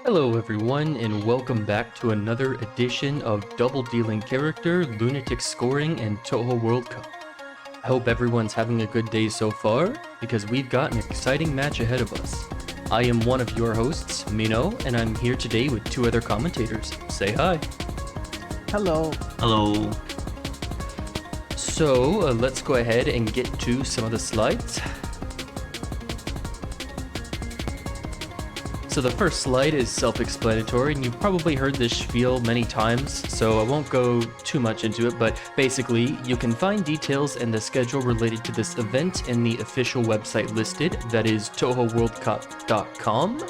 Hello everyone, and welcome back to another edition of Double Dealing Character, Lunatic Scoring, and Touhou World Cup. I hope everyone's having a good day so far, because we've got an exciting match ahead of us. I am one of your hosts, Mino, and I'm here today with two other commentators. Say hi. Hello. Hello. So, let's go ahead and get to some of the slides. So the first slide is self-explanatory, and you've probably heard this spiel many times, so I won't go too much into it, but basically, you can find details and the schedule related to this event in the official website listed, that is touhouworldcup.com.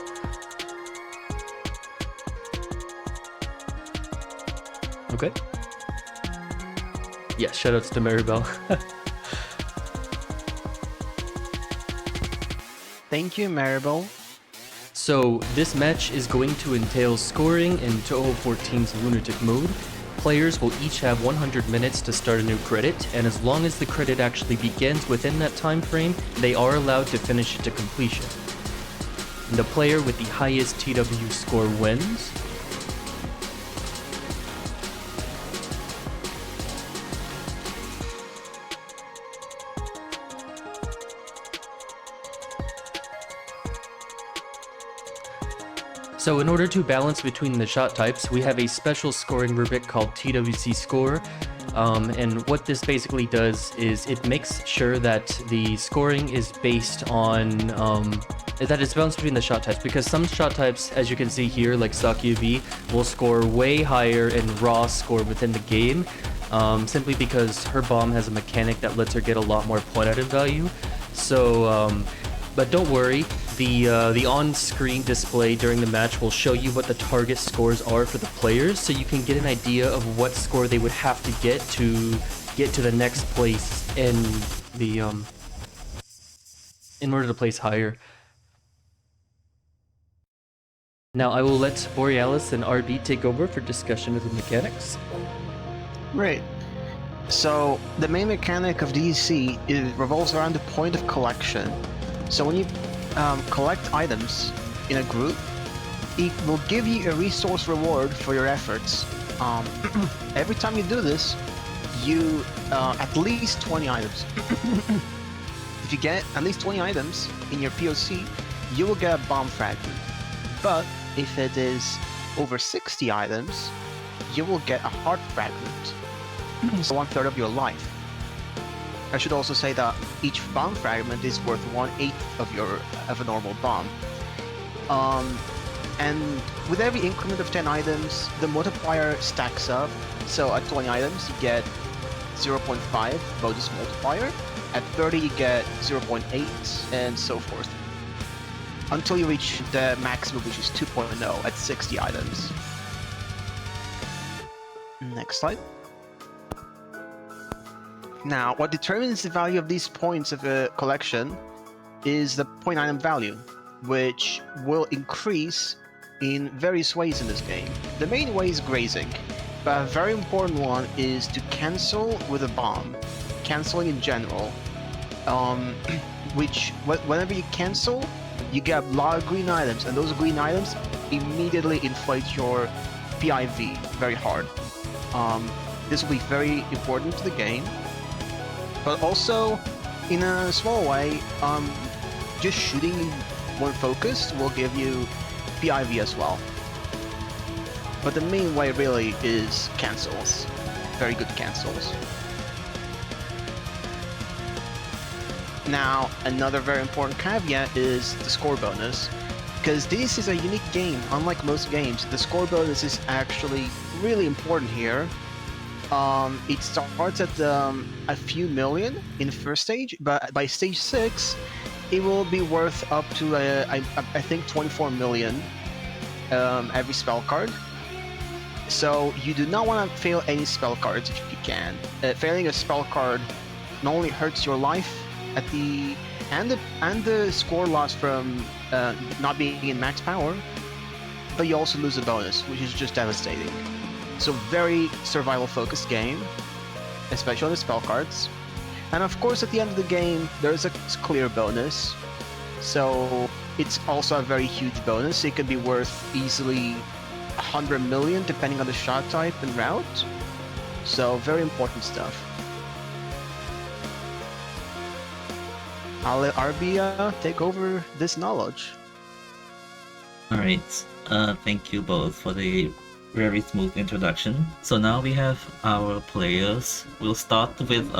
Okay. Yeah, shoutouts to Maribel. Thank you, Maribel. So, this match is going to entail scoring in Touhou 14's Lunatic mode. Players will each have 100 minutes to start a new credit, and as long as the credit actually begins within that time frame, they are allowed to finish it to completion. And the player with the highest TW score wins. So in order to balance between the shot types, we have a special scoring rubric called TWC Score, and what this basically does is it makes sure that the scoring is based on, that it's balanced between the shot types, because some shot types, as you can see here, like Sakia V, will score way higher in raw score within the game, simply because her bomb has a mechanic that lets her get a lot more point added value. So, but don't worry, the on-screen display during the match will show you what the target scores are for the players, so you can get an idea of what score they would have to get to the next place in the in order to place higher. Now I will let Borealis and RB take over for discussion of the mechanics. Great. So the main mechanic of DDC revolves around the point of collection. So when you collect items in a group, it will give you a resource reward for your efforts. Every time you do this, you at least 20 items. If you get at least 20 items in your POC, you will get a bomb fragment. But if it is over 60 items, you will get a heart fragment. So 1/3 of your life. I should also say that each bomb fragment is worth 1/8 of a normal bomb. And with every increment of 10 items, the multiplier stacks up. So at 20 items, you get 0.5 bonus multiplier. At 30, you get 0.8, and so forth. Until you reach the maximum, which is 2.0 at 60 items. Next slide. Now, what determines the value of these points of a collection is the point item value, which will increase in various ways in this game. The main way is grazing, but a very important one is to cancel with a bomb, canceling in general, which whenever you cancel, you get a lot of green items, and those green items immediately inflate your PIV very hard. This will be very important to the game. But also, in a small way, just shooting one focused will give you PIV as well. But the main way really is cancels. Very good cancels. Now, another very important caveat is the score bonus. Because this is a unique game, unlike most games, the score bonus is actually really important here. It starts at a few million in the first stage, but by stage 6, it will be worth up to I think 24 million every spell card. So you do not want to fail any spell cards if you can. Failing a spell card not only hurts your life at and the score loss from not being in max power, but you also lose a bonus, which is just devastating. So very survival-focused game, especially on the spell cards. And of course, at the end of the game, there's a clear bonus. So it's also a very huge bonus. It could be worth easily 100 million depending on the shot type and route. So very important stuff. I'll let RB take over this knowledge. Alright, thank you both for the very smooth introduction. So now we have our players. We'll start with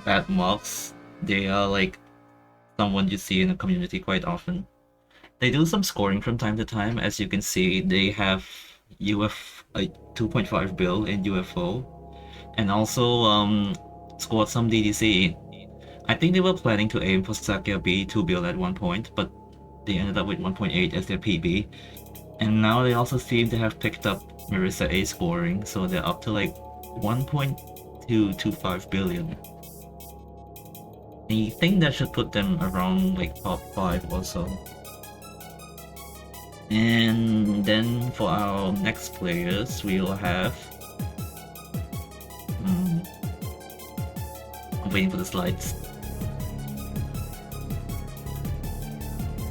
Bad Mox. They are like someone you see in the community quite often. They do some scoring from time to time. As you can see, they have a 2.5 bill in UFO, and also scored some DDC. I think they were planning to aim for Sakia B 2 bill at one point, but they ended up with 1.8 as their PB. And now they also seem to have picked up Marissa A scoring, so they're up to like 1.225 billion. I think that should put them around like top 5 or so. And then for our next players, we'll have... I'm waiting for the slides.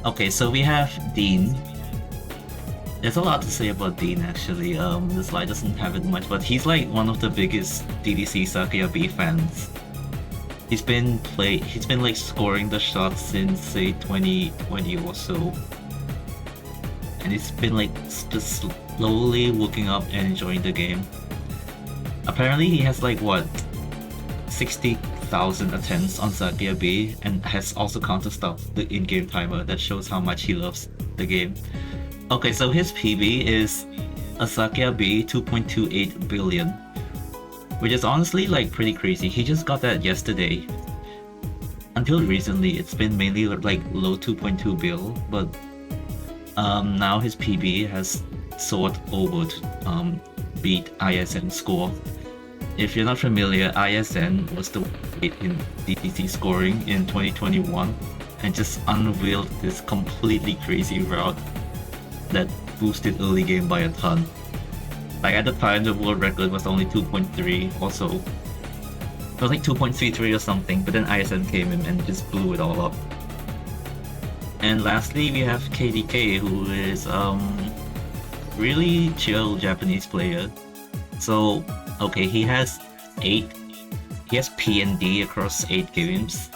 Okay, so we have Dean. There's a lot to say about Dean actually. The slide doesn't have it much, but he's like one of the biggest DDC Sakuya B fans. He's been like scoring the shots since say 2020 or so. And he's been like just slowly working up and enjoying the game. Apparently he has like what, 60,000 attempts on Sakia B, and has also counter-stopped the in-game timer. That shows how much he loves the game. Okay, so his PB is a Sakia B 2.28 billion, which is honestly like pretty crazy. He just got that yesterday. Until recently, it's been mainly like low 2.2 bill, but now his PB has soared over to beat ISN score. If you're not familiar, ISN was the weight in DDC scoring in 2021 and just unveiled this completely crazy route that boosted early game by a ton. Like at the time, the world record was only 2.3 or so. It was like 2.33 or something, but then ISN came in and just blew it all up. And lastly, we have KDK, who is really chill Japanese player. So okay, he has P and D across 8 games.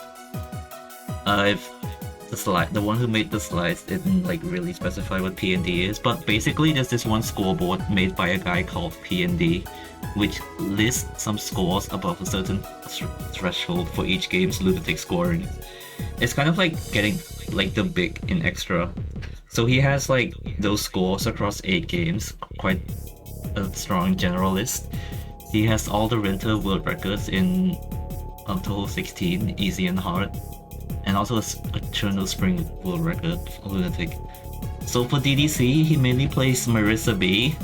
If the one who made the slides didn't like really specify what P and D is, but basically there's this one scoreboard made by a guy called P and D, which lists some scores above a certain threshold for each game's Lunatic scoring. It's kind of like getting like the big in extra. So he has like those scores across 8 games, quite a strong generalist. He has all the winter world records in Touhou 16, easy and hard, and also a Cherno Spring world record for Lunatic. So for DDC, he mainly plays Marissa B.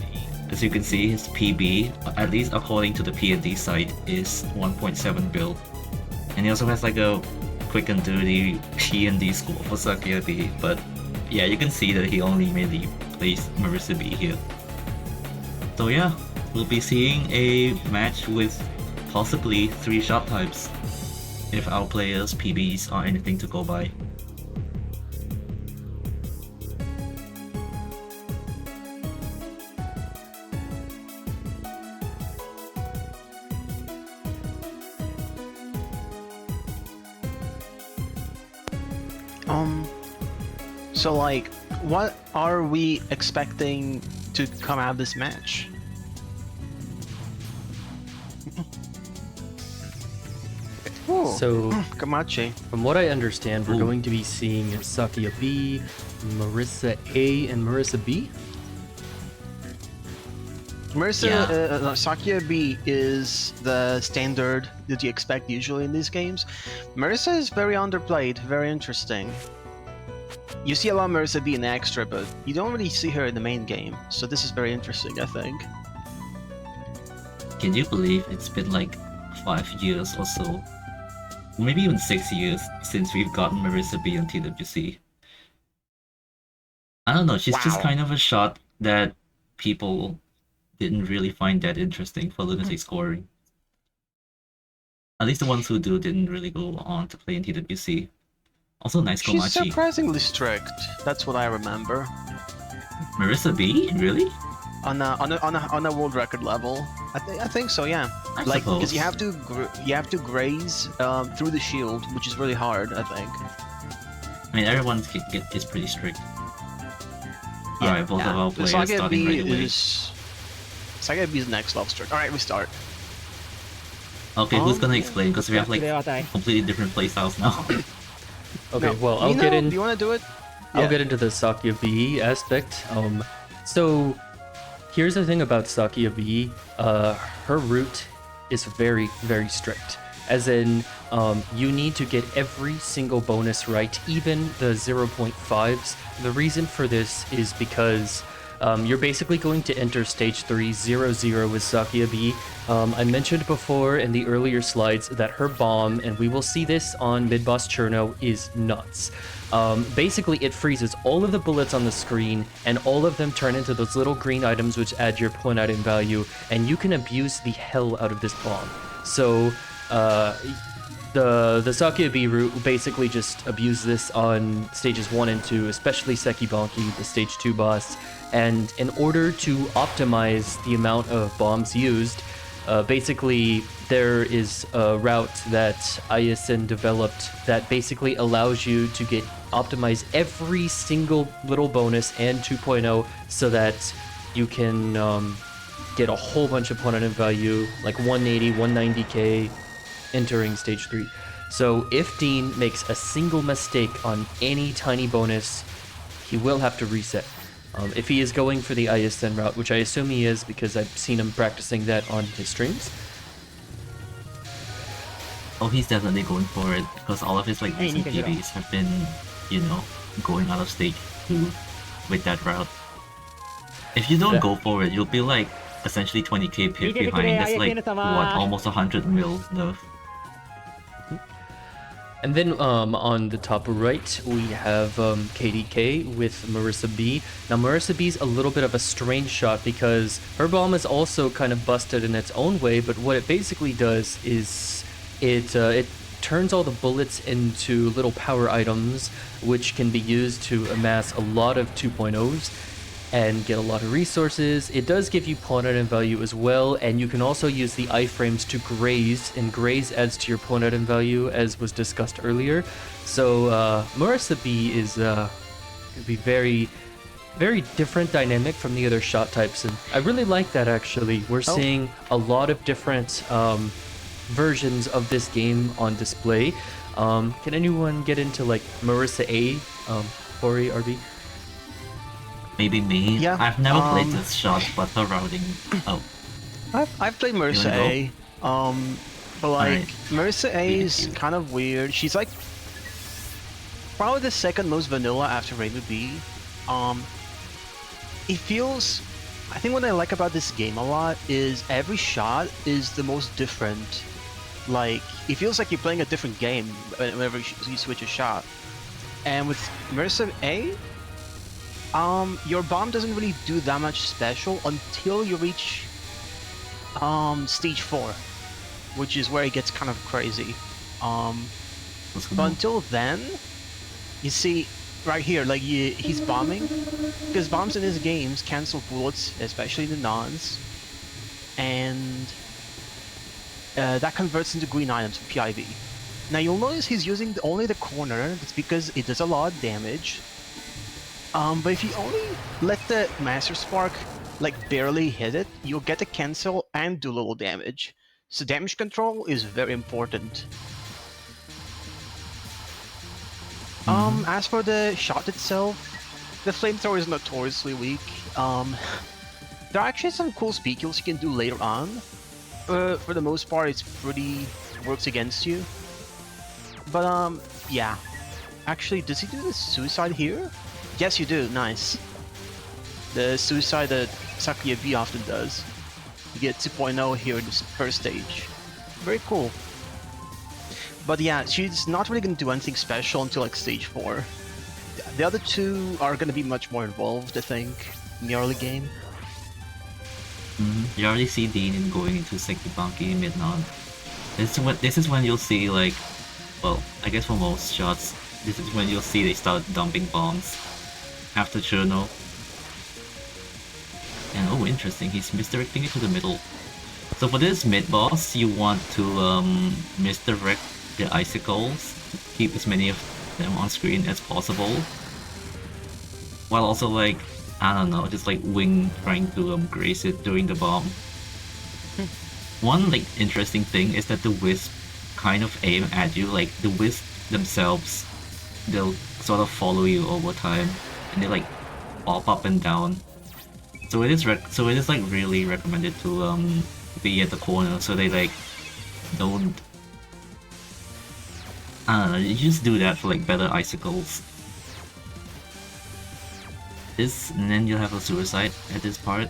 As you can see, his PB, at least according to the P&D site, is 1.7 bill. And he also has like a quick and dirty P&D score for Sakuya B, but yeah, you can see that he only mainly plays Marissa B here. So yeah, we'll be seeing a match with possibly 3 shot types, if our players' PBs are anything to go by. So like, what are we expecting to come out of this match? So, Kamachi. from what I understand, we're going to be seeing Sakia B, Marissa A, and Marissa B. Sakia B is the standard that you expect usually in these games. Marissa is very underplayed, very interesting. You see a lot of Marissa B in extra, but you don't really see her in the main game, so this is very interesting, I think. Can you believe it's been like 5 years or so? Maybe even 6 years since we've gotten Marissa B on TWC. I don't know, she's just kind of a shot that people didn't really find that interesting for Lunatic scoring. At least the ones who do didn't really go on to play in TWC. Also, nice She's Komachi. surprisingly strict. That's what I remember. Marissa B? Really? On a world record level, I think so. Yeah, I like because suppose. you have to graze through the shield, which is really hard. I think. I mean, everyone is pretty strict. Alright, both of our players Saga starting B right away. Saga B is next level strict. All right, we start. Okay, who's gonna explain? Because we have like ではない。 completely different playstyles now. Okay, No, well, I'll Mino, get in. Do you want to do it? I'll Yeah. get into the Sakia V aspect. So here's the thing about Sakia V. Her route is very, very strict. As in, you need to get every single bonus right, even the 0.5s. The reason for this is because you're basically going to enter stage 3 0-0 with Sakia B. I mentioned before in the earlier slides that her bomb, and we will see this on mid-boss Cherno, is nuts. Basically, it freezes all of the bullets on the screen, and all of them turn into those little green items which add your point item value, and you can abuse the hell out of this bomb. So, the Sakia B route basically just abuse this on stages 1 and 2, especially Sekibanki, the stage 2 boss. And in order to optimize the amount of bombs used, basically there is a route that ISN developed that basically allows you to optimize every single little bonus and 2.0 so that you can get a whole bunch of point item value, like 180, 190k, entering stage 3. So if Dean makes a single mistake on any tiny bonus, he will have to reset. If he is going for the ISN route, which I assume he is because I've seen him practicing that on his streams. Oh, he's definitely going for it because all of his like Hey, recent Nika, PBs have been, you know, going out of stage 2 with that route. If you don't Yeah. go for it, you'll be like essentially 20k pit behind this like what, almost 100 mil nerf. And then on the top right, we have KDK with Marissa B. Now, Marissa B is a little bit of a strange shot because her bomb is also kind of busted in its own way, but what it basically does is it turns all the bullets into little power items, which can be used to amass a lot of 2.0s and get a lot of resources. It does give you point item value as well, and you can also use the iframes to graze, and graze adds to your point item value, as was discussed earlier. So Marissa B is gonna be very, very different dynamic from the other shot types, and I really like that actually. We're seeing a lot of different versions of this game on display. Can anyone get into like Marissa A, Ori, RB? Maybe me. Yeah, I've never played this shot, but her routing. Oh, I've played Marissa A. But like Alright. Marissa A is DDC. kind of weird. She's like probably the second most vanilla after Rainbow B. It feels. I think what I like about this game a lot is every shot is the most different. Like it feels like you're playing a different game whenever you switch a shot. And with Marissa A, your bomb doesn't really do that much special until you reach stage 4, which is where it gets kind of crazy. what's going But on? until then, you see right here, like he's bombing, because bombs in his games cancel bullets, especially the nons, and that converts into green items for PIV. Now you'll notice he's using only the corner. That's because it does a lot of damage. But if you only let the Master Spark like barely hit it, you'll get the cancel and do little damage. So damage control is very important. As for the shot itself, the flamethrower is notoriously weak. There are actually some cool speed kills you can do later on. For the most part, it's pretty works against you. But yeah. Actually, does he do the suicide here? Yes, you do. Nice. The suicide that Sakuya B often does. You get 2.0 here in this first stage. Very cool. But yeah, she's not really going to do anything special until like stage 4. The other two are going to be much more involved, I think, in the early game. You already see Dean in going into Sekibanki mid-non. This is when you'll see like, well, I guess for most shots, this is when you'll see they start dumping bombs after Cherno. And oh, interesting, he's misdirecting it to the middle. So for this mid-boss, you want to misdirect the icicles, keep as many of them on screen as possible, while also like, I don't know, just like wing trying to graze it during the bomb. One like interesting thing is that the wisp kind of aim at you, like the wisp themselves, they'll sort of follow you over time, and they like pop up and down. So it is like really recommended to be at the corner so they like don't. I don't know, you just do that for like better icicles. This, and then you'll have a suicide at this part.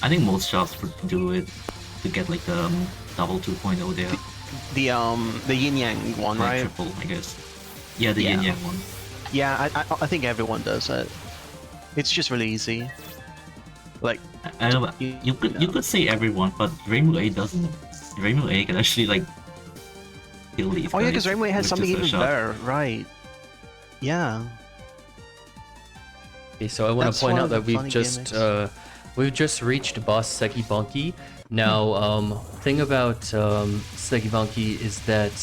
I think most shops would do it to get like the double 2.0 there. The yin yang one, Or right? triple, I guess. Yeah, the yin yang one. Yeah, I think everyone does it. It's just really easy. Like, I don't know, you could say everyone, but Rainbow 8 doesn't. Rainbow 8 can actually like kill these oh yeah, guys because Rainbow has with something just a even shot. better, right? Yeah. Okay, so I want That's to point one out of the that we've funny we've just reached boss Sekibanki. Now, thing about Sekibanki is that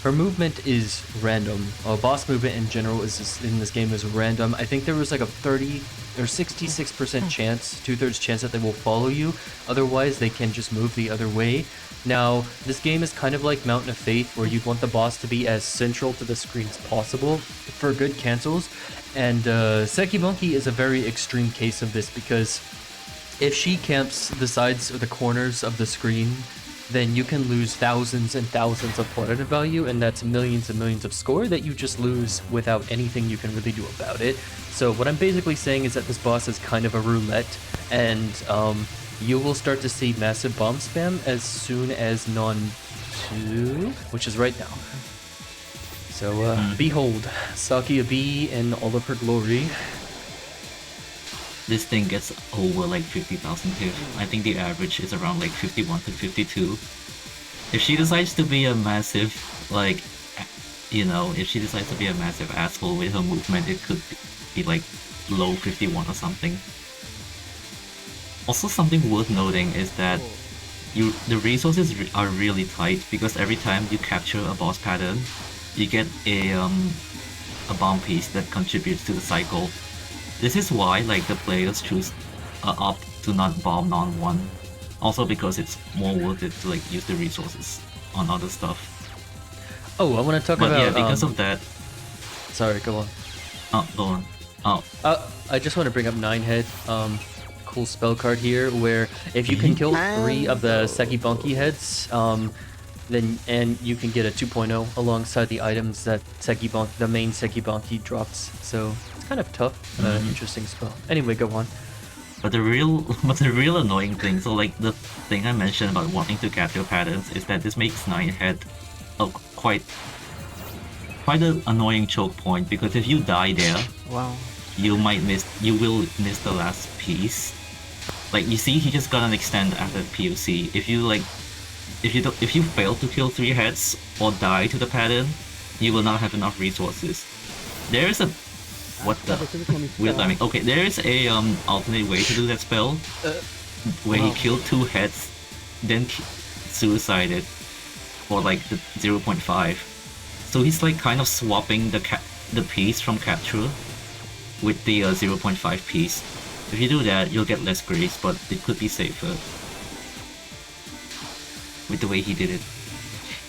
her movement is random. Boss movement in general in this game is random. I think there was like a 30 or 66% chance, 2/3 chance that they will follow you. Otherwise, they can just move the other way. Now, this game is kind of like Mountain of Faith, where you want the boss to be as central to the screen as possible for good cancels. And Sekibanki is a very extreme case of this, because if she camps the sides or the corners of the screen, then you can lose thousands and thousands of platinum value, and that's millions and millions of score that you just lose without anything you can really do about it. So what I'm basically saying is that this boss is kind of a roulette, and you will start to see massive bomb spam as soon as Non 2, which is right now. So behold, Sakia B in all of her glory. This thing gets over like 50,000 hit. I think the average is around like 51 to 52. If she decides to be a massive, like, you know, if she decides to be a massive asshole with her movement, it could be like low 51 or something. Also, something worth noting is that the resources are really tight, because every time you capture a boss pattern, you get a bomb piece that contributes to the cycle. This is why like the players choose opt to not bomb non-1. Also because it's more worth it to like use the resources on other stuff. Oh, I want to talk But about. yeah, because of that. Sorry, go on. Oh, go on. Oh. I just want to bring up Ninehead. Cool spell card here, where if you can kill 3 of the Sekibanki heads, then you can get a 2.0 alongside the items that the main Sekibanki drops. So it's kind of tough, interesting spell. Anyway, go on. But the real annoying thing, so like the thing I mentioned about wanting to capture patterns, is that this makes Ninehead a quite an annoying choke point, because if you die there, Wow. you will miss the last piece. Like you see, he just got an extend after POC. If you fail to kill 3 heads or die to the pattern, you will not have enough resources. There is a weird timing. Okay, there is a alternate way to do that spell, where he killed 2 heads, then suicided for like the 0.5. So he's like kind of swapping the piece from capture with the 0.5 piece. If you do that, you'll get less grace, but it could be safer with the way he did it.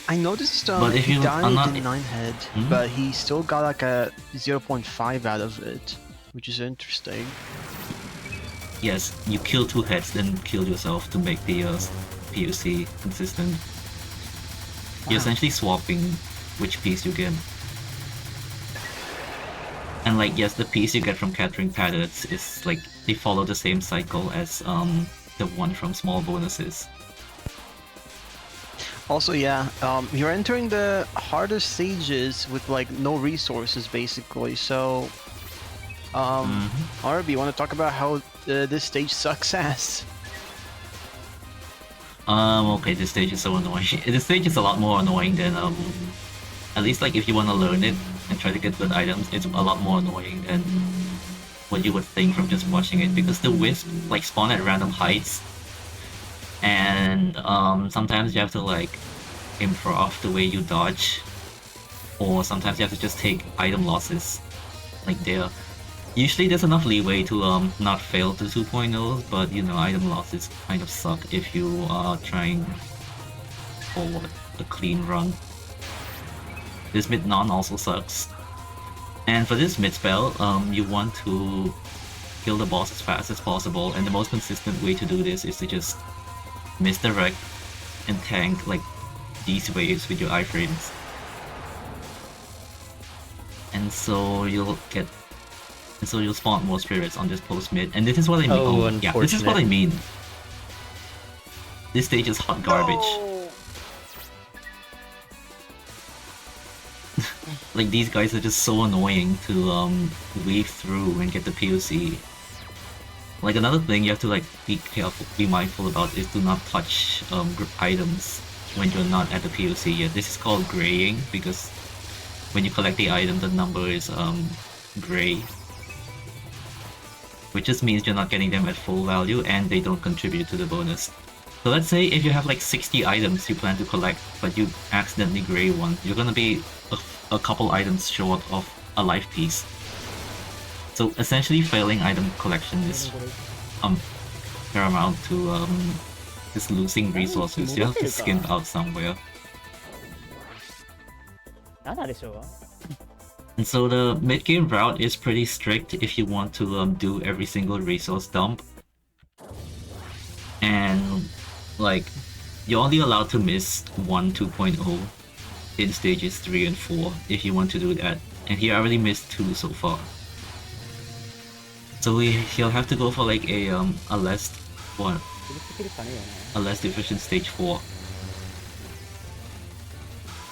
I noticed But if he you died are not- in Ninehead, but he still got like a 0.5 out of it, which is interesting. Yes, you kill 2 heads, then kill yourself to make the POC consistent. You're essentially swapping which piece you get. And like, yes, the piece you get from capturing patterns is like, they follow the same cycle as the one from small bonuses. Also, yeah, you're entering the hardest stages with like no resources basically. So, RB, you want to talk about how this stage sucks ass? Okay, this stage is so annoying. This stage is a lot more annoying than at least like if you want to learn it, and try to get good items, it's a lot more annoying than what you would think from just watching it, because the wisp like spawn at random heights, and sometimes you have to like improv the way you dodge, or sometimes you have to just take item losses like there. Usually there's enough leeway to not fail to 2.0, but you know, item losses kind of suck if you are trying for a clean run. This mid non also sucks. And for this mid spell, you want to kill the boss as fast as possible, and the most consistent way to do this is to just misdirect and tank like these waves with your iframes. And so you'll spawn more spirits on this post mid, and this is what I mean. Oh, yeah, this is what I mean. This stage is hot garbage. No! Like, these guys are just so annoying to weave through and get the POC. Like, another thing you have to like be mindful about is do not touch items when you're not at the POC yet. This is called graying, because when you collect the item, the number is gray, which just means you're not getting them at full value and they don't contribute to the bonus. So let's say if you have like 60 items you plan to collect, but you accidentally gray one, you're gonna be a couple items short of a life piece. So essentially failing item collection is paramount to just losing resources. You have to skimp out somewhere. And so the mid-game route is pretty strict if you want to do every single resource dump. And like, you're only allowed to miss 1 2.0 in stages 3 and 4 if you want to do that. And he already missed 2 so far. So he'll have to go for like a less efficient stage 4.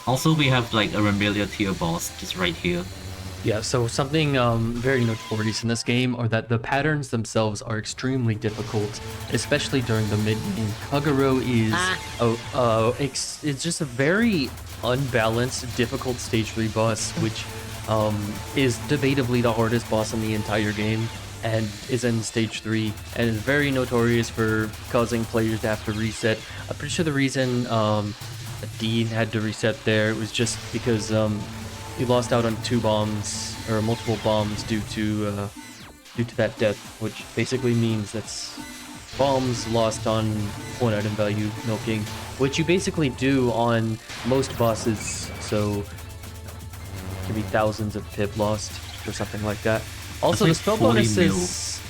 Also, we have like a Remilia tier boss just right here. Yeah, so something very notorious in this game are that the patterns themselves are extremely difficult, especially during the mid-game. Kagero is it's just a very unbalanced, difficult stage 3 boss, which is debatably the hardest boss in the entire game, and is in stage 3, and is very notorious for causing players to have to reset. I'm pretty sure the reason Dean had to reset there was just because he lost out on 2 bombs, or multiple bombs, due to that death, which basically means that's bombs lost on 1 item value milking, which you basically do on most bosses, so it can be thousands of pip lost, or something like that. Also, the spell bonuses,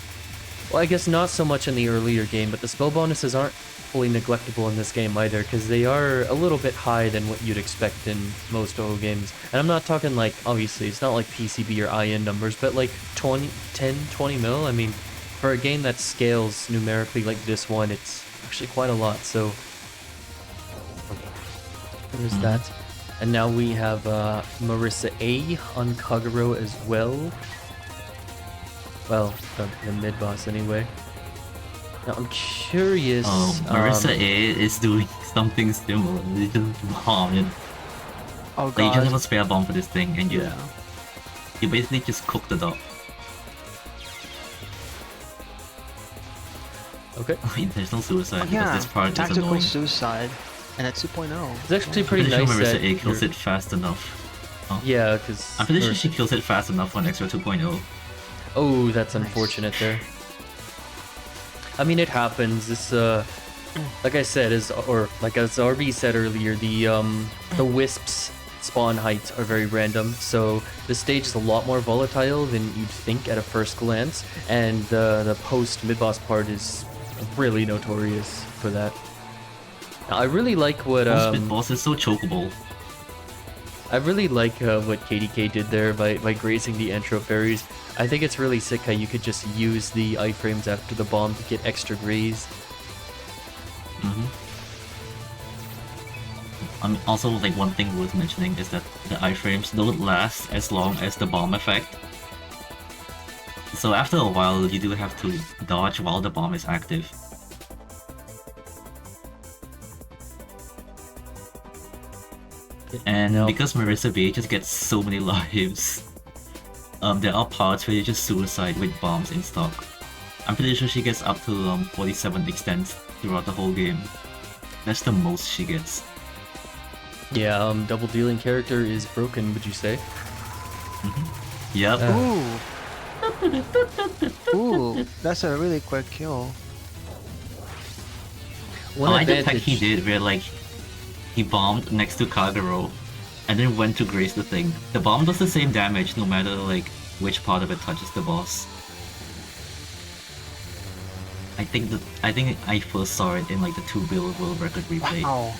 well, I guess not so much in the earlier game, but the spell bonuses aren't fully neglectable in this game either, because they are a little bit high than what you'd expect in most Touhou games. And I'm not talking like, obviously, it's not like PCB or IN numbers, but like 10, 20 mil. I mean, for a game that scales numerically like this one, it's actually quite a lot, so there's that. And now we have Marissa A on Kagero as well. Well, the mid-boss anyway. Now, I'm curious... Oh, Marissa A is doing something similar. They just bomb it. Oh Like, you god. just have a spare bomb for this thing, and you basically just cook the dog. Okay. Intentional suicide, because Yeah, this part is tactical annoying. suicide, and at 2.0. It's actually I'm pretty pretty nice sure Marissa that A kills you're- it fast enough. Oh. Yeah, because... I'm pretty sure she kills it fast enough for an extra 2.0. Oh, that's unfortunate there. I mean, it happens. This, like I said, like as RB said earlier, the wisps spawn heights are very random, so the stage is a lot more volatile than you'd think at a first glance, and the post mid-boss part is really notorious for that. Now, I really like what Most boss is so chokeable. I really like what KDK did there by grazing the intro fairies. I think it's really sick how you could just use the iframes after the bomb to get extra graze. Also, like, one thing worth mentioning is that the iframes don't last as long as the bomb effect. So after a while, you do have to dodge while the bomb is active. And No. because Marissa B just gets so many lives, there are parts where you just suicide with bombs in stock. I'm pretty sure she gets up to 47 extents throughout the whole game. That's the most she gets. Yeah, double dealing character is broken, would you say? Yep. Ooh, that's a really quick kill. One I like the tech advantage. he did where like he bombed next to Kagero and then went to graze the thing. The bomb does the same damage no matter like which part of it touches the boss. I think I first saw it in like the 2 bill world record replay. Wow.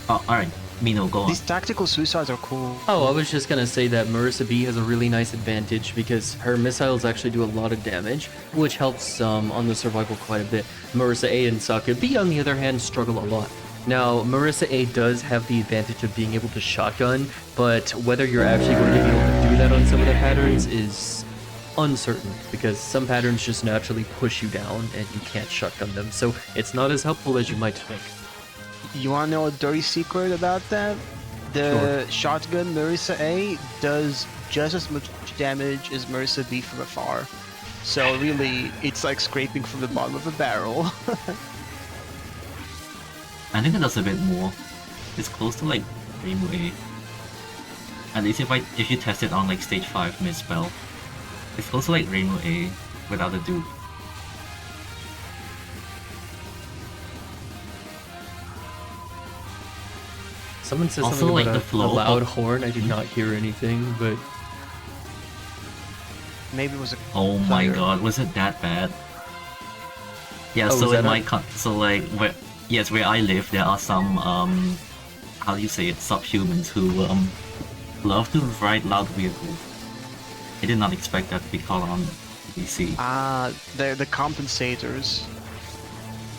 Oh, alright, Mino, go on. These tactical suicides are cool. Oh, I was just gonna say that Marissa B has a really nice advantage because her missiles actually do a lot of damage, which helps on the survival quite a bit. Marissa A and Saka B, on the other hand, struggle a lot. Now, Marissa A does have the advantage of being able to shotgun, but whether you're actually going to be able to do that on some of the patterns is uncertain, because some patterns just naturally push you down and you can't shotgun them, so it's not as helpful as you might think. You wanna know a dirty secret about that? The shotgun Marissa A does just as much damage as Marissa B from afar. So really, it's like scraping from the bottom of a barrel. I think it does a bit more. It's close to like Rainbow A. At least if you test it on like stage 5 mid spell. It's close to like Rainbow A without a dupe. Someone says Also, something like, about the a flow loud of- horn. I did not hear anything, but Maybe it was a Oh my player. god, was it that bad? Yeah, Oh, so was in that my a- so like where I live, there are some how do you say it, subhumans who love to ride loud vehicles. I did not expect that to be called on DDC. Ah, they're the compensators.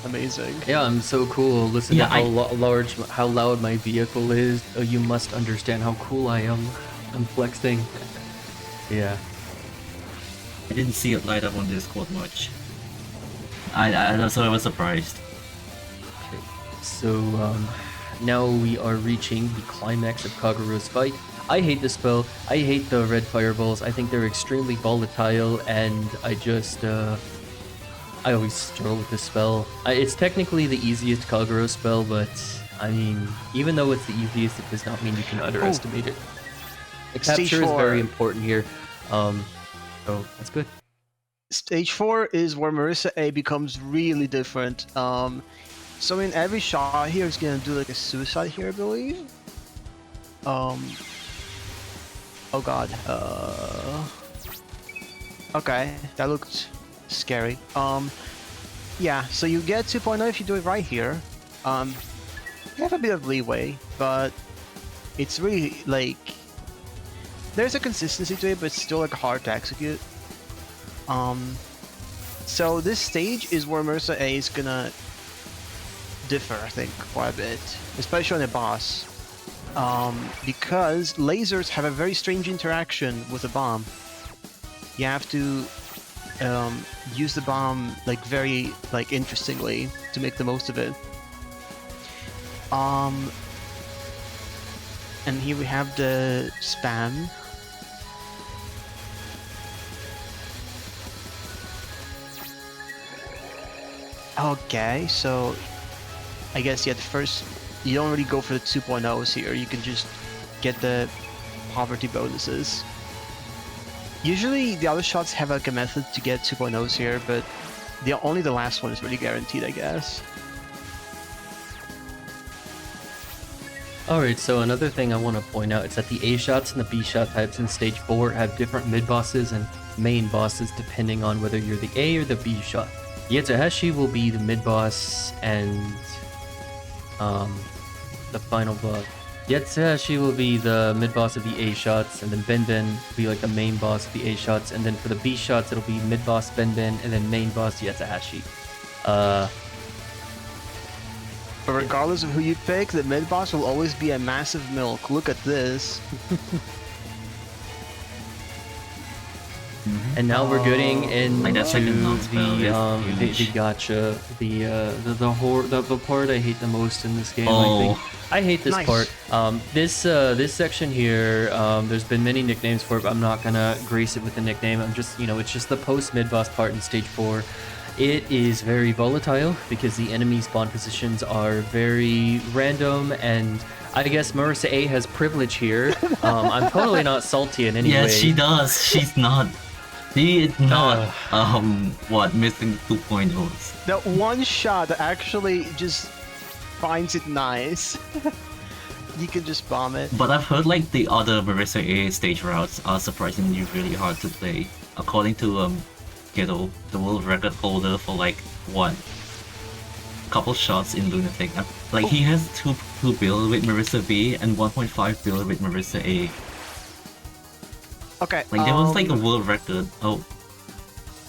Amazing. yeah, I'm so cool. Listen Yeah, to how loud my vehicle is. Oh, you must understand how cool I am. I'm flexing. Yeah. I didn't see it light up on Discord much. So I was surprised. Okay. So now we are reaching the climax of Kageru's fight. I hate the spell. I hate the red fireballs. I think they're extremely volatile, and I always struggle with this spell. It's technically the easiest Kagero spell, but I mean, even though it's the easiest, it does not mean you can underestimate it. The Stage capture is 4. very important here. So that's good. Stage 4 is where Marissa A becomes really different. So in every shot here is gonna do like a suicide here, I believe. Oh god. Okay, that looked scary. Yeah, so you get 2.0 if you do it right here. You have a bit of leeway, but it's really like there's a consistency to it, but it's still like hard to execute. So this stage is where Marissa A is gonna differ, I think, quite a bit, especially on a boss, because lasers have a very strange interaction with a bomb. You have to use the bomb like very interestingly to make the most of it. And here we have the spam. Okay, so I guess yeah, the first you don't really go for the 2.0s here. You can just get the poverty bonuses. Usually the other shots have like a method to get 2.0s here, but only the last one is really guaranteed, I guess. Alright, so another thing I want to point out is that the A shots and the B shot types in stage 4 have different mid bosses and main bosses depending on whether you're the A or the B shot. Yetsuhashi will be the mid boss and the final boss. Yetsuhashi will be the mid boss of the A shots, and then Ben will be like the main boss of the A shots, and then for the B shots it'll be mid boss Ben, and then main boss Yetsuhashi. But regardless of who you pick, the mid boss will always be a massive milk. Look at this. And now we're getting into Like that second non-spell the is huge. gotcha, the part I hate the most in this game. Oh. I hate this Nice. part. This section here, there's been many nicknames for it, but I'm not gonna grace it with the nickname. I'm just, it's just the post mid boss part in stage 4. It is very volatile because the enemy spawn positions are very random, and I guess Marissa A has privilege here. I'm totally not salty in any way. Yes, she does. She's not. She is not. Missing 2.0s. That one shot that actually just finds it nice. You can just bomb it. But I've heard like the other Marissa A stage routes are surprisingly really hard to play. According to Ghetto, the world record holder for like what? Couple shots in Lunatic. Like he has 2 build with Marissa B and 1.5 build with Marissa A. Okay. Like there was like a world record. Oh,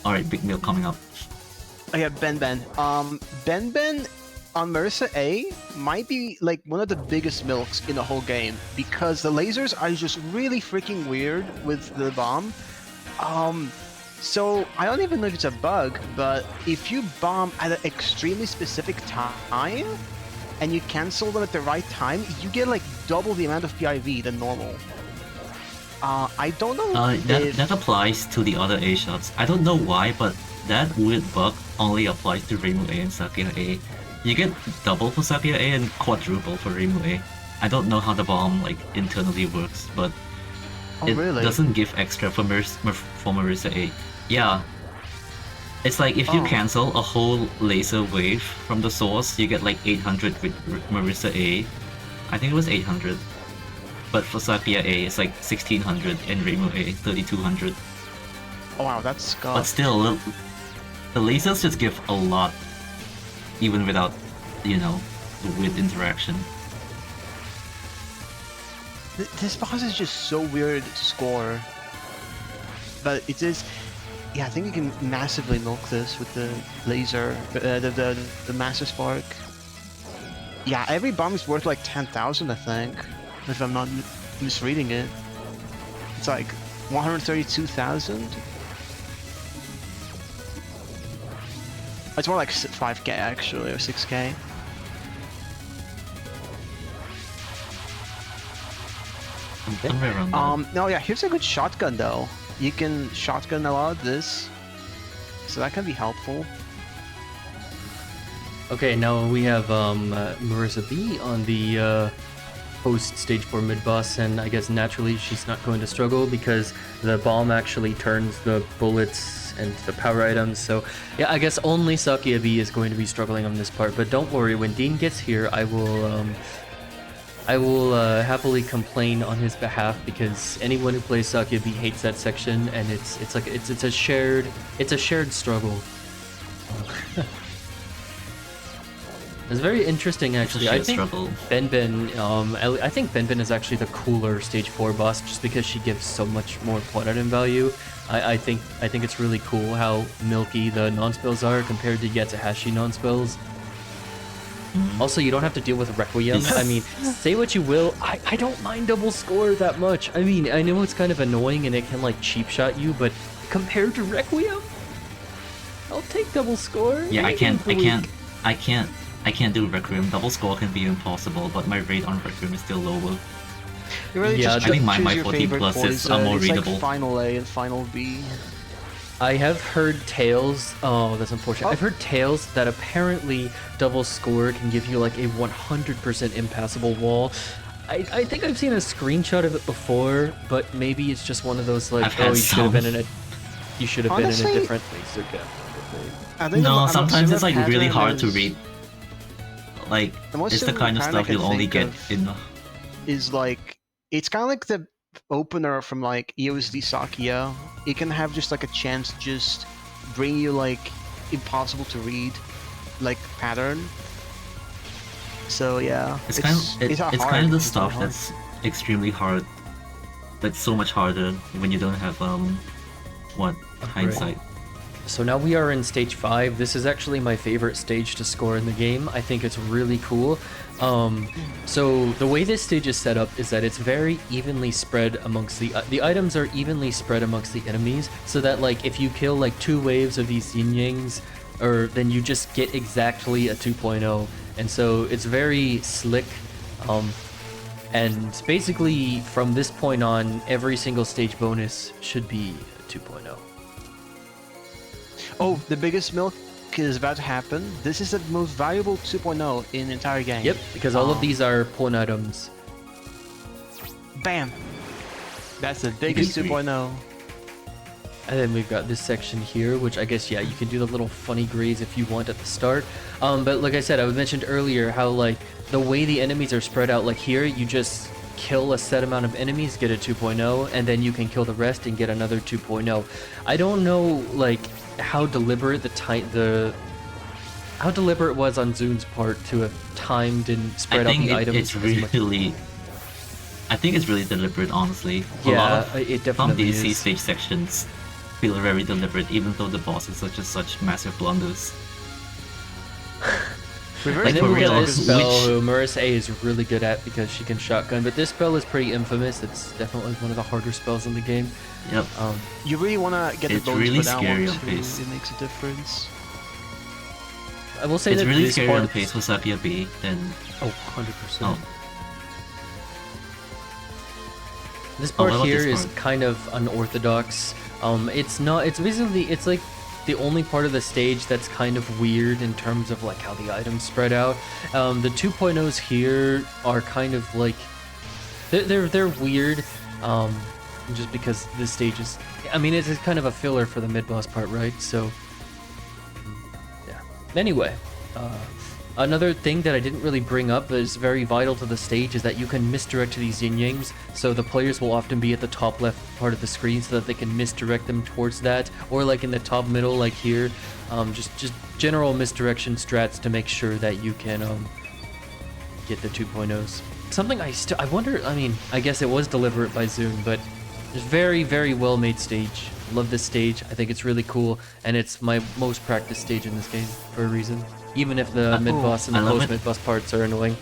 all right, big meal coming up. Oh yeah, Ben. Ben on Marissa A might be like one of the biggest milks in the whole game because the lasers are just really freaking weird with the bomb. So I don't even know if it's a bug, but if you bomb at an extremely specific time and you cancel them at the right time, you get like double the amount of PIV than normal. I don't know That applies to the other A shots. I don't know why, but that weird bug only applies to Reimu A and Sakia A. You get double for Sakia A and quadruple for Reimu A. I don't know how the bomb like internally works, but it doesn't give extra for Marissa A. Yeah. It's like if you cancel a whole laser wave from the source, you get like 800 with Marissa A. I think it was 800. But for Sakia A, it's like 1600 and Reimu A, 3200. Oh wow, that's scuffed. But still, the lasers just give a lot, even without, the weird interaction. This boss is just so weird to score. But it is... Yeah, I think you can massively milk this with the laser, the Master Spark. Yeah, every bomb is worth like 10,000, I think, if I'm not misreading it. It's like 132,000. It's more like 5k actually, or 6k. Somewhere around that. No, yeah, here's a good shotgun though. You can shotgun a lot of this, so that can be helpful. Okay, now we have Marissa B on the post stage 4 mid boss, and I guess naturally she's not going to struggle because the bomb actually turns the bullets and the power items. So yeah, I guess only Sakia B is going to be struggling on this part. But don't worry, when Dean gets here, I will happily complain on his behalf because anyone who plays Sakia B hates that section, and it's a shared struggle. It's very interesting actually. I think I think Ben is actually the cooler stage 4 boss just because she gives so much more plot item value. I think it's really cool how milky the non-spells are compared to Yatsuhashi non-spells. Also, you don't have to deal with Requiem. I mean, say what you will, I don't mind double score that much. I mean, I know it's kind of annoying and it can like cheap shot you, but compared to Requiem, I'll take double score. Yeah, I can't do Requiem. Double score can be impossible, but my rate on Requiem is still lower. You really Yeah, just I think my choose your 14 favorite pluses are poison. more It's readable. like Final A and Final B. I have heard tales. Oh, that's unfortunate. I've heard tales that apparently double score can give you like a 100% impassable wall. I think I've seen a screenshot of it before, but maybe it's just one of those like, I've had you should have been in some. a Honestly, different laser cap. I think No, I'm sometimes assuming it's like the really pattern hard to is- read. Like, the most it's the similar kind of pattern I stuff can you'll only think get of in. is like, it's kind of like the opener from like EOSD Sakia. It can have just like a chance to just bring you like impossible to read like pattern. So yeah, It's kind of the It's really stuff hard. that's extremely hard. That's so much harder when you don't have hindsight. So now we are in stage 5. This is actually my favorite stage to score in the game. I think it's really cool. So the way this stage is set up is that it's very evenly spread amongst the items are evenly spread amongst the enemies, so that like if you kill like 2 waves of these yin yangs, or then you just get exactly a 2.0, and so it's very slick. And basically from this point on, every single stage bonus should be a 2.0. Oh, the biggest milk is about to happen. This is the most valuable 2.0 in the entire game. Yep, because all of these are point items. Bam! That's the biggest 2.0. And then we've got this section here, which I guess, yeah, you can do the little funny grades if you want at the start. But like I said, I mentioned earlier how, like, the way the enemies are spread out, like here, you just kill a set amount of enemies, get a 2.0, and then you can kill the rest and get another 2.0. I don't know, like, how deliberate how deliberate it was on Zun's part to have timed and spread out the items. I think it's really deliberate, honestly. Yeah, it definitely some DDC is. stage sections feel very deliberate, even though the boss is such massive blunders. And then we got this spell who Marissa A is really good at because she can shotgun, but this spell is pretty infamous. It's definitely one of the harder spells in the game. Yep. You really want to get the bonus really for that scary one on too. pace. It makes a differance. I will say it's that really this scary part... on pace for Sakia B, then... Oh, 100%. Oh. This part here this is part. kind of unorthodox. It's basically, it's like the only part of the stage that's kind of weird in terms of like how the items spread out. The 2.0s here are kind of like, they're weird, just because this stage is, I mean, it's kind of a filler for the mid-boss part, right? So, yeah. Anyway, another thing that I didn't really bring up that is very vital to the stage is that you can misdirect these yin-yangs, so the players will often be at the top left part of the screen so that they can misdirect them towards that, or like in the top middle, like here. Just general misdirection strats to make sure that you can get the 2.0s. Something I wonder, I mean, I guess it was deliberate by Zun, but it's very, very well made stage. Love this stage. I think it's really cool, and it's my most practiced stage in this game for a reason. Even if the mid-boss and the post-mid-boss parts are annoying.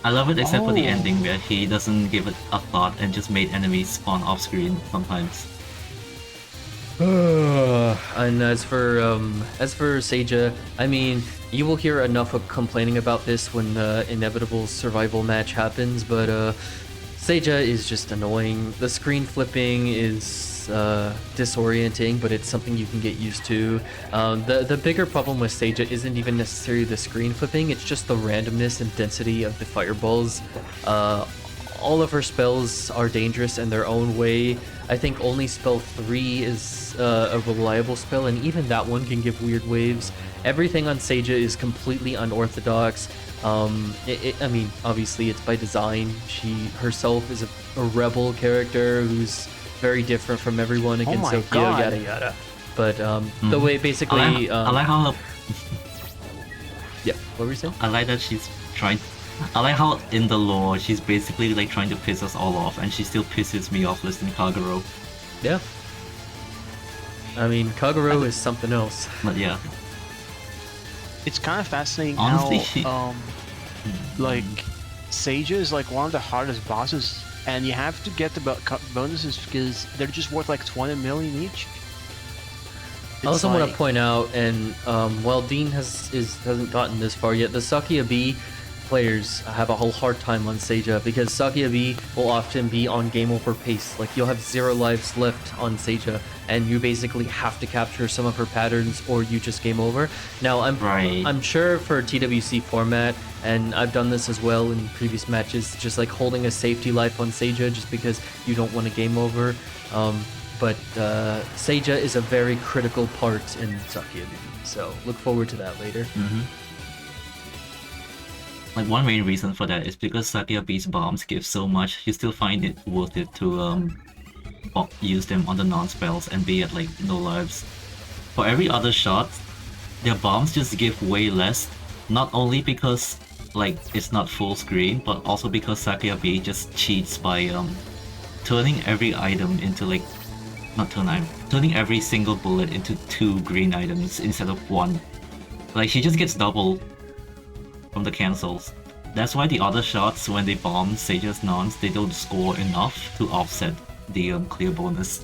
I love it, except for the ending where he doesn't give it a thought and just made enemies spawn off-screen sometimes. And as for Seija, I mean, you will hear enough of complaining about this when the inevitable survival match happens, but Seija is just annoying. The screen flipping is disorienting, but it's something you can get used to. The bigger problem with Seija isn't even necessarily the screen flipping, it's just the randomness and density of the fireballs. All of her spells are dangerous in their own way. I think only spell 3 is a reliable spell, and even that one can give weird waves. Everything on Seija is completely unorthodox. I mean, obviously it's by design. She herself is a rebel character who's very different from everyone against Sokio, yada yada. But the way basically... I like how her... Yeah, what were you saying? I like that she's trying... I like how in the lore she's basically like trying to piss us all off, and she still pisses me off listening to Kagero. Yeah. I mean, Kagero is something else. But yeah. It's kind of fascinating Honestly, how, like, Seija is like one of the hardest bosses, and you have to get the bonuses because they're just worth like 20 million each. I also want to point out, and while Dean hasn't gotten this far yet, the Sakia B players have a whole hard time on Seija because Sakia B will often be on game over pace. Like, you'll have 0 lives left on Seija, and you basically have to capture some of her patterns or you just game over. Now, I'm sure for TWC format, and I've done this as well in previous matches, just like holding a safety life on Seija just because you don't want to game over. But Seija is a very critical part in Sakia B, so look forward to that later. Like, one main reason for that is because Sakia B's bombs give so much, you still find it worth it to use them on the non-spells and be at like no lives. For every other shot, their bombs just give way less, not only because like it's not full screen, but also because Sakia B just cheats by turning every item into like not turning every single bullet into 2 green items instead of 1. Like, she just gets double from the cancels. That's why the other shots, when they bomb Sage's nons, they don't score enough to offset the clear bonus.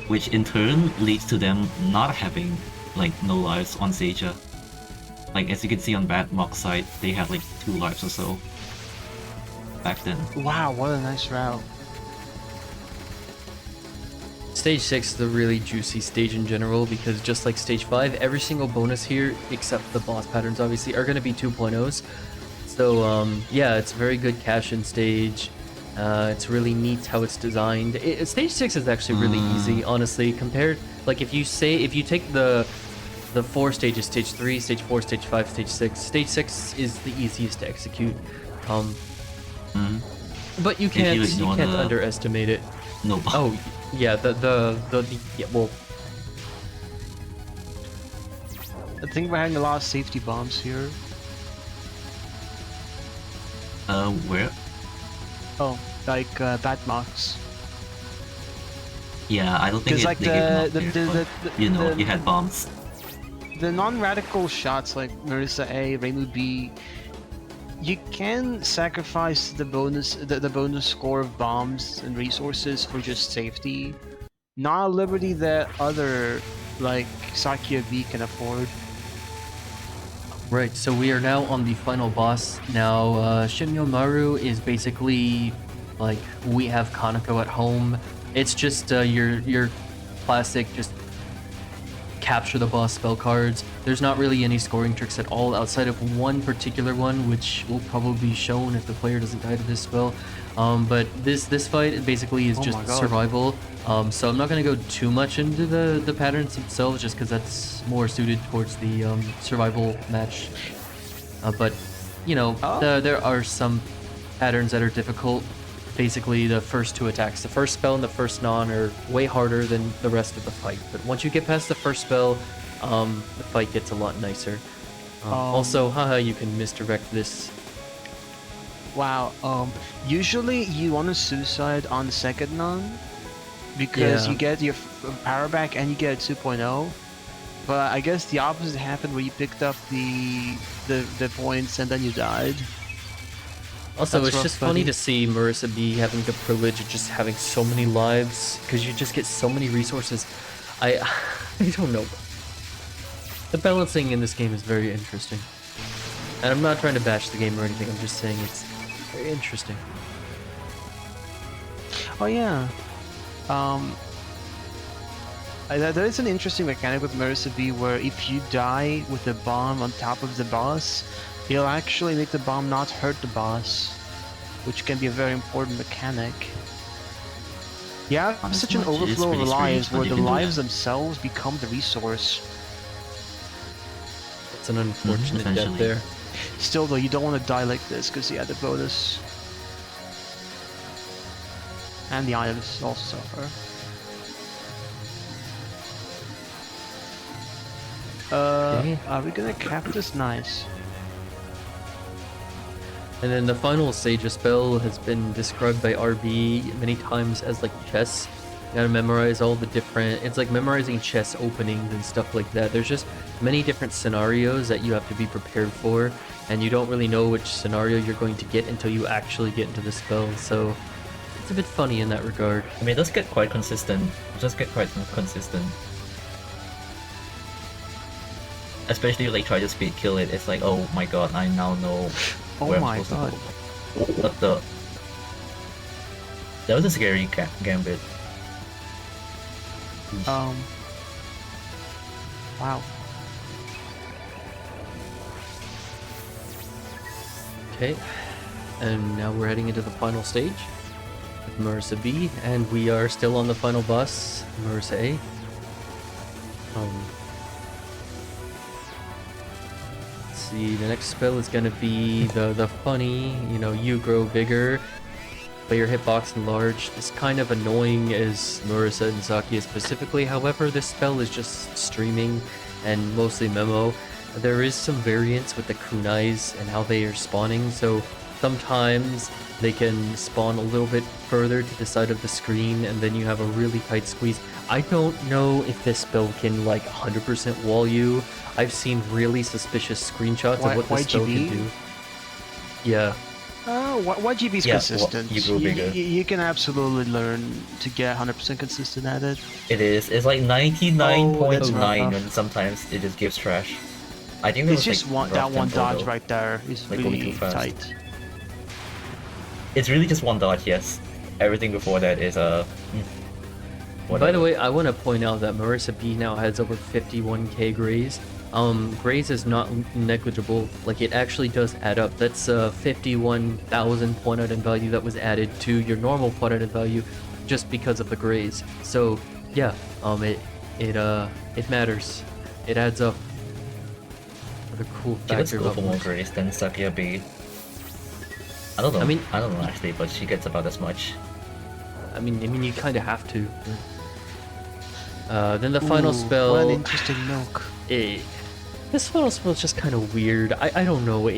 Which in turn leads to them not having, like, no lives on Seja. Like, as you can see on Bad Mock's side, they had like 2 lives or so back then. Wow, what a nice route. Stage 6 is a really juicy stage in general because just like Stage 5, every single bonus here, except the boss patterns obviously, are going to be 2.0s. So yeah, it's a very good cash-in stage. It's really neat how it's designed. Stage 6 is actually really easy, honestly, compared... Like if you take the 4 stages, Stage 3, Stage 4, Stage 5, Stage 6, Stage 6 is the easiest to execute. But you can't underestimate it. No bomb. Oh, yeah, yeah, well... I think we're having a lot of safety bombs here. Where? Oh, like Bad Mocks. Yeah, I don't think Because like they gave enough here, but, you had bombs. The non-radical shots like Marissa A, Reimu B, you can sacrifice the bonus score of bombs and resources for just safety. Not a liberty that other like Sakia B can afford. Right, so we are now on the final boss. Now, Shimyo Maru is basically like we have Kaneko at home. It's just your classic, just capture the boss spell cards. There's not really any scoring tricks at all outside of one particular one, which will probably be shown if the player doesn't die to this spell. But this fight basically is just survival. So I'm not going to go too much into the patterns themselves, just because that's more suited towards the survival match. But you know, there are some patterns that are difficult. Basically, the first 2 attacks, the first spell and the first non, are way harder than the rest of the fight. But once you get past the first spell, the fight gets a lot nicer. Also, haha, you can misdirect this. Wow. Usually you want to suicide on the second non because you get your power back and you get a 2.0. But I guess the opposite happened where you picked up the points and then you died. Also, it's just funny to see Marissa B having the privilege of just having so many lives, because you just get so many resources. I don't know. The balancing in this game is very interesting. And I'm not trying to bash the game or anything, I'm just saying it's very interesting. Oh yeah. There is an interesting mechanic with Marissa B where if you die with a bomb on top of the boss, it'll actually make the bomb not hurt the boss, which can be a very important mechanic. Yeah, such an overflow of lives where the lives themselves become the resource. It's an unfortunate death there. Still though, you don't want to die like this because you had the bonus. And the items also suffer. Are we gonna cap this? Nice. And then the final Sage spell has been described by RB many times as like chess. You gotta memorize all the different... It's like memorizing chess openings and stuff like that. There's just many different scenarios that you have to be prepared for, and you don't really know which scenario you're going to get until you actually get into the spell, so it's a bit funny in that regard. I mean, it does get quite consistent. Especially if you like try to speed kill it, it's like, oh my god, I now know where I'm supposed to go. What the... That was a scary gambit. Wow. Okay, and now we're heading into the final stage with Marissa B, and we are still on the final boss, Marissa A. Let's see, the next spell is gonna be the funny, you know, you grow bigger, but your hitbox enlarged. It's kind of annoying as Marissa and Sakia specifically. However, this spell is just streaming and mostly memo. There is some variance with the kunais and how they are spawning, so sometimes they can spawn a little bit further to the side of the screen, and then you have a really tight squeeze. I don't know if this spell can like 100% wall you. I've seen really suspicious screenshots of what this spell can do. Yeah. YGB is Yeah, consistent. you grow bigger. You can absolutely learn to get 100% consistent at it. It is. It's like 99.9, rough. and sometimes it just gives trash. I think It's there's just like that one tempo, dodge though. right there is Like, going really too fast. tight. It's really just one dodge, yes. Everything before that is By whatever. the way, I want to point out that Marissa B now has over 51k grays. Grays is not negligible. Like, it actually does add up. That's 51,000 point item value that was added to your normal point item value just because of the grays. So yeah, it matters. It adds up. The cool She gets factor go of for more grace than Sakia B. I don't know. I mean- I don't know actually, but she gets about as much. I mean, you kind of have to. Then the final Ooh, spell. What an interesting milk. This final spell is just kind of weird. I don't know.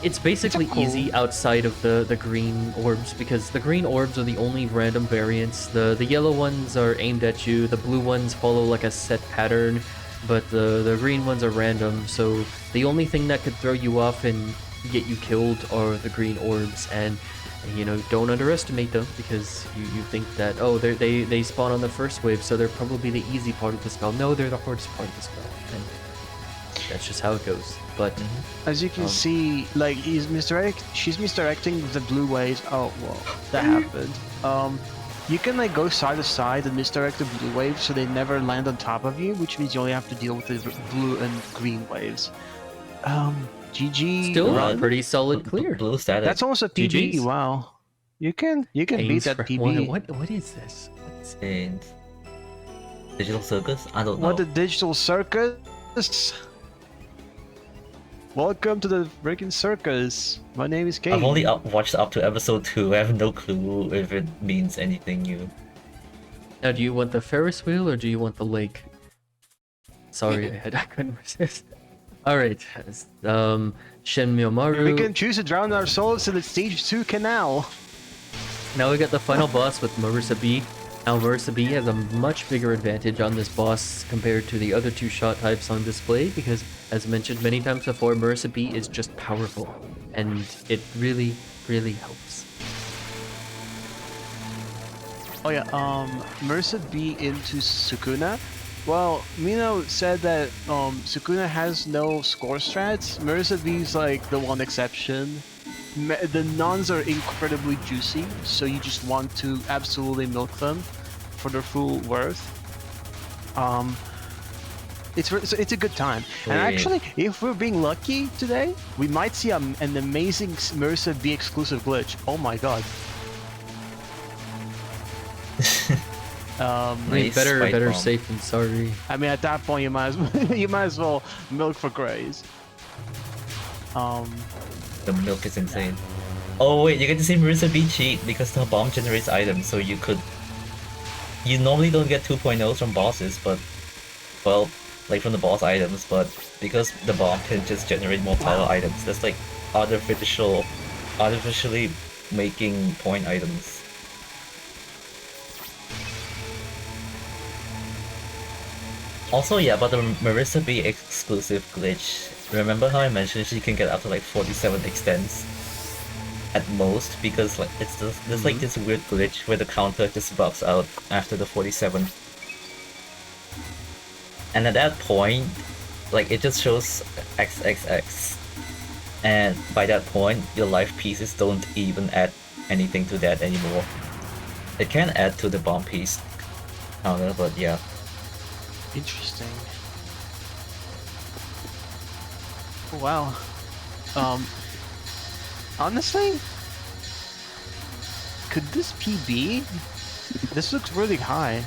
It's basically cool. easy outside of the green orbs, because the green orbs are the only random variants. The yellow ones are aimed at you. The blue ones follow like a set pattern, but the green ones are random. So the only thing that could throw you off and get you killed are the green orbs. And you know, don't underestimate them, because you think that, oh, they spawn on the first wave, so they're probably the easy part of the spell. No, they're the hardest part of the spell, and that's just how it goes. But As you can see, like she's misdirecting the blue waves. Oh well, that happened. You can like go side to side and misdirect the blue waves so they never land on top of you, which means you only have to deal with the blue and green waves. GG. still run. pretty solid clear. Blue static. That's almost a PB. GG's. Wow. You can beat Pains that for- PB. What is this? And Digital Circus? I don't know. What the digital circus? Welcome to the freaking circus. My name is Kate. I've only watched up to episode 2. I have no clue if it means anything new. Now, do you want the Ferris wheel or do you want the lake? Sorry, I couldn't resist. All right, Shenmue Maru. We can choose to drown our souls in the stage 2 canal. Now we got the final boss with Marissa B. Now Marissa B has a much bigger advantage on this boss compared to the other two shot types on display, because, as mentioned many times before, Marissa B is just powerful, and it really, really helps. Oh yeah, Marissa B into Sukuna. Well, Mino said that Sukuna has no score strats. Marissa B's like the one exception. The nuns are incredibly juicy, so you just want to absolutely milk them for their full worth. It's a good time. And Wait. actually, if we're being lucky today, we might see an amazing Marissa B exclusive glitch. Oh my god. I mean, Nice better spike bomb. safe than sorry. I mean, at that point, you might as well milk for grays. The milk is insane. Oh wait, you get to see Marissa B cheat because the bomb generates items, so you could... You normally don't get 2.0s from bosses, but... Well, like from the boss items, but because the bomb can just generate more power items, that's like artificially making point items. Also, yeah, about the Marissa B exclusive glitch. Remember how I mentioned she can get up to like 47 extents at most, because like there's like this weird glitch where the counter just buffs out after the 47. And at that point, like it just shows XXX. And by that point, your life pieces don't even add anything to that anymore. It can add to the bomb piece counter, but yeah. Interesting. Wow. Honestly, could this PB? This looks really high.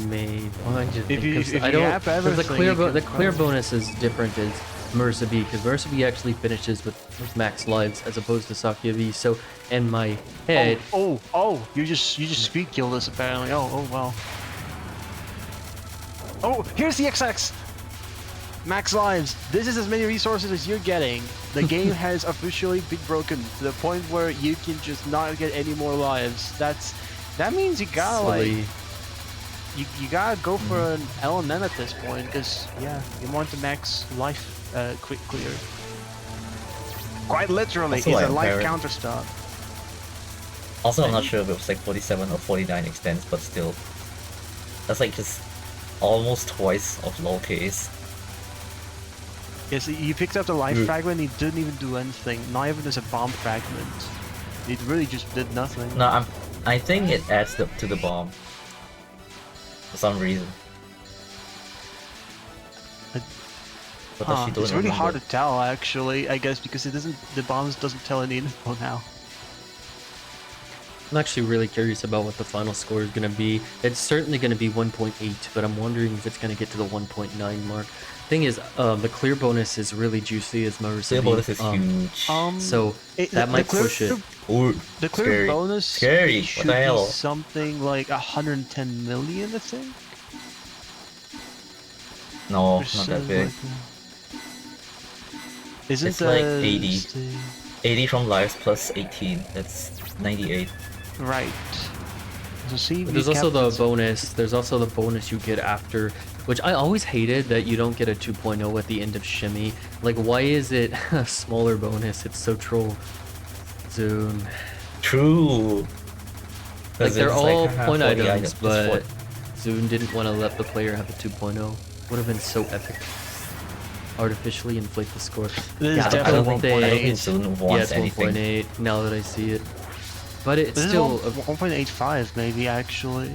Maybe. Well, I just If think, you- 'cause if I you don't. have 'Cause the everything, clear you can the clear probably- bonus is different as Marissa B, because Marissa B actually finishes with max lives as opposed to Sakia V. So in my head, Oh! You just speed killed us apparently. Oh wow. Oh, here's the XX. Max lives. This is as many resources as you're getting. The game has officially been broken to the point where you can just not get any more lives. That means you gotta Silly. you gotta go for an LMM at this point, because yeah, you want the max life quick clear. Quite literally, Also, it's a I'm life parent. counter stop. Also, I'm not sure if it was like 47 or 49 extents, but still. That's like just almost twice of low case. Yes, he picked up the life Mm. fragment, he didn't even do anything, not even as a bomb fragment. It really just did nothing. No, I think it adds to the bomb. For some reason. But- But Huh, she don't it's really hard remember. to tell actually, I guess, because the bombs doesn't tell any info now. I'm actually really curious about what the final score is going to be. It's certainly going to be 1.8, but I'm wondering if it's going to get to the 1.9 mark. Thing is, the clear bonus is really juicy, as Marissa Clear bonus is huge. So that the might clear- push it. Ooh, The clear scary. bonus Scary, should what the hell? be something like 110 million, I think. No, Or not that something big. like that. Isn't It's like the 80. st- 80 from lives plus 18. That's 98. Right. So see, But there's also the bonus. There's also the bonus you get after, which I always hated that you don't get a 2.0 at the end of Shimmy. Like, why is it a smaller bonus? It's so troll. Zune. True. Like, they're all haha, point 40 items, just but 40. Zune didn't want to let the player have a 2.0. Would have been so epic. Artificially inflate the score. This Yeah, is I definitely don't I don't think think Zune Yeah, wants it's anything. 1.8 now that I see it. But it's This still is 1.85 maybe actually.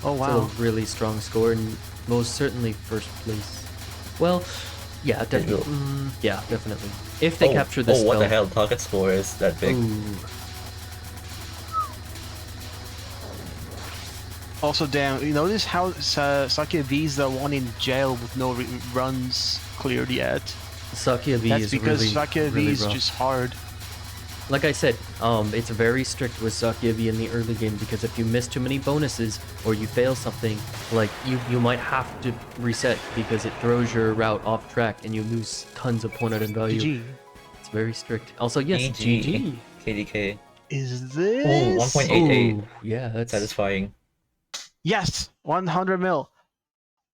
Oh still wow. a really strong score, and most certainly first place. Well, yeah, definitely. will. Yeah, definitely. If they capture this Oh, what spell. the hell? Target score is that big. Ooh. Also, damn, you notice how Sakia V is the one in jail with no runs cleared yet? Sakia V That's is because really, Sakia V really is rough. just hard. Like I said, it's very strict with Sakia V in the early game, because if you miss too many bonuses or you fail something, like you might have to reset because it throws your route off track and you lose tons of point item value. GG. It's very strict. Also, yes, GG. KDK. Is Oh, this? 1.88. Ooh, yeah, that's Satisfying. Yes! 100 mil.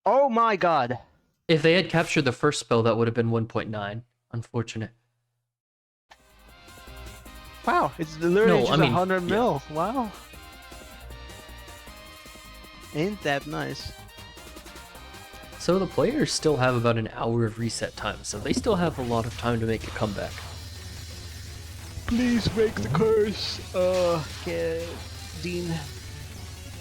Oh my god. If they had captured the first spell, that would have been 1.9. Unfortunate. Wow, it's literally No, just I mean, 100 yeah. mil. Wow. Ain't that nice? So the players still have about an hour of reset time, so they still have a lot of time to make a comeback. Please break the curse. Dean.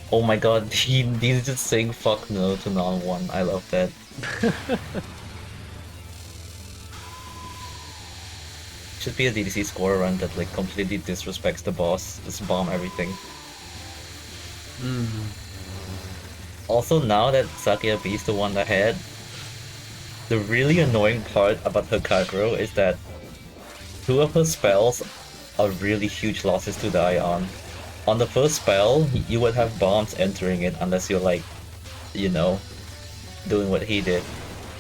Oh my god, Dean is just saying fuck no to non-1. I love that. Should be a DDC score run that like completely disrespects the boss, just bomb everything. Also, now that Sakia B is the one ahead, the really annoying part about her Kagro is that two of her spells are really huge losses to die on. On the first spell, you would have bombs entering it unless you're like, you know, doing what he did.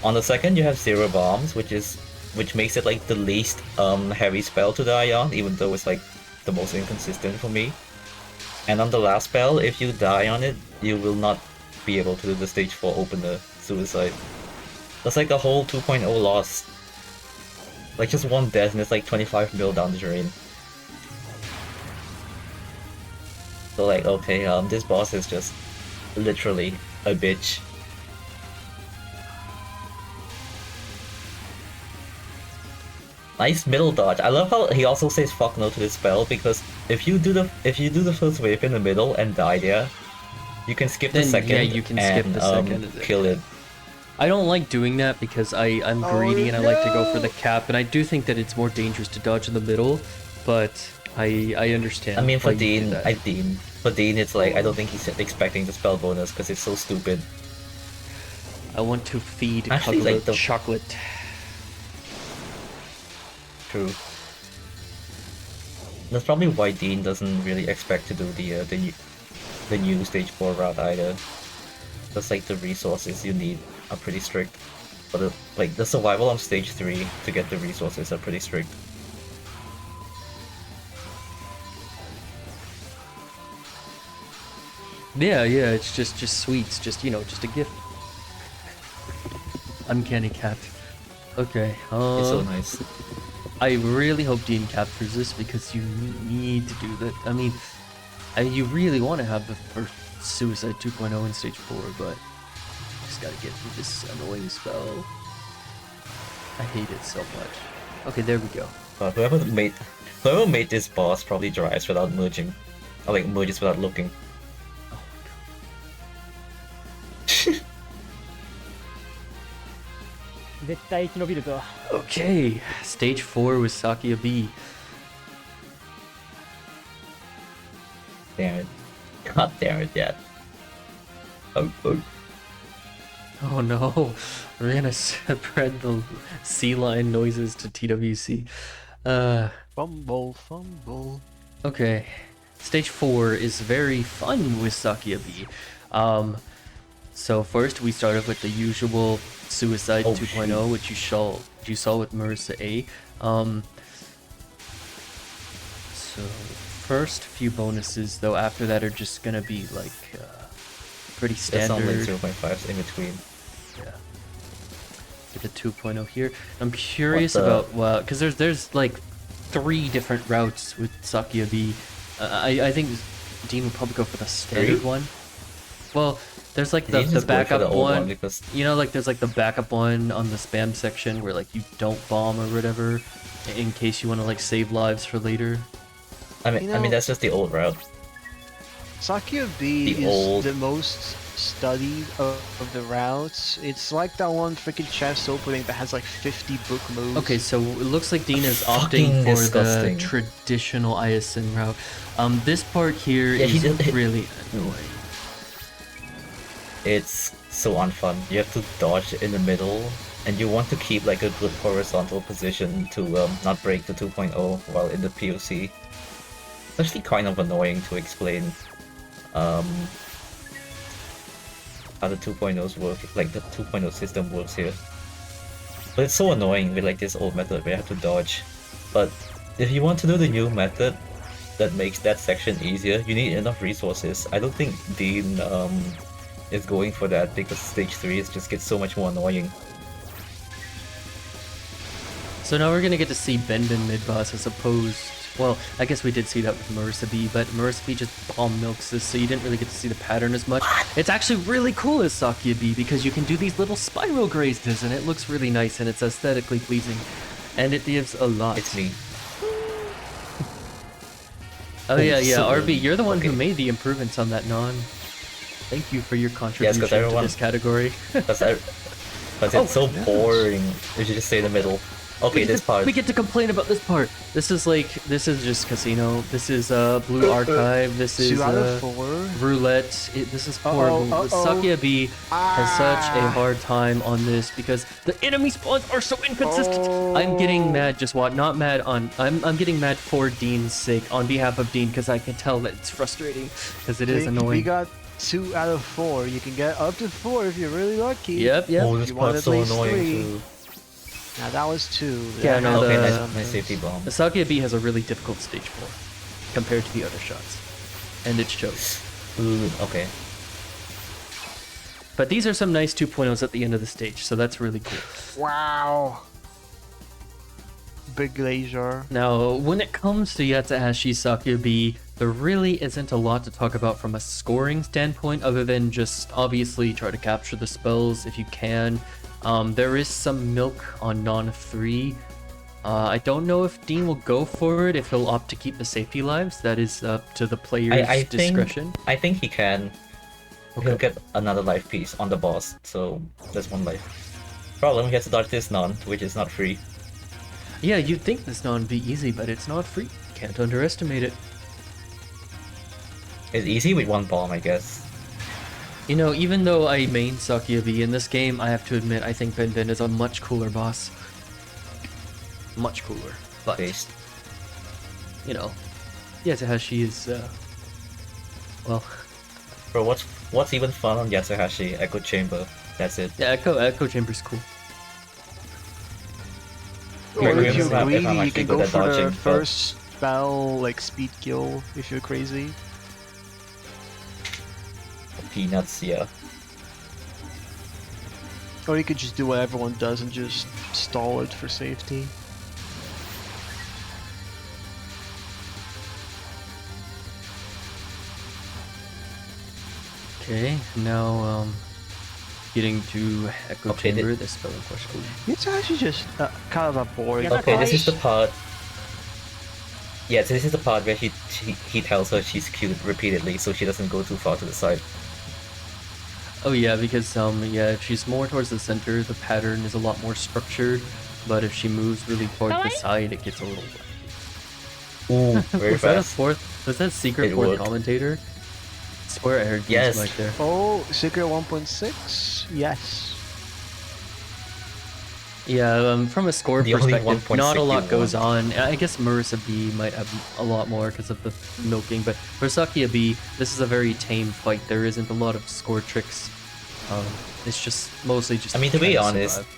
On the second, you have 0 bombs, which makes it like the least heavy spell to die on, even though it's like the most inconsistent for me. And on the last spell, if you die on it, you will not be able to do the stage 4 opener suicide. That's like a whole 2.0 loss. Like just one death and it's like 25 mil down the drain. So like, okay, this boss is just literally a bitch. Nice middle dodge. I love how he also says fuck no to this spell, because if you do the first wave in the middle and die there, you can skip the Then, second yeah, you can skip the second. kill it. I don't like doing that because I'm greedy and I like to go for the cap, and I do think that it's more dangerous to dodge in the middle, but I understand. I mean, for why you do Dean, that. for Dean, it's like I don't think he's expecting the spell bonus because it's so stupid. I want to feed Actually, like, Kagura the- chocolate. True. That's probably why Dean doesn't really expect to do the new stage 4 route either. Just like the resources you need are pretty strict. But like the survival on stage 3 to get the resources are pretty strict. Yeah, it's just sweets, just just a gift. Uncanny cat. Okay. It's so nice. I really hope Dean captures this because you need to do that. I mean, you really want to have the first Suicide 2.0 in stage 4, but just gotta get through this annoying spell. I hate it so much. Okay, there we go. Whoever made this boss probably drives without merging, or like merges without looking. Oh my god. Okay, stage 4 with Sakia B. Damn it. God damn it, yeah. Oh. Oh no, we're gonna spread the sea lion noises to TWC. Fumble. Okay, stage 4 is very fun with Sakia B. So first we start off with the usual Suicide 2.0, which you saw with Marissa A. So first few bonuses though after that are just gonna be like pretty standard. There's some like 0.5s in between. Yeah. Get the 2.0 here. I'm curious about because there's like 3 different routes with Sakia B. I think Dean would probably go for the standard one. Well, there's like the backup one. Because... like there's like the backup one on the spam section where like you don't bomb or whatever, in case you want to like save lives for later. I mean that's just the old route. Sakia B is the most studied of the routes. It's like that one freaking chest opening that has like 50 book moves. Okay, so it looks like Dean is opting for the traditional ISN route. This part here is really annoying. It's so unfun. You have to dodge in the middle, and you want to keep like a good horizontal position to not break the 2.0 while in the POC. It's actually kind of annoying to explain how the 2.0s work, like the 2.0 system works here. But it's so annoying with like this old method where you have to dodge. But if you want to do the new method that makes that section easier, you need enough resources. I don't think Dean is going for that because stage 3 just gets so much more annoying. So now we're gonna get to see Benben mid-boss as opposed... Well, I guess we did see that with Marissa B, but Marissa B just bomb milks this, so you didn't really get to see the pattern as much. It's actually really cool as Sakia B because you can do these little spiral grazes and it looks really nice and it's aesthetically pleasing. And it gives a lot. It's me. Oh yeah, RB, you're the one who made the improvements on that non. Thank you for your contribution to this category. Because it's so boring. You should just stay in the middle. Okay, this part. We get to complain about this part. This is just Casino. This is Blue Archive. This is 2 out of 4. Roulette. This is horrible. Sakia B has such a hard time on this because the enemy spawns are so inconsistent. I'm getting mad. Just what? Not mad on. I'm getting mad for Dean's sake, on behalf of Dean, because I can tell that it's frustrating because it is annoying. We got 2 out of 4. You can get up to 4 if you're really lucky. Yep. Oh, this part's so annoying too. Now that was 2. Yeah, no, nice safety bomb. The Sakia B has a really difficult stage 4 compared to the other shots, and it shows. Ooh, okay. But these are some nice 2.0s at the end of the stage, so that's really cool. Wow. Big laser. Now, when it comes to Yatsuhashi Sakia B, there really isn't a lot to talk about from a scoring standpoint, other than just obviously try to capture the spells if you can. There is some milk on non 3. I don't know if Dean will go for it, if he'll opt to keep the safety lives. That is up to the player's discretion. I think he can. Okay. He'll get another life piece on the boss, so there's 1 life. Problem, he has to dodge this non, which is not free. Yeah, you'd think this non would be easy, but it's not free. Can't underestimate it. It's easy with 1 bomb, I guess. You know, even though I main Sakia B in this game, I have to admit I think Benben is a much cooler boss. Much cooler. But, you know, Yatsuhashi is, well... Bro, what's even fun on Yatsuhashi? Echo Chamber. That's it. Yeah, Echo Chamber's cool. Or if Requiem you're is not- if greedy, I'm you actually can good go at for the dodging, but- first spell, like speed kill, if you're crazy. Peanuts, yeah. Or you could just do what everyone does and just stall it for safety. Okay, now getting to Echo Okay, Chamber, the spell in question. It's actually just kind of a boring. Okay, this is the part. Yeah, so this is the part where he tells her she's cute repeatedly, so she doesn't go too far to the side. Oh yeah, because yeah, if she's more towards the center, the pattern is a lot more structured. But if she moves really toward the side, it gets a little. Ooh, very Was that a fast. fourth? Was that secret It fourth worked. commentator? I swear I heard Yes. right there. Oh, Secret 1.6? Yes. Yeah, from a score The only perspective, 1.6 not a lot you goes want. on. I guess Marissa B might have a lot more because of the milking, but for Sakia B, this is a very tame fight. There isn't a lot of score tricks. It's just mostly just. I mean, to be trying honest, survive.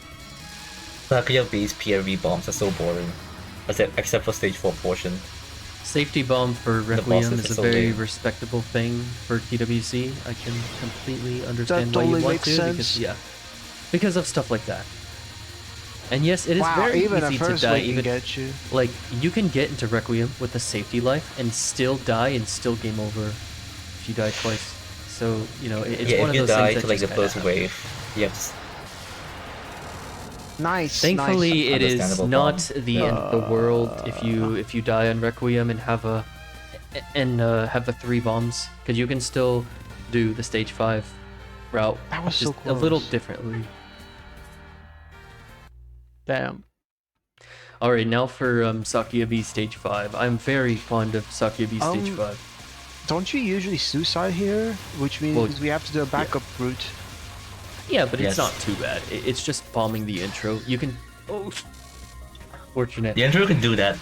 Sakuya B's PRV bombs are so boring. Except for stage 4 portion. Safety bomb for Requiem bosses is are a so very lame. respectable thing for TWC. I can completely understand why totally you want makes to, sense. because of stuff like that. And yes, it is Wow, very even a easy to first die. one can Even get you. like you can get into Requiem with a safety life and still die and still game over if you die twice. So you know it's Yeah, one if of you those die things to that like the just kinda first happen. wave, you have to Nice. Thankfully, it is Understandable not bomb. the end of the world if you die on Requiem and have the 3 bombs, because you can still do the stage 5 route. That was just so a little close. differently. Damn. All right, now for Sakia B stage 5. I'm very fond of Sakia B stage 5. Don't you usually suicide here? Which means Well, we have to do a backup route. Yeah, but Yes. it's not too bad. It's just bombing the intro. You can. Oh, fortunate. The intro can do that.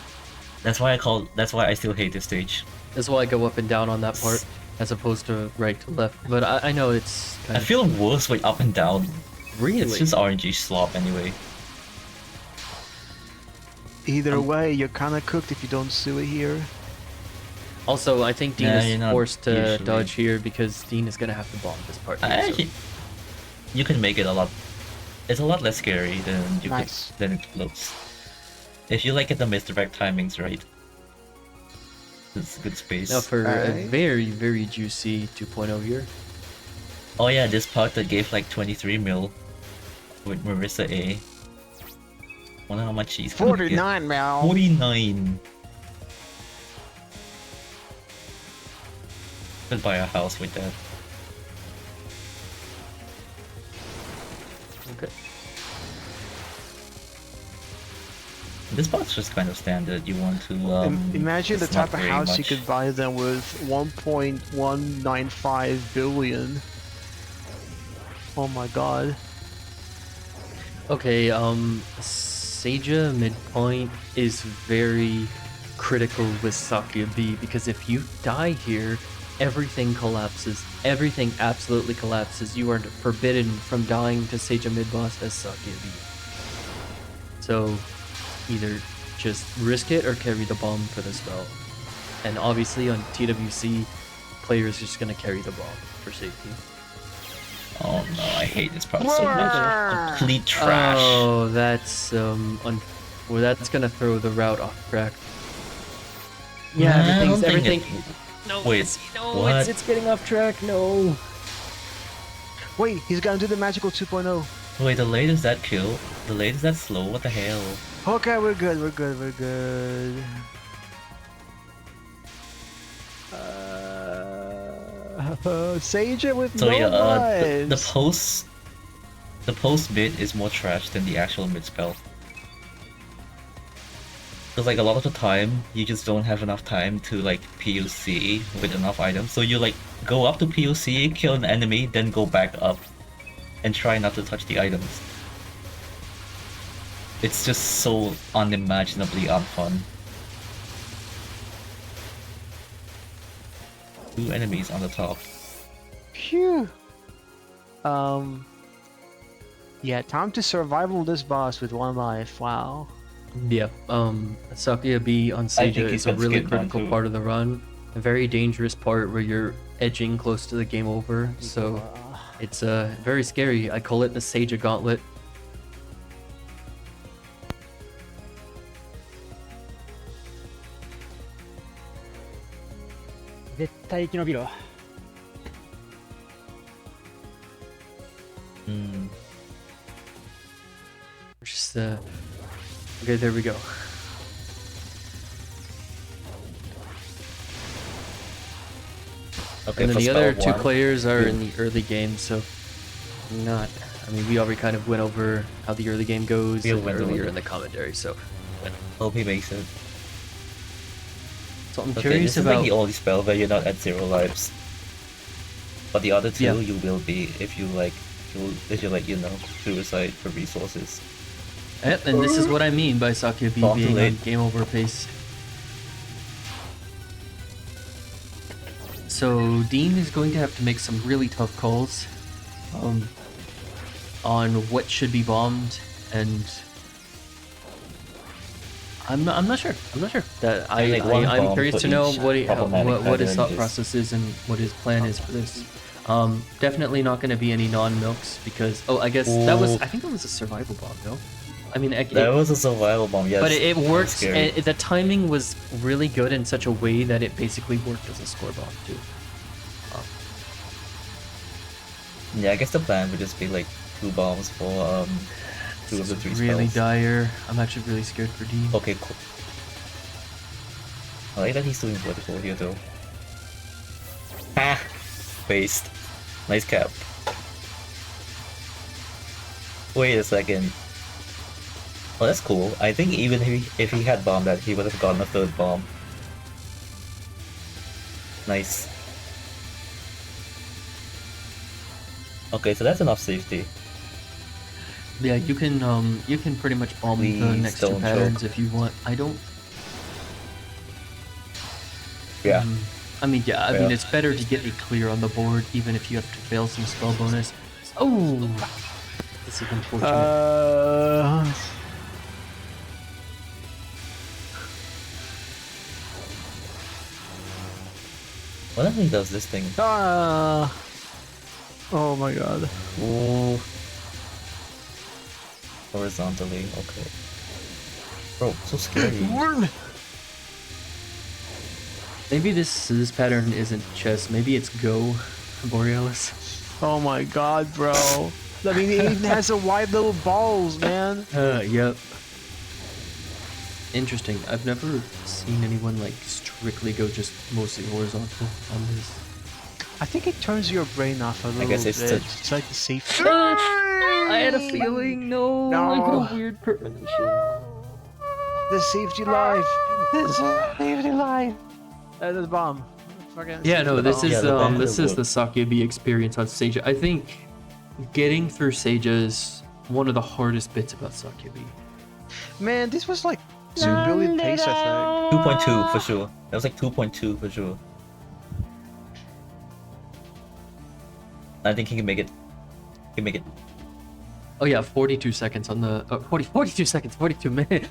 That's why I still hate this stage. That's why I go up and down on that part, as opposed to right to left. But I know it's kind I of feel worse with up and down. really. It's just RNG slop anyway. Either way, you're kind of cooked if you don't sue it here. Also, I think Dean Nah, is you're not forced to usually. dodge here because Dean is gonna have to bomb this part. Here, so- Actually, you can make it a lot. It's a lot less scary Nice. than it looks. If you like get the misdirect timings right, it's good space. Now for a Alright. very, very juicy 2.0 here. Oh yeah, this part that gave like 23 mil with Marissa A. Wonder how much she's gonna get. 49 now. 49. Could buy a house with that. Okay. This part's just kind of standard. You want to Imagine the it's not type of very house you much. could buy them with 1.195 billion. Oh my god. Okay, Seija midpoint is very critical with Sakia B because if you die here, everything collapses. Everything absolutely collapses. You are forbidden from dying to Seija mid boss as Sakia B. So, either just risk it or carry the bomb for the spell. And obviously on TWC, players are just gonna carry the bomb for safety. Oh no, I hate this part so much. Complete trash. Oh, that's well, that's gonna throw the route off track. Yeah, Nah, I don't think everything. No, wait, what? It's getting off track. No. Wait, he's gonna do the magical 2.0. Wait, the late is that kill? The late is that slow? What the hell? Okay, we're good, we're good, we're good. Sage it with So no yeah, lives. the post mid is more trash than the actual mid spell. Because like a lot of the time, you just don't have enough time to like POC with enough items. So you like go up to POC, kill an enemy, then go back up, and try not to touch the items. It's just so unimaginably unfun. 2 enemies on the top. Phew. Yeah, time to survival this boss with 1 life. Wow. Yeah, Sakuya B on I think Seija he's is a gonna really skip one critical too. part of the run. A very dangerous part where you're edging close to the game over, so it's very scary. I call it the Seija Gauntlet. 絶対生き延びろ。 Hmm. Just okay, there we go. Okay, And then for the other spell two one, players are you- in the early game, so not. I mean, we already kind of went over how the early game goes We went earlier over. in the commentary, so Hope he makes it. I'm Okay, curious this is about. like the only spell where you're not at 0 lives. But the other two, Yeah. you will be if you like, suicide for resources. Yep, and this is what I mean by Sakuya B Not too being on late. game over pace. So Dean is going to have to make some really tough calls on what should be bombed, and I'm not sure. I'm not sure. That And, like, one I'm bomb curious for to know each what problematic what his pattern thought is- process is and what his plan is for this. Definitely not going to be any non-milks because I guess that was Ooh. I think that was a survival bomb. No, I mean That was a survival bomb, yes. but it That's works. scary. The timing was really good in such a way that it basically worked as a score bomb too. Yeah, I guess the plan would just be like 2 bombs for two of the This 3 is really spells. dire. I'm actually really scared for Dean. Okay, cool. I like that he's doing vertical here though. Ah! Waste. Nice cap. Wait a second. Oh, that's cool. I think even if he had bombed that, he would have gotten a 3rd bomb. Nice. Okay, so that's enough safety. Yeah, you can pretty much bomb the Please next two don't patterns choke. if you want. I don't. Yeah. I mean, yeah. I mean, Yeah. it's better to get a clear on the board, even if you have to fail some spell bonus. Oh, this is unfortunate. What if he does this thing? Oh my god. Ooh. Horizontally, okay. Bro, so scary. Maybe this pattern isn't chess. Maybe it's go, Borealis. Oh my god, bro. I mean, it even has a wide little balls, man. Yep. Interesting. I've never seen anyone like strictly go just mostly horizontal on this. I think it turns your brain off a little guess it's bit. the- It's like the safe. I had a feeling. No, I got No. a weird premonition. This saved your life. This saved your life. That's a bomb. Fucking Yeah, no, this Yeah, is the bomb this would is the Sakuya B experience on Seija. I think getting through Seija is one of the hardest bits about Sakuya B. Man, this was like 2 billion pace, I 2.2 for sure. That was like 2.2 for sure. I think he can make it. He can make it. Oh yeah, 42 seconds on the 42 seconds, 42 minutes,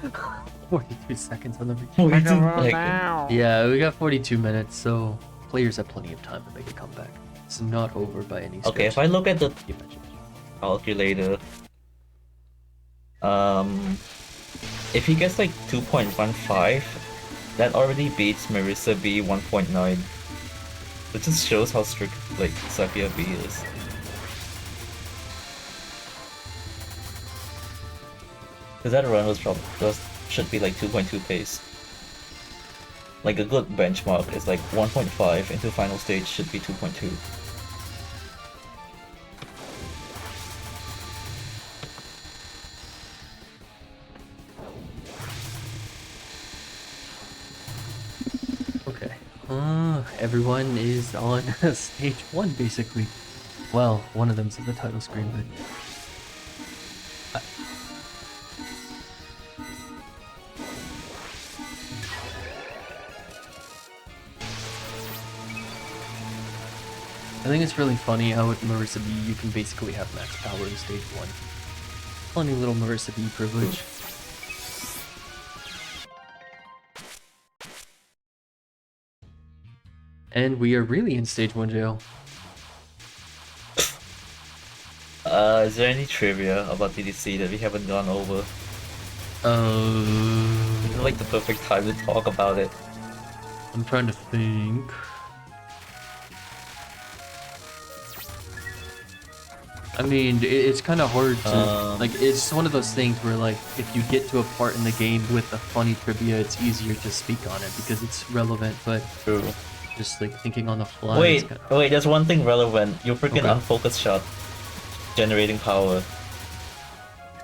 42 seconds on the. think. Like, Yeah, we got 42 minutes, so players have plenty of time to make a comeback. It's not over by any stretch. okay, if I look at the You mentioned. calculator, if he gets like 2.15, that already beats Marissa B 1.9. It just shows how strict like Sakuya B is. Because that run should be like 2.2 pace. Like a good benchmark is like 1.5 into final stage should be 2.2. Okay. Everyone is on stage 1 basically. Well, one of them's in the title screen, but. I think it's really funny how with Marissa B you can basically have max power in stage 1. Funny little Marissa B privilege. And we are really in stage 1 jail. Is there any trivia about DDC that we haven't gone over? This is like the perfect time to talk about it. I'm trying to think. I mean, it's kind of hard to like. It's one of those things where, like, if you get to a part in the game with a funny trivia, it's easier to speak on it because it's relevant. But True. just like thinking on the fly. Wait, wait. There's one thing relevant. Your freaking Okay. unfocused shot, generating power.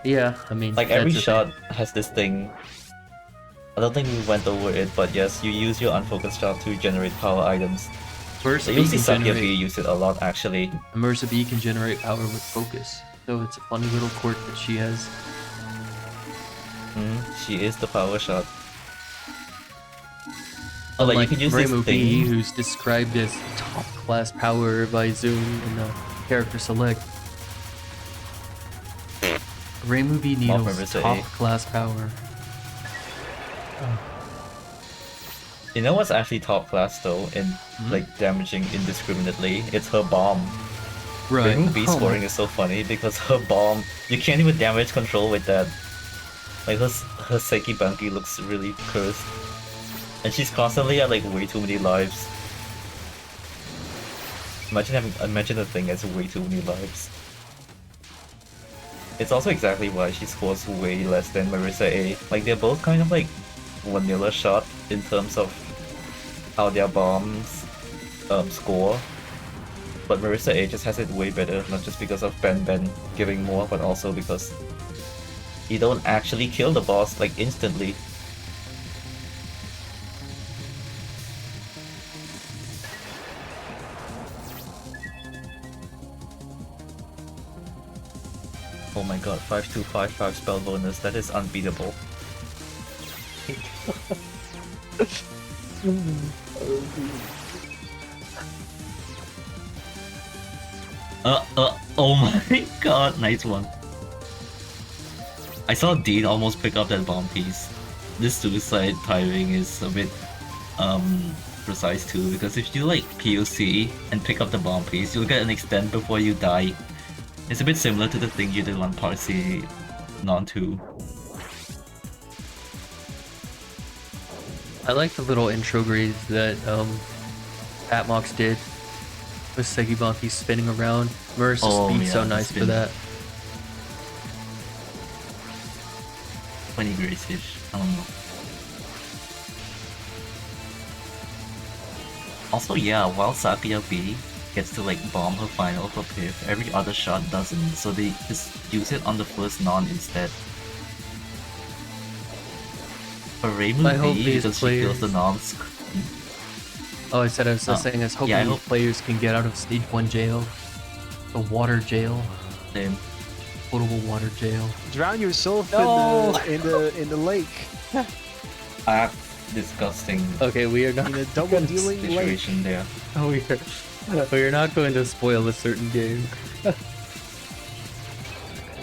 Yeah, I mean, Like every that's a shot has this thing. I don't think we went over it, but yes, you use your unfocused shot to generate power items. thing. First, It usually suck if you use it a lot, actually. Immersive E can generate power with focus, so it's a funny little quirk that she has. She is the power shot. Oh, like you Unlike can use this Reimu B, thing. who's described as top class power by Zoom in the character select. Reimu B Nino's Marissa top A. class power. You know what's actually top class though, in like damaging indiscriminately? It's her bomb. Right. Reimu B Oh my- scoring is so funny because her bomb, you can't even damage control with that. Like her Seki Banki looks really cursed. And she's constantly at like way too many lives. Imagine a thing has way too many lives. It's also exactly why she scores way less than Marissa A. Like they're both kind of like vanilla shot in terms of how their bombs score. But Marissa A just has it way better, not just because of Ben giving more, but also because you don't actually kill the boss like instantly. Oh my god, 5255 spell bonus, that is unbeatable. Oh my god, nice one. I saw Dean almost pick up that bomb piece. This suicide timing is a bit precise too, because if you like POC and pick up the bomb piece, you'll get an extend before you die. It's a bit similar to the thing you did on Part C Non 2. I like the little intro grade that Atmox did with Sekibanki spinning around. Marissa's speed's so the nice for spin. that. 20 grace-ish, I don't know. Also, yeah, while Sakuya B gets to like bomb her final for Piff, every other shot doesn't, so they just use it on the first non instead. For I hope Reimu B, these because she kills the players- nons. Oh, I said I was just saying I was hoping yeah, I these hope- players can get out of stage 1 jail. The water jail. Same. Potable water jail. Drown yourself No! in the lake. Ah, disgusting Okay, we are not In a double dealing lake. situation there. we are not going to spoil a certain game.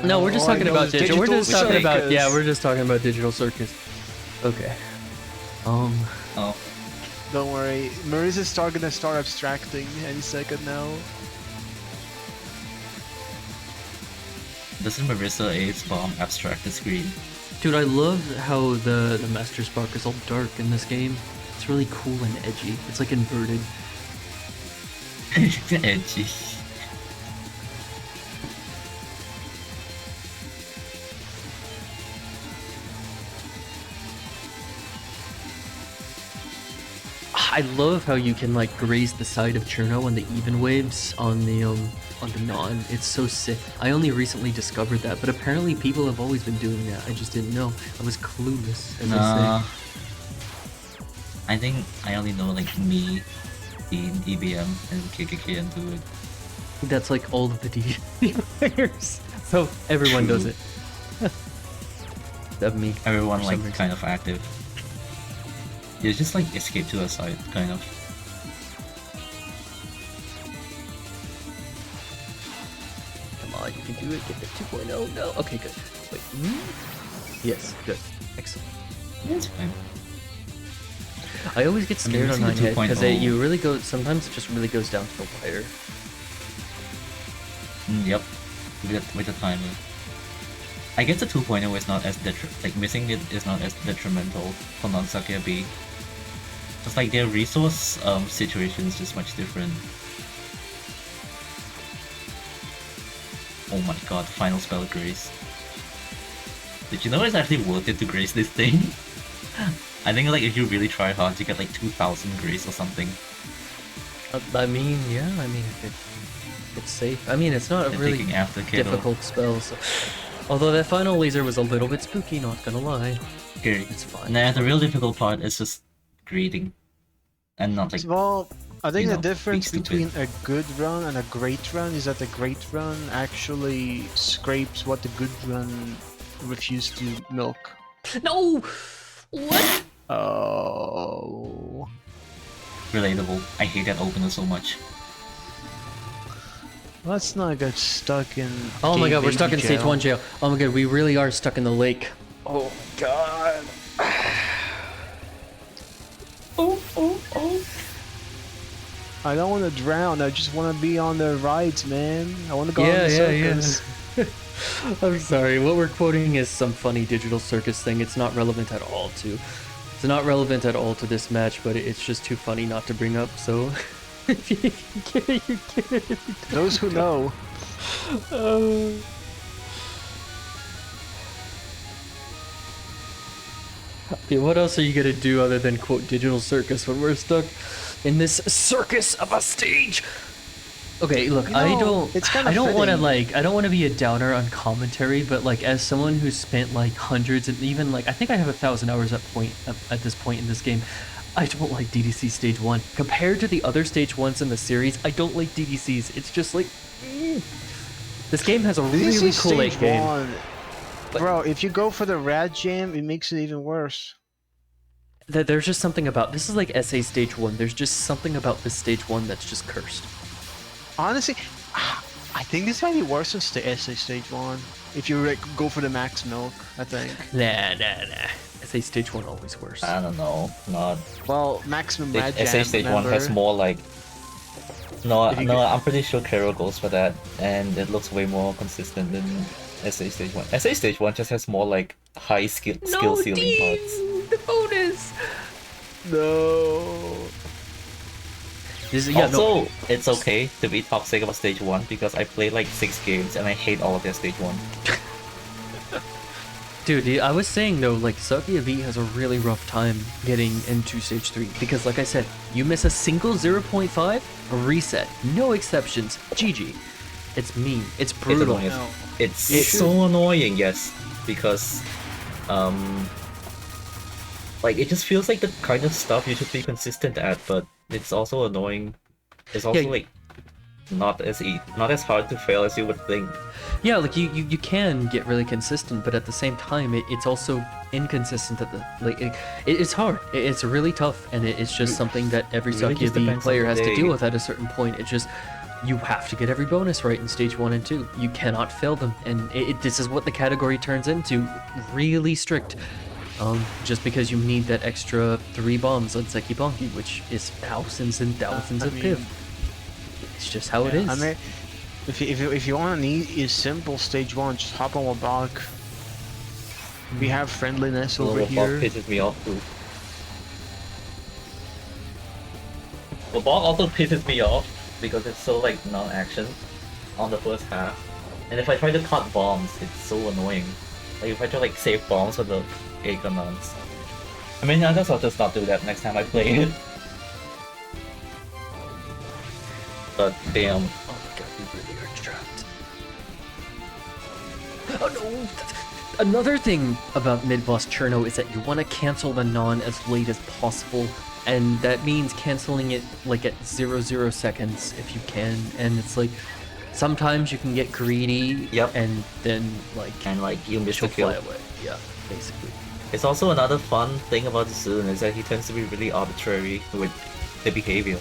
No, we're just All I talking know about is digital. We're Digital just talking about Circus. we're just talking about Digital Circus. Okay. Oh. Don't worry, Marissa's gonna start abstracting any second now. Doesn't Marissa A's bomb abstract the screen? Dude, I love how the Master Spark is all dark in this game. It's really cool and edgy. It's like inverted. Edgy. I love how you can like graze the side of Cherno on the even waves on the non. It's so sick. I only recently discovered that, but apparently people have always been doing that. I just didn't know. I was clueless, as I say. I think I only know like me, Dean, EBM, and KKK and do it. That's like all of the DDC players. So everyone does it. Except me. Everyone for like some reason. kind of active. You just like escape to the side, kind of. Come on, you can do it. Get the 2.0. No. Okay, good. Wait. Yes, good. Excellent. It's fine. I always get I mean, scared on using the 9 head because 2.0 you really go. Sometimes it just really goes down to the wire. Yep, with the timer. I guess the 2.0 is not as missing it is not as detrimental for non-Sakia B. Just like their resource situation is just much different. Oh my god, final spell Grace. Did you know it's actually worth it to Grace this thing? I think like if you really try hard you get like 2000 Grace or something. I mean, yeah, I mean, it's safe. I mean, it's not a They're really taking after Kiddo. difficult spell, so... Although that final laser was a little bit spooky, not gonna lie. Okay. It's fine. Nah, the real difficult part is just greeting. And not like... Well, I think you the know, difference being between stupid. a good run and a great run is that the great run actually scrapes what the good run refused to milk. No! What? Oh. Relatable. I hate that opener so much. Let's not get stuck in. Oh my gay god, we're stuck in baby stage jail. 1 jail. Oh my god, we really are stuck in the lake. Oh god. Oh. I don't want to drown. I just want to be on the rides, man. I want to go on the circus. I'm sorry, what we're quoting is some funny digital circus thing. It's not relevant at all to... It's not relevant at all to this match, but it's just too funny not to bring up, so... If you get it, you get it. If you don't, Those who know. Okay, what else are you gonna do other than quote digital circus when we're stuck in this circus of a stage? Okay, look, I don't want to fitting. I don't want to be a downer on commentary, but like as someone who's spent like hundreds and even like I think I have 1,000 hours at this point in this game, I don't like DDC stage 1 compared to the other stage 1s in the series. I don't like DDCs. It's just like this game has a really cool late game. But- Bro, if you go for the rad jam, it makes it even worse. There's just something about this is like SA stage 1. There's just something about this stage 1 that's just cursed. Honestly, I think this might be worse than the SA stage 1. If you like, go for the max milk, I think. Nah. SA stage 1 always worse. I don't know. Not... Well, maximum rad SA jam, Stage 1 remember? has more like... No, If you no, get- I'm pretty sure Kero goes for that, and it looks way more consistent than SA Stage 1. SA Stage 1 just has more like high skill ceiling parts. The bonus. No. Also, it's okay to be toxic about Stage 1 because I played like 6 games and I hate all of their Stage 1. Dude, I was saying though, like Sakia V has a really rough time getting into stage 3 because, like I said, you miss a single 0.5, reset, no exceptions, GG. It's mean, it's brutal. It's, No. it's so annoying, yes, because like it just feels like the kind of stuff you should be consistent at, but it's also annoying. It's also like not as hard to fail as you would think. Yeah, like you can get really consistent, but at the same time, it's also inconsistent at the like it's hard. It's really tough, and it's just something that every Really Sakia just V depends on player the has to day. deal with at a certain point. It's just you have to get every bonus right in stage 1 and 2. You cannot fail them, and this is what the category turns into, really strict. Just because you need that extra 3 bombs on Seki Bonki, which is thousands and thousands of piv. It's just how it is. I mean, if you want to need a simple stage 1, just hop on Wabak. We have friendliness over Wabak here. pisses me off too. Wabak also pisses me off because it's so like non-action on the first half. And if I try to cut bombs, it's so annoying. Like if I try to like save bombs for the Aegonauts. I mean, I guess I'll just not do that next time I play it. But damn. Oh my god, we really are trapped. Oh no! Another thing about mid-boss Cherno is that you want to cancel the non as late as possible, and that means canceling it like at 0 seconds if you can, and it's like sometimes you can get greedy Yep. and then like And like you miss the she'll kill. fly away. Yeah, basically. It's also another fun thing about Zun is that he tends to be really arbitrary with the behavior.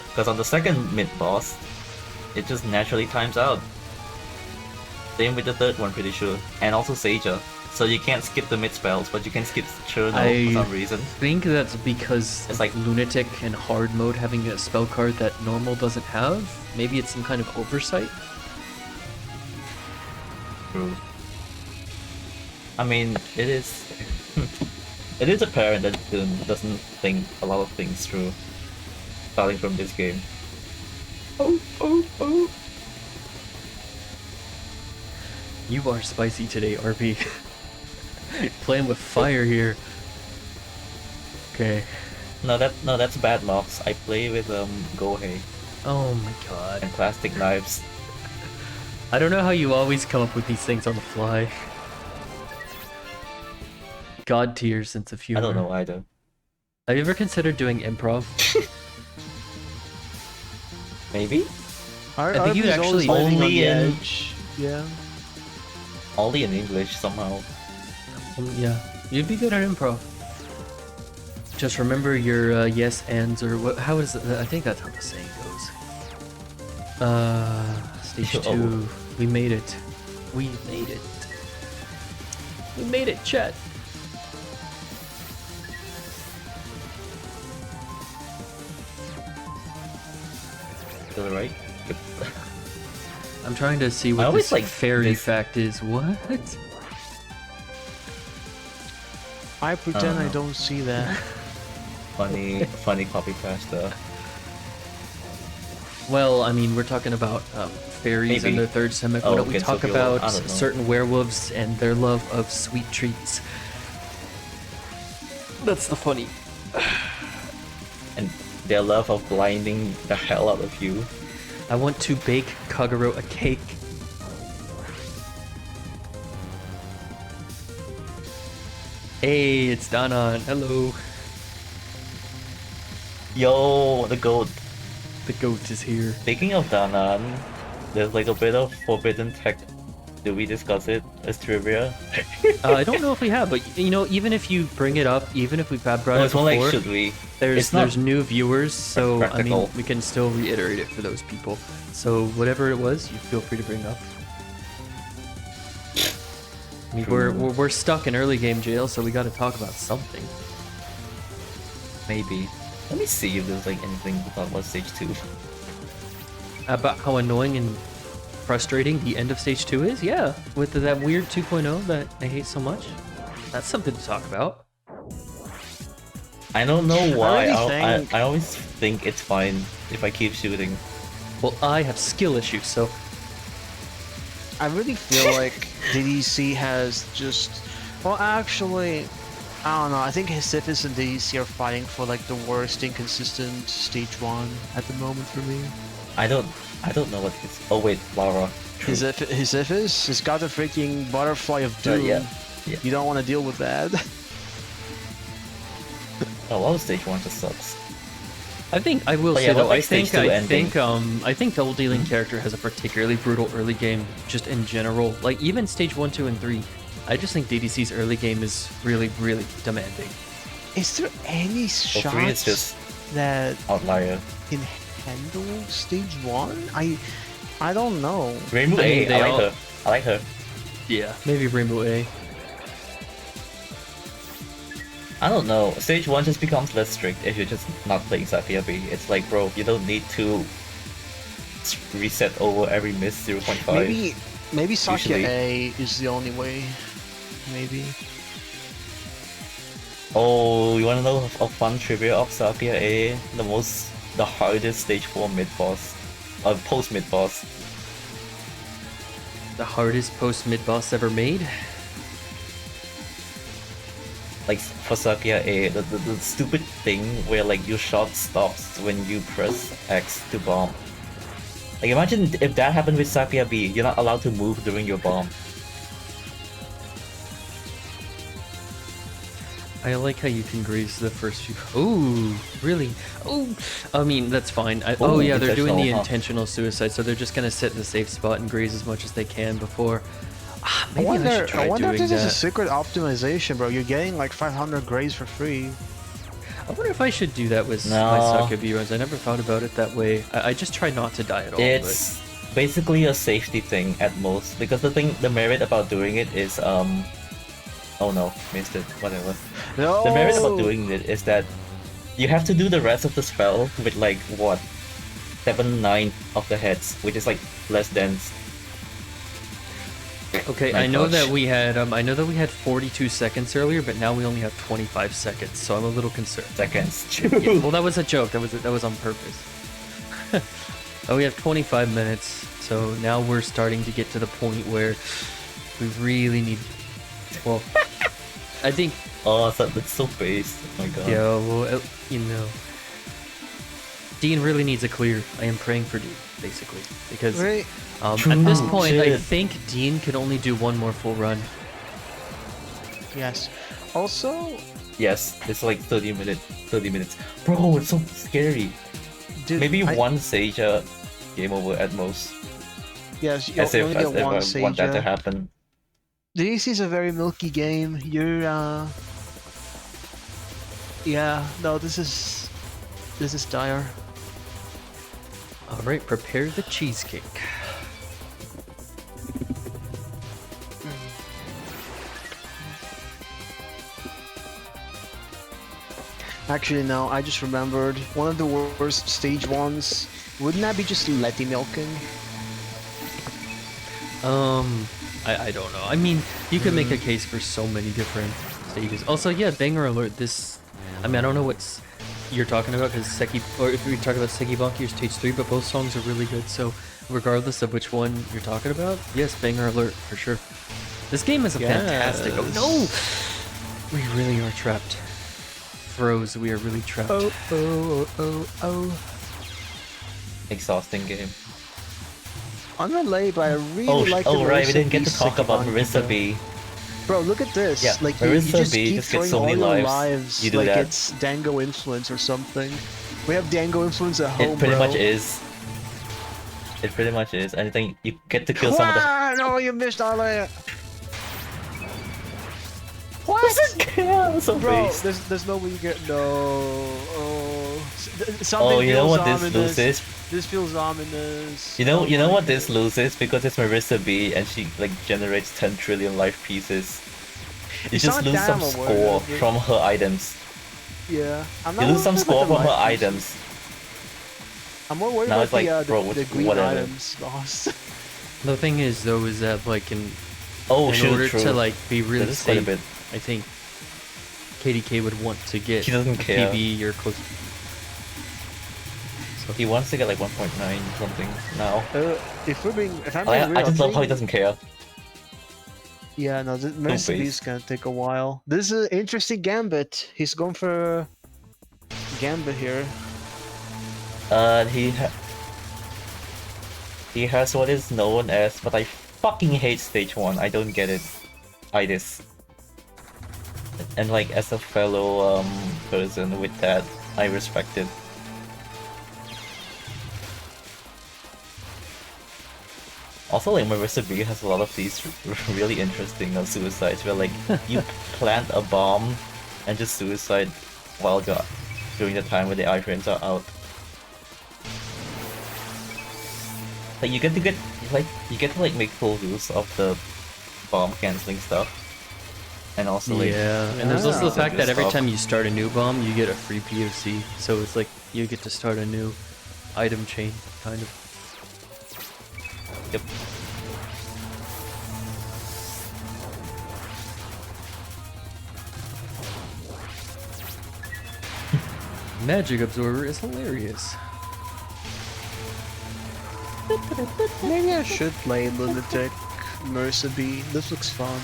Because on the second mid-boss, it just naturally times out. Same with the third one, pretty sure. And also Seija. So you can't skip the mid spells, but you can skip Cherno I- for some reason. I think that's because It's like- Lunatic and Hard Mode having a spell card that normal doesn't have. Maybe it's some kind of oversight. True. I mean, it is... it is apparent that Doom doesn't think a lot of things through, starting from this game. Oh, oh, oh. You are spicy today, RP. Playing with fire here. Okay. No, that's bad mobs. I play with Gohei Oh my god. and plastic knives. I don't know how you always come up with these things on the fly. God tier sense of humor. I don't know either. Have you ever considered doing improv? Maybe? I think you'd actually- Only in- edge. Yeah. Only in English somehow. Yeah, you'd be good at improv. Just remember your yes ands or what? How is it? I think that's how the saying goes. Stage 2. Oh. We made it. We made it. We made it, chat. To the right? I'm trying to see what always this like fairy this- fact is. What? I pretend I know. don't see that. funny copy pasta. Well, I mean, we're talking about fairies and Maybe. their third stomach. Oh, Why don't we against talk the about I don't know. certain werewolves and their love of sweet treats? That's the funny. And their love of blinding the hell out of you. I want to bake Kagero a cake. Hey, it's Danan. Hello. Yo, the goat. The goat is here. Speaking of Danan, there's like a bit of forbidden tech. Did we discuss it as trivia? I don't know if we have, but you know, even if you bring it up, even if we've brought No, it it's more like, before, should we? there's it's not there's new viewers, so I mean, practical. we can still reiterate it for those people. So whatever it was, you feel free to bring up. I mean, we're stuck in early game jail, so we got to talk about something. Maybe. Let me see if there's like anything to talk about stage 2. About how annoying and frustrating the end of stage 2 is? Yeah, with that weird 2.0 that I hate so much. That's something to talk about. I don't know why. really think- I always think it's fine if I keep shooting. Well, I have skill issues, so I really feel like DDC has just... Well, actually, I don't know. I think Hesifis and DDC are fighting for like the worst inconsistent stage 1 at the moment for me. I don't know what his... Oh wait, Lara. True. Hesifis has got a freaking butterfly of doom. Yeah. You don't want to deal with that. A lot of stage 1 just sucks. I think I will But say yeah, though, what I makes stage think 2 I ending? think I think the old dealing character has a particularly brutal early game, just in general. Like even stage 1, 2, and 3. I just think DDC's early game is really, really demanding. Is there any Well, shots 3 is just that outlier. can handle stage 1? I don't know. Rainbow I mean, A, they I like all- her. I like her. Yeah, maybe Rainbow A. I don't know. Stage 1 just becomes less strict if you're just not playing Saphir B. It's like, bro, you don't need to reset over every miss 0.5. Maybe Sakya Usually. A is the only way. Maybe. Oh, you wanna know a fun trivia of Saphir A? The hardest stage 4 mid boss. Post mid boss. The hardest post mid boss ever made. Like for Saphir A, the stupid thing where like your shot stops when you press X to bomb. Like imagine if that happened with Saphir B, you're not allowed to move during your bomb. I like how you can graze the first few. Ooh, really? Oh, I mean that's fine. Oh Ooh, yeah, they're doing the intentional, huh? intentional suicide, so they're just gonna sit in the safe spot and graze as much as they can before. Maybe I should try I wonder if doing this is a that. secret optimization, bro. You're getting like 500 grades for free. I wonder if I should do that with my No. Sakya runs. I never thought about it that way. I just try not to die at all. It's basically a safety thing at most, because the merit about doing it is Oh no, missed it. Whatever. No. The merit about doing it is that you have to do the rest of the spell with like what 7/9 of the heads, which is like less dense. Okay, My I know gosh. that we had 42 seconds earlier, but now we only have 25 seconds, so I'm a little concerned. Seconds. Yeah, well, that was a joke. That was on purpose. Oh, we have 25 minutes, so now we're starting to get to the point where we really need. Well, I think. Oh, that's so based. Oh my god. Yeah, well, you know, Dean really needs a clear. I am praying for Dean, basically, because Wait. at this True. point, I Shit. think Dean can only do one more full run. Yes. Also, Yes, it's like 30 minutes. Bro, it's so scary. dude, Maybe I- one Seija, game over at most. Yes, you As if, only as get if one I want that to Seija. happen. This is a very milky game. Yeah, no, this is dire. All right, prepare the cheesecake. Actually, no, I just remembered one of the worst stage ones. Wouldn't that be just Letty milking? I don't know. I mean, you could make a case for so many different stages. Also, yeah, banger alert. This, I mean, I don't know what's you're talking about because Seki, or if we talk about Sekibaki or Stage 3, but both songs are really good. So, regardless of which one you're talking about, yes, banger alert for sure. This game is a fantastic. Oh no, we really are trapped. Froze, we are really trapped. Oh. Exhausting game. Unrelated, but I really like the right, we didn't get Marissa to talk B about Sekibaki Marissa though. B. Bro, look at this. Yeah, like you Marissa just B keep just gets throwing so all many your lives. lives You do like that. it's Dango influence or something. We have Dango influence at home, It pretty bro. much is. It pretty much is. And then you get to kill some of the. Ah, no, you missed all that. What? So Bro, based. there's no way you get no. Oh, something Oh, you know feels what this ominous. loses? This feels ominous. You know Oh my what this God. loses because it's Marissa B and she like generates 10 trillion life pieces. You It's just not lose some damn score aware, but- from her items. Yeah, I'm You not lose some worried score about the from her life pieces. items. I'm more worried Now about it's like, the, bro, the green whatever. items lost. The thing is, though, is that like in Oh, in shoot, order true. to like be really That is quite a safe, bit. I think KDK would want to get He doesn't care. PB or close. He wants to get like 1.9 something now. If I'm being real, I just love how he think- doesn't care. Yeah, no, this Marissa B is based. gonna take a while. This is an interesting gambit. He's going for gambit here. He has what is known as, but I fucking hate stage 1. I don't get it. Itis. And like as a fellow person with that, I respect it. Also, like Marissa B has a lot of these really interesting suicides where like you plant a bomb and just suicide while during the time where the iframes are out. Like you get to make full use of the bomb canceling stuff, and also like Yeah, and there's also the Yeah. fact that every Stuff. time you start a new bomb, you get a free POC. So it's like you get to start a new item chain, kind of. Yep. Magic Absorber is hilarious. Maybe I should play Lunatic, Marissa B. This looks fun.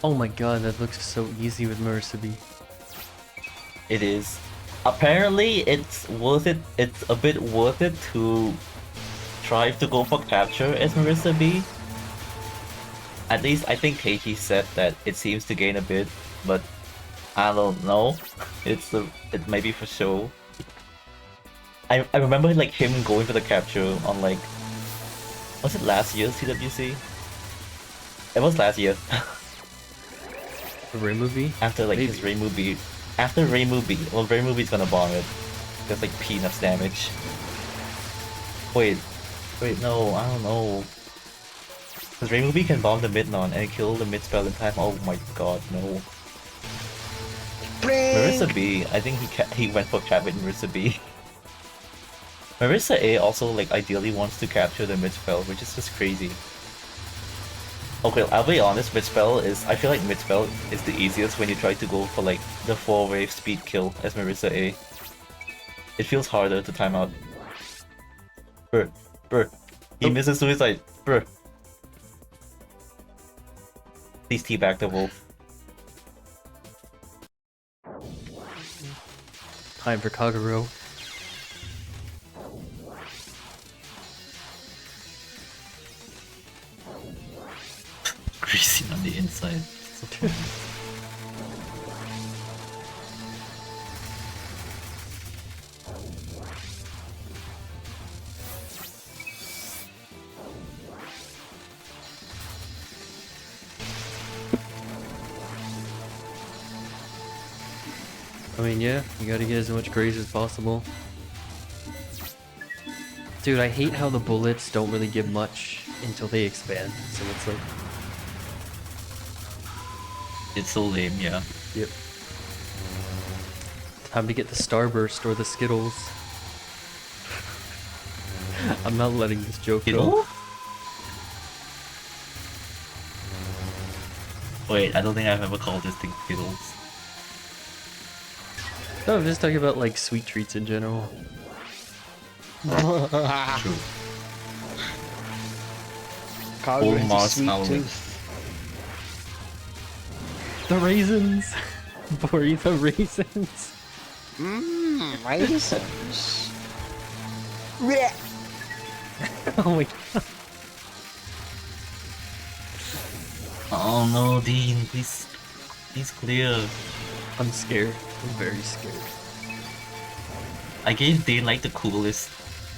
Oh my god, that looks so easy with Marissa B. It is. Apparently, it's worth it. It's a bit worth it to try to go for capture as Marissa B. At least I think Keiji said that it seems to gain a bit, but I don't know. It may be for show. I remember like him going for the capture on like, was it last year's TWC? It was last year. The Ray movie? After like his Ray movie. After Ray movie. Well, Ray movie's gonna bomb it. There's like peanuts damage. Wait, no, I don't know. Because Raymubi can bomb the mid non and kill the mid spell in time. Oh my god, no. Marissa B, I think he went for cap with Marissa B. Marissa A also like ideally wants to capture the mid spell, which is just crazy. Okay, I'll be honest, mid spell is, I feel like mid spell is the easiest when you try to go for like the 4-wave speed kill as Marissa A. It feels harder to time out. Brr. He misses suicide. Brr. Please teabag the wolf. Time for Kagero. Greasy on the inside. So funny. I mean, yeah, you gotta get as much graze as possible. Dude, I hate how the bullets don't really give much until they expand, so it's like... It's so lame, yeah. Yep. Time to get the Starburst or the Skittles. I'm not letting this joke go. Skittle? Wait, I don't think I've ever called this thing Skittles. No, I'm just talking about like sweet treats in general. True. Kagero has a Mars sweet howling. tooth. The raisins! Bori the raisins! Raisins. Oh my god. Oh no, Dean, please clear. I'm scared. I'm very scared. I gave Dean like the coolest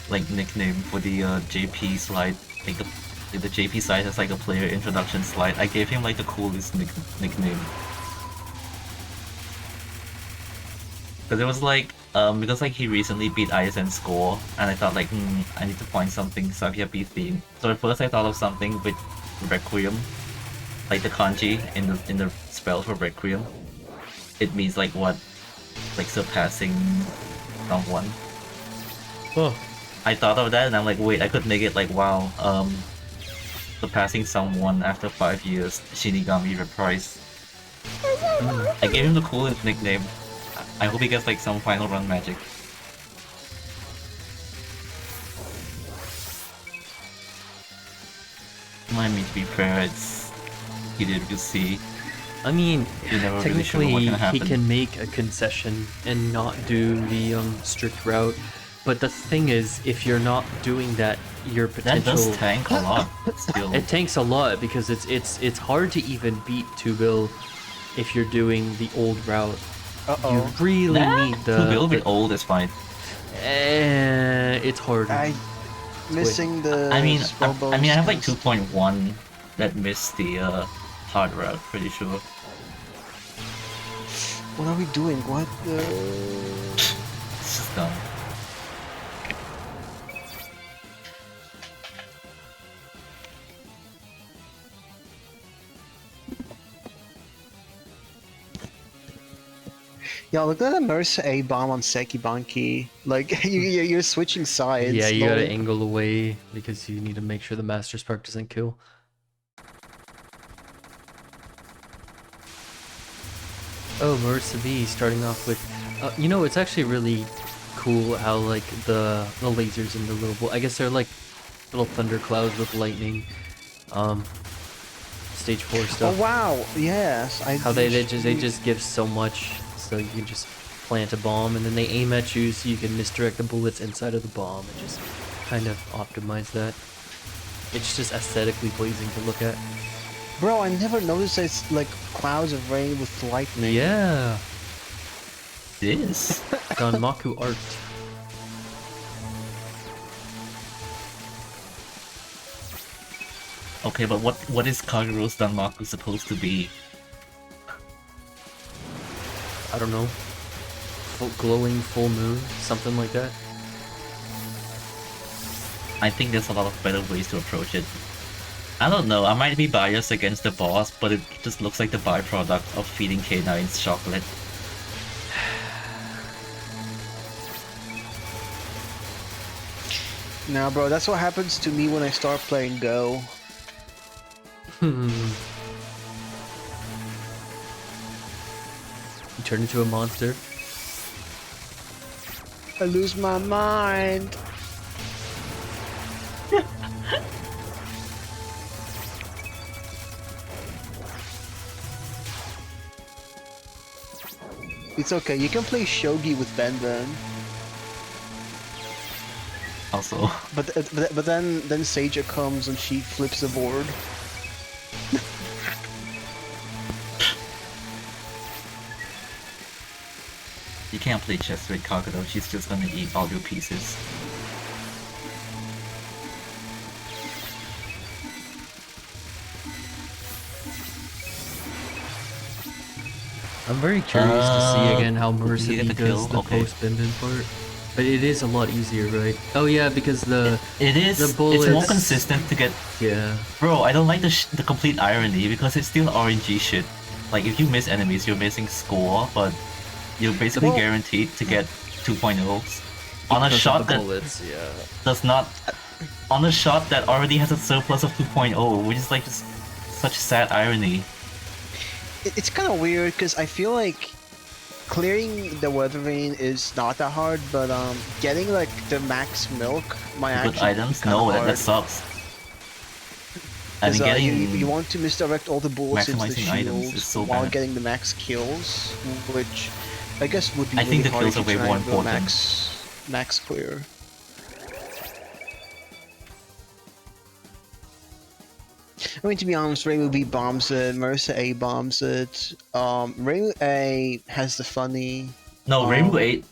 like nickname for the JP slide. Like the JP slide has like a player introduction slide. I gave him like the coolest nickname. Because it was like because like he recently beat ISN score, and I thought like I need to find something Sabiapi theme. So at first I thought of something with Requiem, like the kanji in the spell for Requiem. It means like what, like surpassing someone. Oh. I thought of that and I'm like, wait, I could make it like, wow, surpassing someone after 5 years, Shinigami reprise. I gave him the coolest nickname. I hope he gets like some final run magic. Remind me to be fair, it's DDC. I mean, You're never really sure technically what can he happen. can make a concession and not do the strict route, but the thing is, if you're not doing that, your That potential does tank a lot still. it tanks a lot because it's hard to even beat 2-bill if you're doing the old route. You really need the. A little bit old is fine. It's hard. Missing the. I mean, Slowbo I mean, I have like skills. 2.1 that missed the hard route, pretty sure. What are we doing? What the? It's just dumb. Yeah, look at that Mercer A bomb on Sekibanki. Like you're switching sides. Yeah, you gotta lol. angle away because you need to make sure the Master Spark doesn't kill. Oh, Marissa B starting off with, you know, it's actually really cool how like the lasers in the little, I guess they're like little thunder clouds with lightning. Stage 4 Oh stuff. wow! Yes, How they just give so much, so you can just plant a bomb and then they aim at you, so you can misdirect the bullets inside of the bomb and just kind of optimize that. It's just aesthetically pleasing to look at. Bro, I never noticed that it's like clouds of rain with lightning. Yeah, It is. Danmaku art. Okay, but what is Kagero's Danmaku supposed to be? I don't know. Glowing full moon, something like that. I think there's a lot of better ways to approach it. I don't know, I might be biased against the boss, but it just looks like the byproduct of feeding canines chocolate. Nah, bro, that's what happens to me when I start playing Go. You turn into a monster. I lose my mind. It's okay, you can play shogi with Ben then. Also, But then Seija comes and she flips the board. you can't play chess with Kagero, she's just gonna eat all your pieces. I'm very curious to see again how you Mercy get the does kill? the Okay. post-bend part. But it is a lot easier, right? Oh yeah, because It is, the it's more bullets- consistent to get... yeah. Bro, I don't like the complete irony, because it's still RNG shit. Like, if you miss enemies, you're missing score, but you're basically Well- guaranteed to get 2.0s. On a Because of shot the that bullets, yeah. does not... On a shot that already has a surplus of 2.0, which is like just such sad irony. It's kind of weird because I feel like clearing the weather vane is not that hard, but getting like the max milk might Good actually items? be kinda No, hard. that sucks. I 'Cause, mean, getting... you want to misdirect all the bullets into the maximizing items shields is so while bad. getting the max kills, which I guess would be I really think the hard kills if are you way try more and go important. max clear. I mean, to be honest, Reimu B bombs it, Marissa A bombs it. Reimu A has the funny. No, Reimu Um, 8,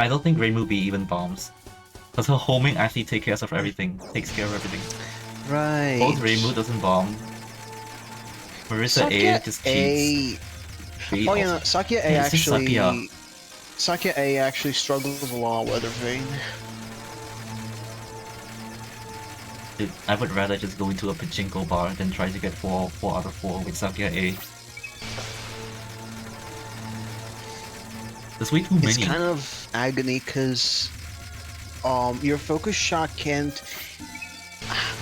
I don't think Reimu B even bombs. Because her homing actually takes care of everything. Takes care of everything. Right. Both Reimu doesn't bomb. Marissa A just cheats. She Oh yeah, also- no, Sakia A Yeah, it's just actually. Sakia. Sakia A actually struggles a lot with Weather Vane. Dude, I would rather just go into a pachinko bar than try to get 4 out of 4 with Sakia A. There's way too It's many. kind of agony because your focus shot can't.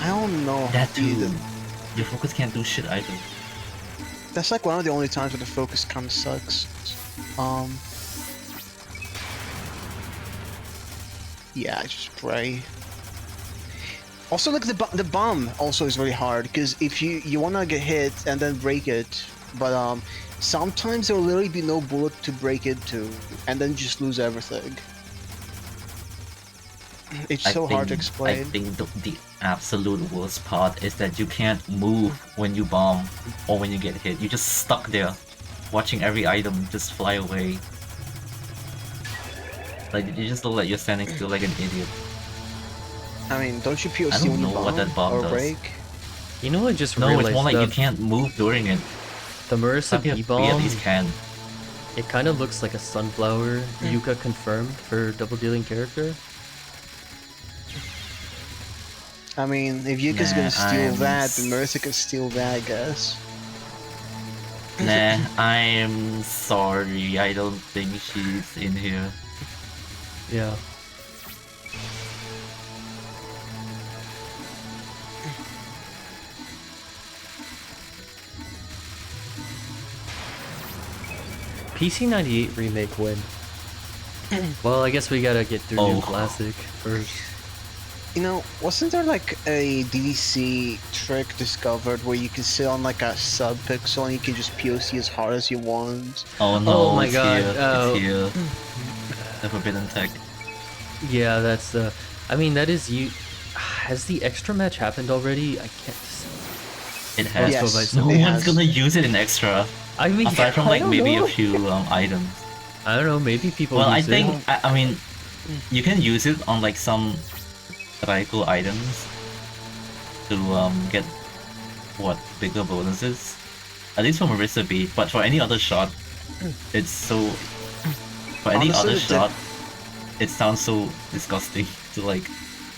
I don't know. That how to do too. them. Your focus can't do shit either. That's like one of the only times where the focus kind of sucks. Yeah, I just pray. Also, like the bomb also is very hard because if you wanna get hit and then break it, but sometimes there will literally be no bullet to break into, and then you just lose everything. It's so hard to I explain. think the absolute worst part is that you can't move when you bomb or when you get hit. You're just stuck there, watching every item just fly away. Like, you just look like you're standing still like an idiot. I mean, don't you POC I don't when you know bomb what that bomb or does. break? You know, I just No, realized it's more like the, you can't move during it. the Marissa Sakia B at bomb. least can. It kind of looks like a sunflower. Yuka confirmed for double dealing character. I mean, if Yuka's Nah, gonna steal I'm that, then Marissa can steal that, I guess. Nah, I'm sorry. I don't think she's in here. Yeah. PC98 remake when? Well, I guess we gotta get through New Oh. Classic first. You know, wasn't there like a DDC trick discovered where you can sit on like a sub-pixel and you can just POC as hard as you want? Oh no, Oh my it's God, here. oh. It's here. The forbidden tech. Yeah, that's the. I mean, that is you. Has the extra match happened already? I can't. It has. Yes, No it one's has. gonna use it in extra. I mean, Aside from I like don't maybe know. a few items. I don't know. Maybe people. Well, I use think it. I mean you can use it on like some Raiko items to get what bigger bonuses. At least from Marissa B, but for any other shot, it's so. For any Honestly, other the- shot, it sounds so disgusting to like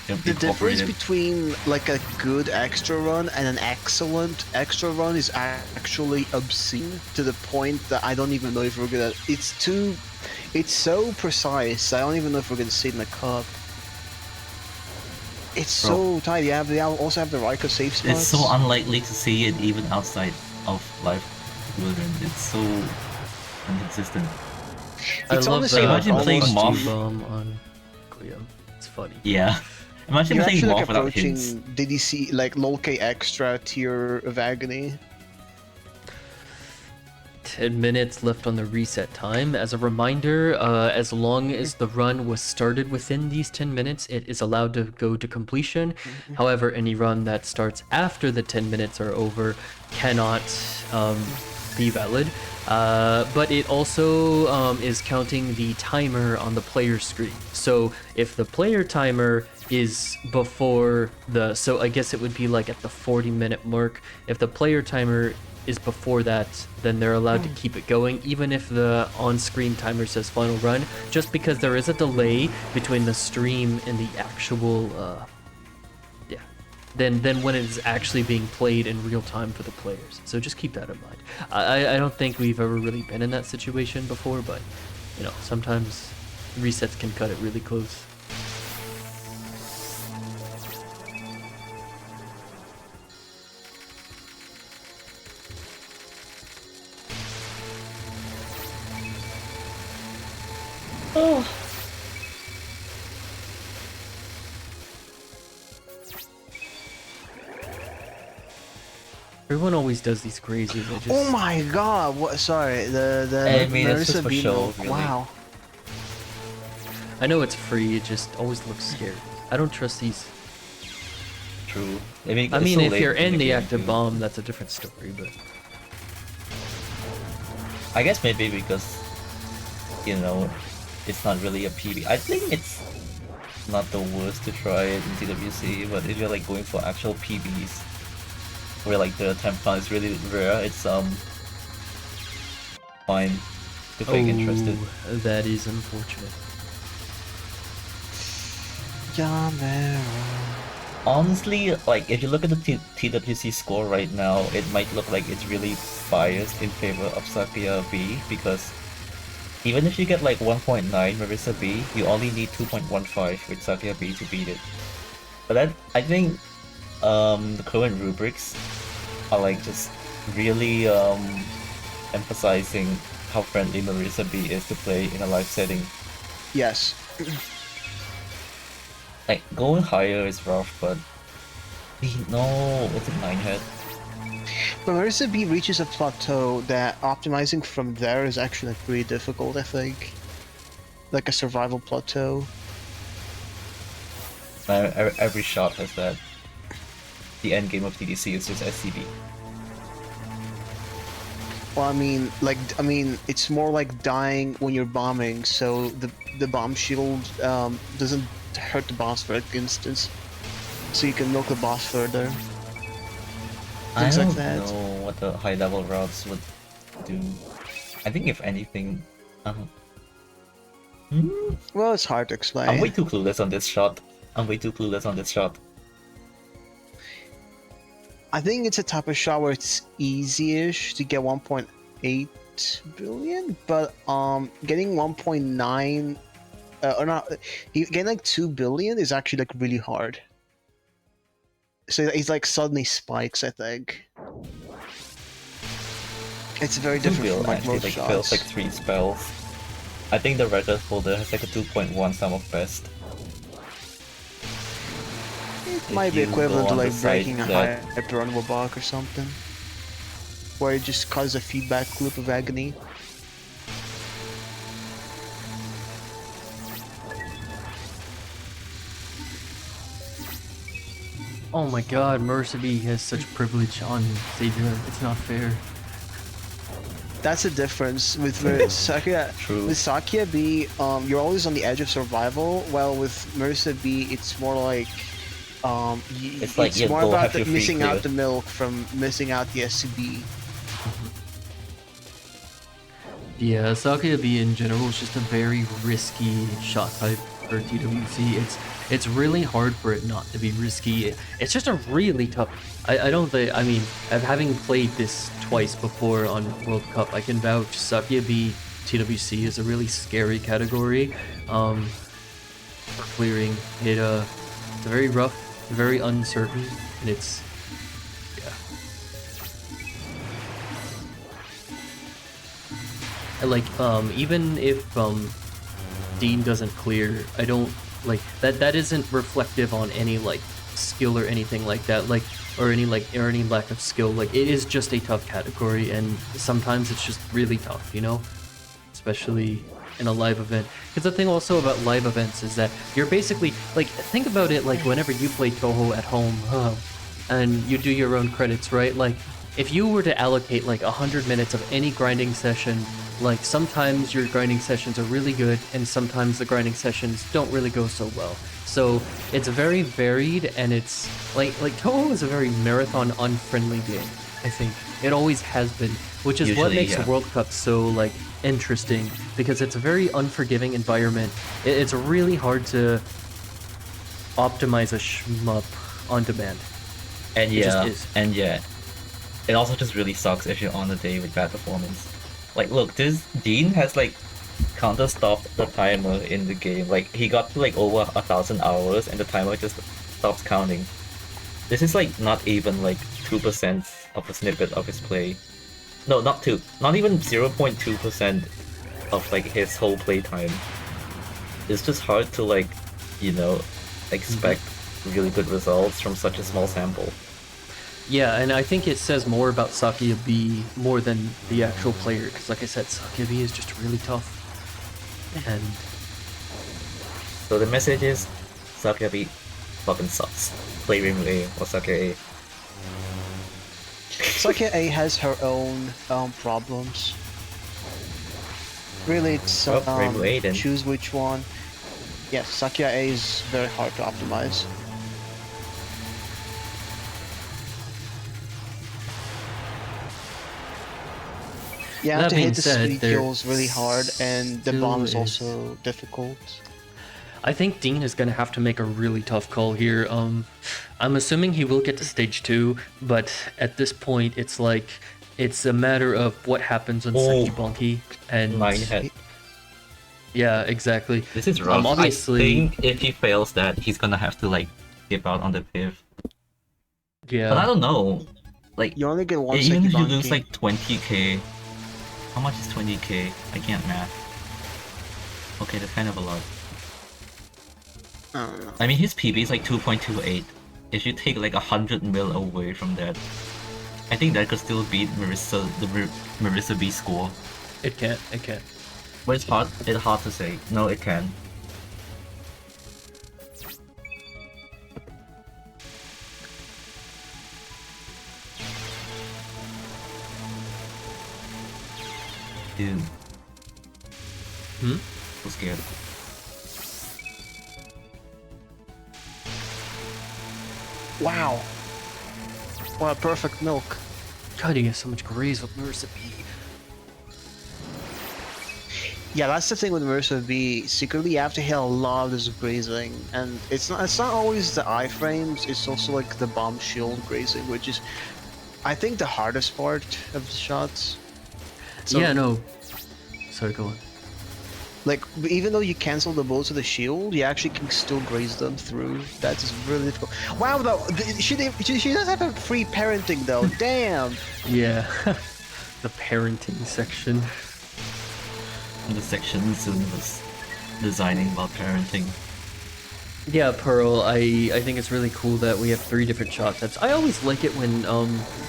The difference incorporated. between like a good extra run and an excellent extra run is actually obscene to the point that I don't even know if we're gonna. It's so precise. I don't even know if we're gonna see it in the cup. It's so tight. They also have the Raikou safe spots. It's so unlikely to see it even outside of live Wildren. It's so inconsistent. I It's love honestly the Imagine playing almost Moth. bomb on Koyam. It's funny. Yeah. Imagine You're playing actually Moth like without approaching hints. DDC like LOL-K extra tier of agony. 10 minutes left on the reset time. As a reminder, as long as the run was started within these 10 minutes, it is allowed to go to completion. However, any run that starts after the 10 minutes are over cannot be valid. But it also is counting the timer on the player screen. So if the player timer is before the, so I guess it would be like at the 40-minute mark. If the player timer is before that, then they're allowed to keep it going, even if the on-screen timer says final run, just because there is a delay between the stream and the actual, then when it is actually being played in real time for the players. So just keep that in mind. I don't think we've ever really been in that situation before, but you know, sometimes resets can cut it really close. Everyone always does these crazy. They just... Oh my god! What? Sorry, the I mean, it's just Marissa for Bino. show, really. Wow. I know it's free. It just always looks scary. I don't trust these. True. I it's mean, so if late you're in the game, active too. bomb, that's a different story. But I guess maybe because, you know, it's not really a PB. I think it's not the worst to try it in TWC, but if you're like going for actual PBs, where like the temp file is really rare, it's fine if you're interested. that is unfortunate. Yamera. Honestly, like if you look at the TWC score right now, it might look like it's really biased in favor of Sakuya B, because even if you get like 1.9 Marissa B, you only need 2.15 with Sakuya B to beat it. But that, I think the current rubrics are like just really emphasizing how friendly Marissa B is to play in a live setting. Yes. Like going higher is rough, but no, it's a 9 head. But Marissa B reaches a plateau that optimizing from there is actually pretty difficult, I think. Like a survival plateau. Every shot has that. The end game of DDC is just SCB. Well, I mean, it's more like dying when you're bombing, so the bomb shield doesn't hurt the boss for instance. So you can milk the boss further. I Things don't like that. know what the high level routes would do. I think if anything, Well, it's hard to explain. I'm way too clueless on this shot. I'm way too clueless on this shot. I think it's a type of shot where it's easy-ish to get 1.8 billion, but getting 1.9 or not, getting like 2 billion is actually like really hard. So it's like suddenly spikes, I think. It's very 2 different bill from like actually most like shots. feels like 3 spells. I think the Reddit folder has like a 2.1 sum of best. It might be you equivalent go to on like the breaking a site that- hyper-runnable block or something. Where it just causes a feedback loop of agony. Oh my god, Marissa B has such privilege on Xavier. It's not fair. That's the difference with Sakuya. True. With Sakuya B, you're always on the edge of survival. While with Marissa B, it's more like It's like you more go about have your free missing clear. out the milk from missing out the SCB. Yeah, Sakuya B in general is just a very risky shot type. for TWC. It's really hard for it not to be risky. It's just a really tough. I don't think. I mean, having played this twice before on World Cup, I can vouch Sakyubi TWC is a really scary category. For clearing it, it's very rough, very uncertain, and it's like even if Dean doesn't clear, I don't like that isn't reflective on any like skill or anything like that, like or any lack of skill. Like it is just a tough category, and sometimes it's just really tough, you know, especially in a live event. Because the thing also about live events is that you're basically like, think about it like whenever you play Touhou at home and you do your own credits, right? Like if you were to allocate like 100 minutes of any grinding session, like sometimes your grinding sessions are really good and sometimes the grinding sessions don't really go so well. So it's very varied, and it's like Touhou is a very marathon unfriendly game. I think it always has been, which is what makes the World Cup so like interesting, because it's a very unforgiving environment. It's really hard to optimize a shmup on demand. And it also just really sucks if you're on a day with bad performance. Like, look, this Dean has like counter stopped the timer in the game. Like he got to like over 1,000 hours and the timer just stops counting. This is like not even like 2% of a snippet of his play. No, not even 0.2% of like his whole play time. It's just hard to like, you know, expect really good results from such a small sample. Yeah, and I think it says more about Sakyubi more than the actual player, because like I said, Sakyubi is just really tough. And so the message is, Sakyubi fucking sucks. Play Rainbow A or Sakia A. Sakia A has her own problems. Really, it's Rainbow A, then. Choose which one. Yes, Sakia A is very hard to optimize. You have to hit the sweet kills really hard, and the bomb is also difficult. I think Dean is going to have to make a really tough call here. I'm assuming he will get to stage 2, but at this point it's like, it's a matter of what happens on Sekibonki and... Minehead. Yeah, exactly. This is rough. Obviously, I think if he fails that, he's gonna have to like skip out on the piv. Yeah. But I don't know. Like, you only get one even if you Sekibonki. lose like 20k, how much is 20k? I can't math. Okay, that's kind of a lot. I mean, his PB is like 2.28. If you take like 100 mil away from that, I think that could still beat Marissa B score. It can't. But it's hard to say. No, it can. Dude. So scared. Wow. What a perfect milk. God, you get so much graze with Marissa B. Yeah, that's the thing with Marissa B. Secretly, you have to hit a lot of this grazing, and it's not always the iframes. It's also like the bomb shield grazing, which is, I think, the hardest part of the shots. So, yeah, no. Sorry, go on. Like, even though you cancel the bolts of the shield, you actually can still graze them through. That is really difficult. Wow, though, she does have a free parenting, though. Damn. Yeah, the parenting section. The section soon was designing about parenting. Yeah, Pearl, I think it's really cool that we have 3 different shot types. I always like it when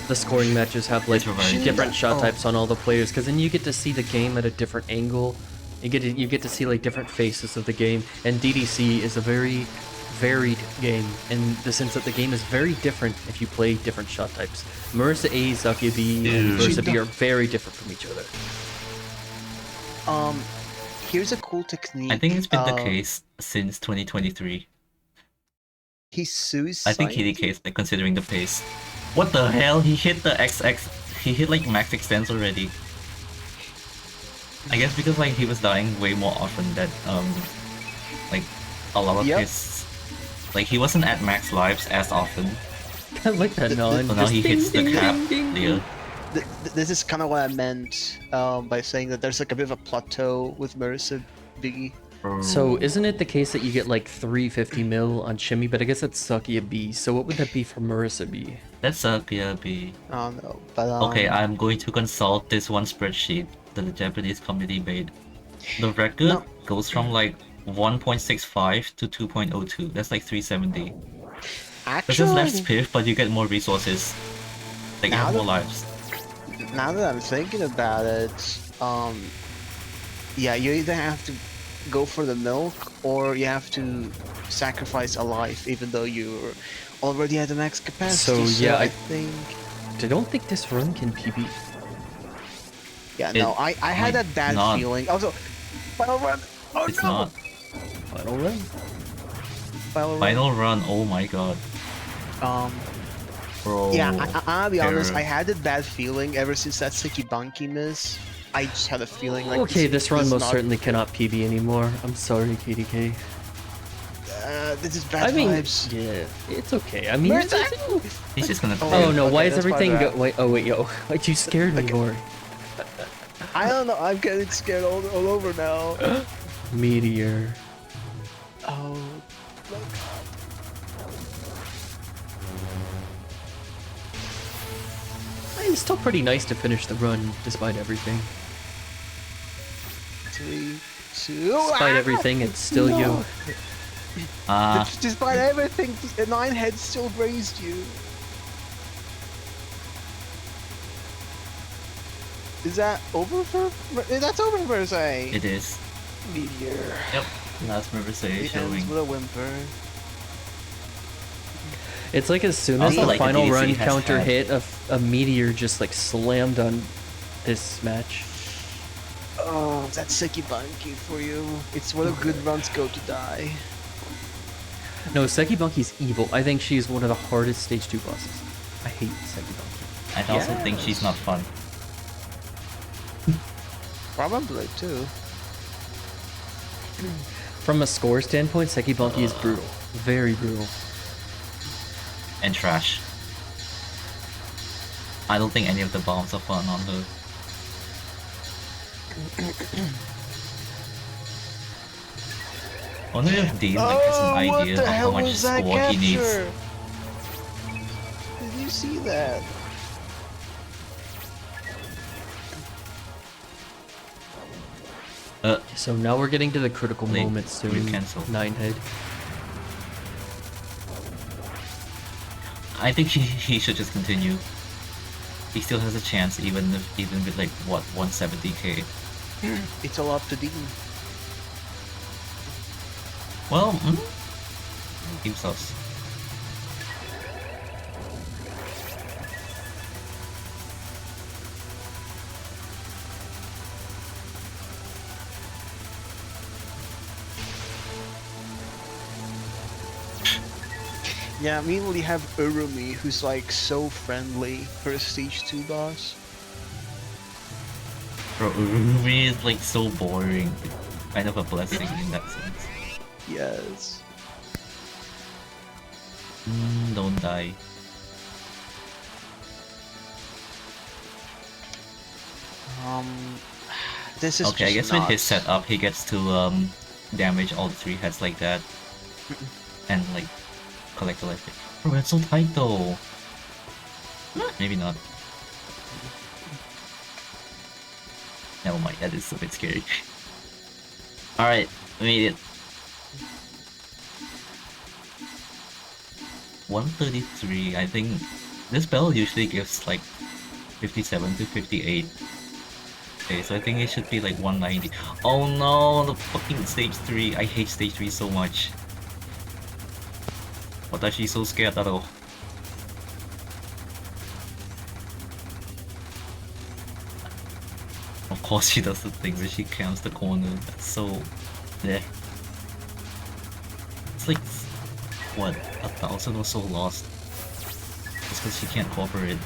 the scoring matches have like different shot types on all the players, because then you get to see the game at a different angle. You get to see like different faces of the game, and DDC is a very varied game in the sense that the game is very different if you play different shot types. Marissa A, Sakyubi, and Marissa B are very different from each other. Here's a cool technique. I think it's been the case since 2023. He's suicide. I think KDK, like, considering the pace. What the hell? He hit the XX. He hit like max extents already. I guess because like he was dying way more often that like a lot of Yep. his... Like, he wasn't at max lives as often. I like that nod. So now Just he ding, hits the ding, cap. ding, ding, Yeah. ding. This is kind of what I meant by saying that there's like a bit of a plateau with Marissa B. So isn't it the case that you get like 350 mil on Shimmy, but I guess that's Sakia B. So what would that be for Marissa B? That's B. I don't know, but Okay, I'm going to consult this one spreadsheet that the Japanese community made. The record No. goes from like 1.65 to 2.02. That's like 370. This is less actually, piff, but you get more resources. Like, you Now have more that- lives. now that I'm thinking about it, yeah, you either have to go for the milk or you have to sacrifice a life, even though you're already at the max capacity. So, yeah, I I- think. I don't think this run can PB. Yeah, no, I had might that bad not. feeling. Also, final run. Oh It's no! not. Final run. Final run. Final run, oh my god. Bro. Yeah, I'll be honest. terror. I had that bad feeling ever since that Sikibanki miss. I just had a feeling like. Okay, this run is most not- certainly cannot PB anymore. I'm sorry, KDK. This is bad I mean, vibes. yeah, it's okay. I mean, Where's that? He's just gonna... oh no, Okay, why is that's my everything bad. Wait, oh wait, yo, like you scared me, Rory. I don't know. I'm getting scared all over now. Meteor. Oh. Look. It's still pretty nice to finish the run despite everything. 3, 2. Despite ah! everything, it's still No. you. Despite everything, the 9 heads still grazed you. Is that over for? That's over for say. It is. Meteor. Yep. Last Merversay It showing. ends with a whimper. It's like as soon as Also, the like, the final DDC run has counter had- hit, a meteor just like slammed on this match. Oh, that's Sikibanki for you. It's where the good runs go to die. No, Sekibunky's evil. I think she's one of the hardest stage 2 bosses. I hate Sekibunky. I also think she's not fun. Probably too. From a score standpoint, Sekibunky is brutal. Very brutal. And trash. I don't think any of the bombs are fun on her. I wonder if Dean like has an what idea the of how hell much was that score he needs. capture? Did you see that? So now we're getting to the critical Late. moment soon. We've cancelled. 9-head. I think he should just continue. He still has a chance even with like what 170k. It's all up to Dean. Well, Team Sus. Yeah, meanwhile you have Urumi, who's like so friendly for a stage 2 boss. Bro, Urumi is like so boring. Kind of a blessing in that sense. Yes. Don't die. This is Okay, I guess just with his nuts. setup, he gets to damage all 3 heads like that, and like collect the life. Bro, that's so tight though. Maybe not. Never mind, that is a bit scary. Alright, we made it. 133, I think this bell usually gives like 57 to 58. Okay, so I think it should be like 190. Oh no, the fucking stage 3. I hate stage 3 so much. Watashi so scared daro. Of course she does the things where she counts the corner. That's so... yeah. It's like... what? 1,000 or so lost. Just because she can't cooperate.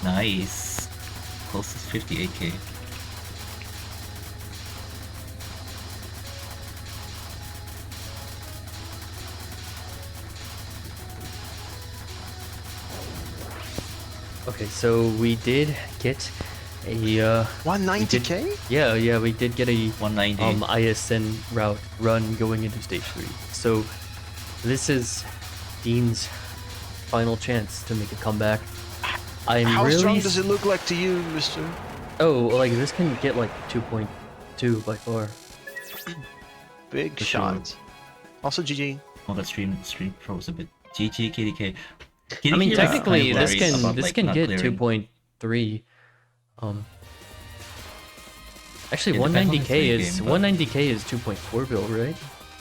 Nice. Close to 58k. Okay, so we did get a 190k? yeah, we did get a 190. ISN route run going into stage 3. So this is Dean's final chance to make a comeback. I'm How really strong does it look like to you, Mister? Oh, like this can get like 2.2 by far. Big For sure. shot. Also, GG. Oh, that stream froze a bit. GG KDK. I mean, KDK is technically, kind of this worried can about, this like, can not get clearing. 2.3. Actually, It depends on his 190k late is game, but- 190k is 2.4 bill, right?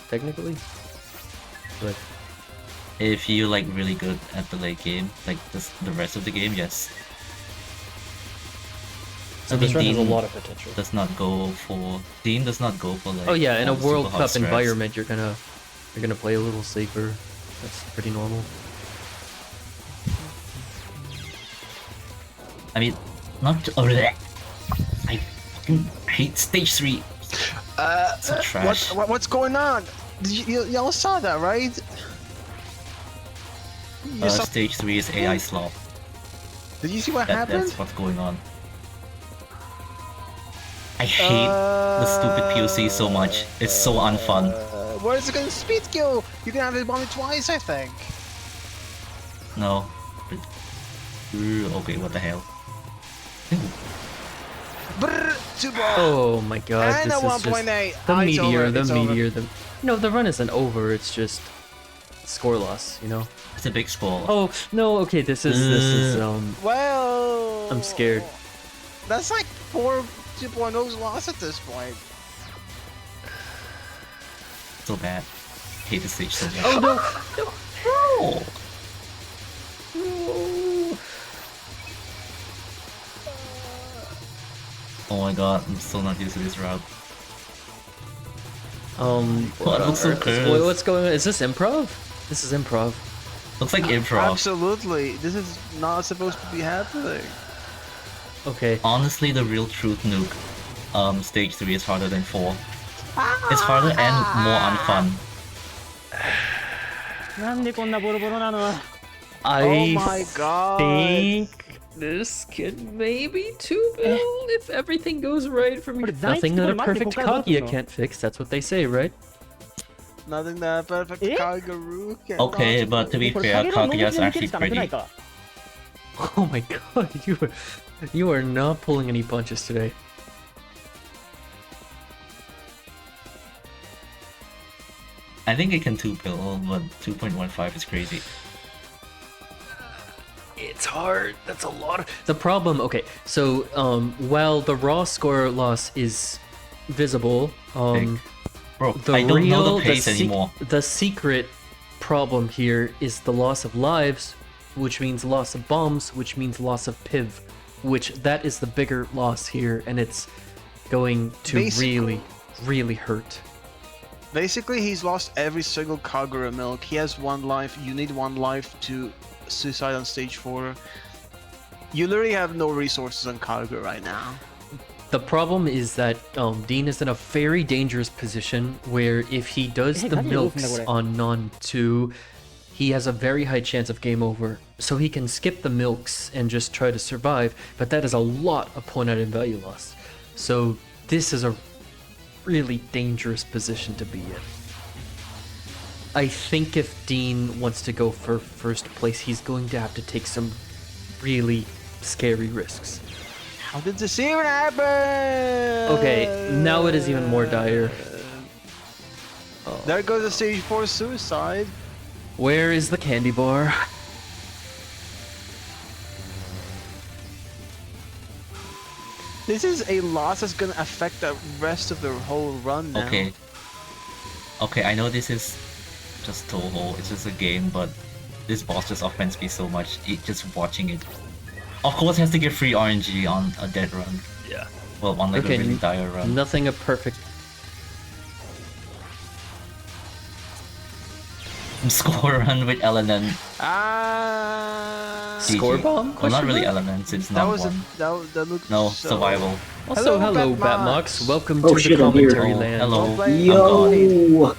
Technically, but If you like really good at the late game, like the rest of the game, yes. so I this mean, run has a Dean lot of potential. does not go for like. Oh yeah, in a all the super World hard Cup stress. environment, you're gonna play a little safer. That's pretty normal. I mean, not. I fucking hate stage 3. So trash. What's going on? Y'all saw that, right? You saw, Stage 3 is AI slop. did you see what happened? That's what's going on. I hate the stupid POC so much. It's so unfun. Where's it gonna speed kill? You can have it bomb it twice, I think. No. But... okay, what the hell? Brrr, 2 ball. Oh my god, And this a is just 1.8. the meteor, It's over. No, the run isn't over. It's just score loss, you know. It's a big score. Oh no, okay, this is Well, I'm scared. That's like 4 2.0's lost at this point. So bad. Hate the stage so much. Oh no, Oh. Oh my god, I'm still not used to this route. what looks so on earth is- cursed. what's going on? Is this improv? This is improv. Looks like improv. Absolutely, this is not supposed to be happening. Okay. Honestly, the real truth nuke. Stage 3 is harder than 4. It's harder and more unfun. なんでこんなボロボロなの I my god. think this could maybe 2 bill if everything goes right from But here. it's nice Nothing to that a remind perfect people about Kaguya it, can't fix. That's what they say, right? Nothing that perfect Eh? Kaguru can. Okay, but to be これ fair, 下げるの Kaguya's ノーズに actually 見てるしかなくない pretty. か Oh my god, you are not pulling any punches today. I think it can 2 bill, but 2.15 is crazy. It's hard. That's a lot of... The problem, okay, so while the raw score loss is visible, Big. Bro, the I don't know real, the pace sec- anymore. the secret problem here is the loss of lives, which means loss of bombs, which means loss of piv, which that is the bigger loss here, and it's going to Basically- really hurt. Basically, he's lost every single Kagura milk. He has 1 life. You need 1 life to suicide on stage 4. You literally have no resources on Kagura right now. The problem is that Dean is in a very dangerous position where if he does Hey, the how do you milks open that on non 2, he has a very high chance of game over. So he can skip the milks and just try to survive, but that is a lot of point out in value loss. So this is a really dangerous position to be in. I think if Dean wants to go for first place, he's going to have to take some really scary risks. How did this even happen? Okay, now it is even more dire. There goes the stage 4 suicide. Where is the candy bar? This is a loss that's gonna affect the rest of the whole run now. Okay. Okay, I know this is just Touhou, it's just a game, but this boss just offends me so much, just watching it. Of course, it has to get free RNG on a dead run. Yeah. Well, on like a really dire run. Nothing a perfect. score run with LNN. Ah. Score GG. bomb? Well, not Question really mark? LNN since That not was one. that looked No, so... survival. Also, hello, Batmox. Batmox. Welcome Oh, to shit, the I'm here. commentary Oh, land. hello. Well played. I'm gone.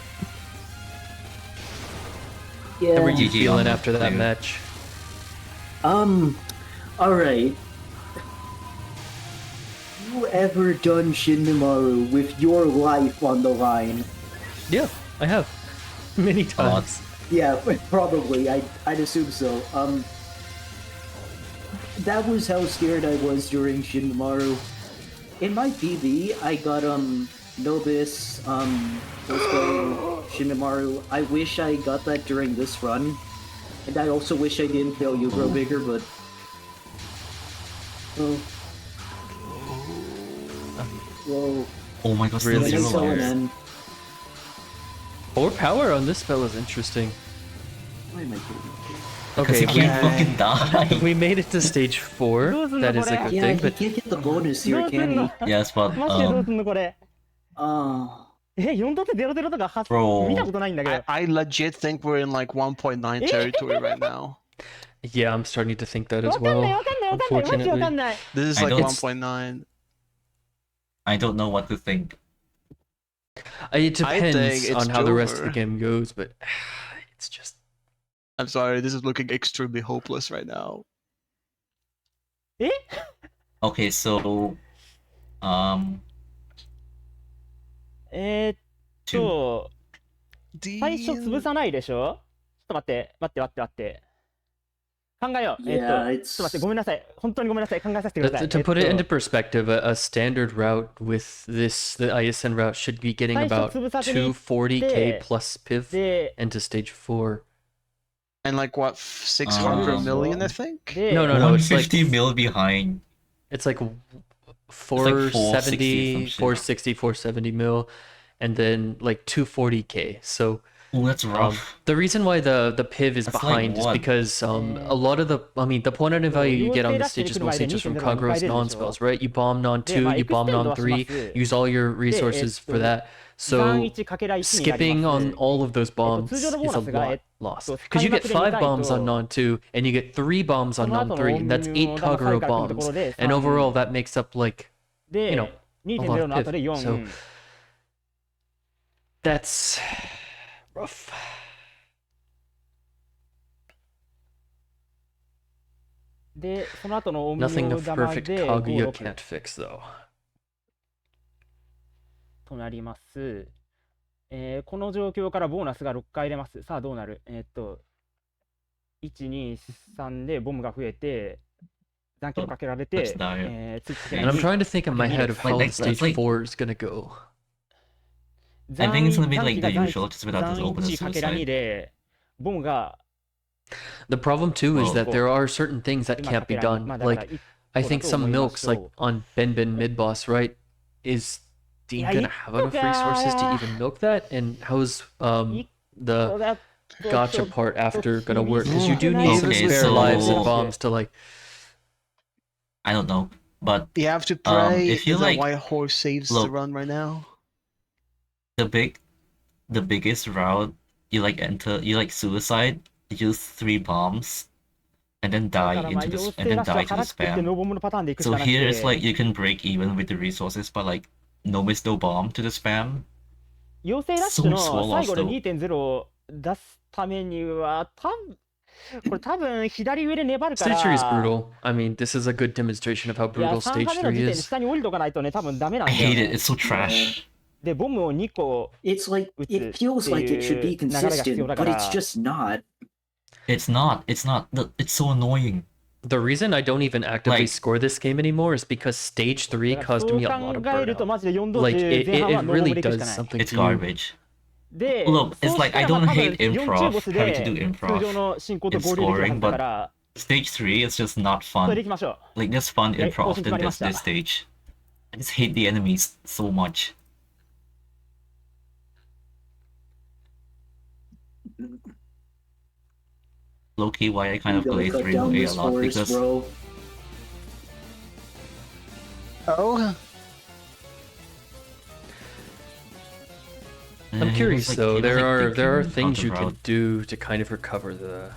Yo! How were Yeah. you GG feeling on after that you. match? Alright. You ever done Shinmaru with your life on the line? Yeah, I have. Many A lot. times. Yeah, probably. I'd assume so. That was how scared I was during Shinmaru. In my PB, I got, Nobis, Fosco, Shinmaru. I wish I got that during this run. And I also wish I didn't fail You Grow Bigger, but... Oh. Whoa. Oh my god, still Really? zero Nice lives. LNN. 4 power on this spell is interesting. Why am I doing Because Okay, he can't fucking die. we made it to stage 4. That is a good Yeah, thing, he but can't get the bonus ど here, うすん can の he? Yes, but マジでどうすんのこれ Oh. 4度って00とかは Bro. 見たことないんだけど I legit think we're in like 1.9 territory right now. yeah, I'm starting to think that わ as かんない well. わかんないわかんないマジわかん Unfortunately. ない This is I like don't- 1.9. I don't know what to think. It depends it's on how the rest of the over. game goes, but it's just I'm sorry, this is looking extremely hopeless right now. え Okay, so two. 最初潰さないでしょちょっと待って考えよう Yeah, ちょっと待ってごめんなさい本当にごめんなさい考えさせてください to put it into perspective, a standard route with this, the ISN route, should be getting about 240k plus piv で into stage 4. And like what, 600 million, I think? で No, it's like 150 mil behind. it's like 460 470, some shit. 470 mil, and then like 240k. So Oh, that's rough. the reason why the piv is That's like behind is what? because a lot of the the point of value you get on the stage is mostly just from Kagura's non-spells, right? You bomb non 2, you bomb non 3, use all your resources for that. So 31×1 skipping on all of those bombs is a lot lost. Because you get 5 bombs on non 2 and you get 3 bombs on non 3, and that's 8 Kagura bombs. And overall that makes up like で you know, a lot 2.0 of の後で piv. 4 So that's rough. でその後のオム Nothing の of 玉 perfect で Kaguya 56 can't fix though. となります、この状況からボーナスが6回出ます。さあどうなる123でボムが増えて残機をかけられて、 That's dire. 追加 And I'm trying to think in my head of how Like, stage like- 4 is gonna go. I think it's gonna be like the 残機が usual, just without this 残 open 1かけら2 suicide. でボムが The problem too is Well, that there are certain things that 今 can't かけ be ら done. 2まあだから Like I think some milks, like on Ben mid boss, right? Is Dean Yeah, gonna have enough resources to even milk that? And how's the gotcha part after gonna work? Because you do need some Okay, spare so- lives and bombs to like. I don't know, but You have to pray if you the like- White Horse saves the look. run right now. the biggest route, you like suicide, use 3 bombs, and then だ die からまあ into 陽 the 性 and ラ then ッシュは die to the 腹くくって spam. ノーボムのパターンでいくし So かなく here it's て like you can break even with the resources, but like no miss no bomb to the spam. 陽性ラッシュの So swallow 最後で still. 2.0 を出すためにはこれ多分左上で粘るから Stage 3 is brutal. I mean, this is a good demonstration of how いや brutal 3 stage 回目の 3時点で is. 下に降りとかないとね多分ダメなん I だよ、 hate ね it. It's so trash. でボムを2個 It's like, it It's- feels like it should be it's- 流れが必要 consistent, だか but ら it's just not. It's not. It's so annoying. The reason I don't even actively Like- score this game anymore is because stage 3だから caused そう me a 考 lot of えると burnout. マジで4同 Like 士 it 前半は it ノーボム really でいくし does かない something It's to you. garbage. で Look, そう it's like した I らまあ don't 多分 hate improv, 40ボス having to で do 通 improv 常の進行と in 合流できるは scoring, ずだか but ら stage 3 is just not それで fun. いきましょ Like there's fun Okay, improv also than this 決まりました。 stage. I just hate the enemies so much. Low-key, why I kind You of gotta play cut 3 down a this lot forest, because bro. Oh, I'm curious though. There are picking things out the you can route. do to kind of recover the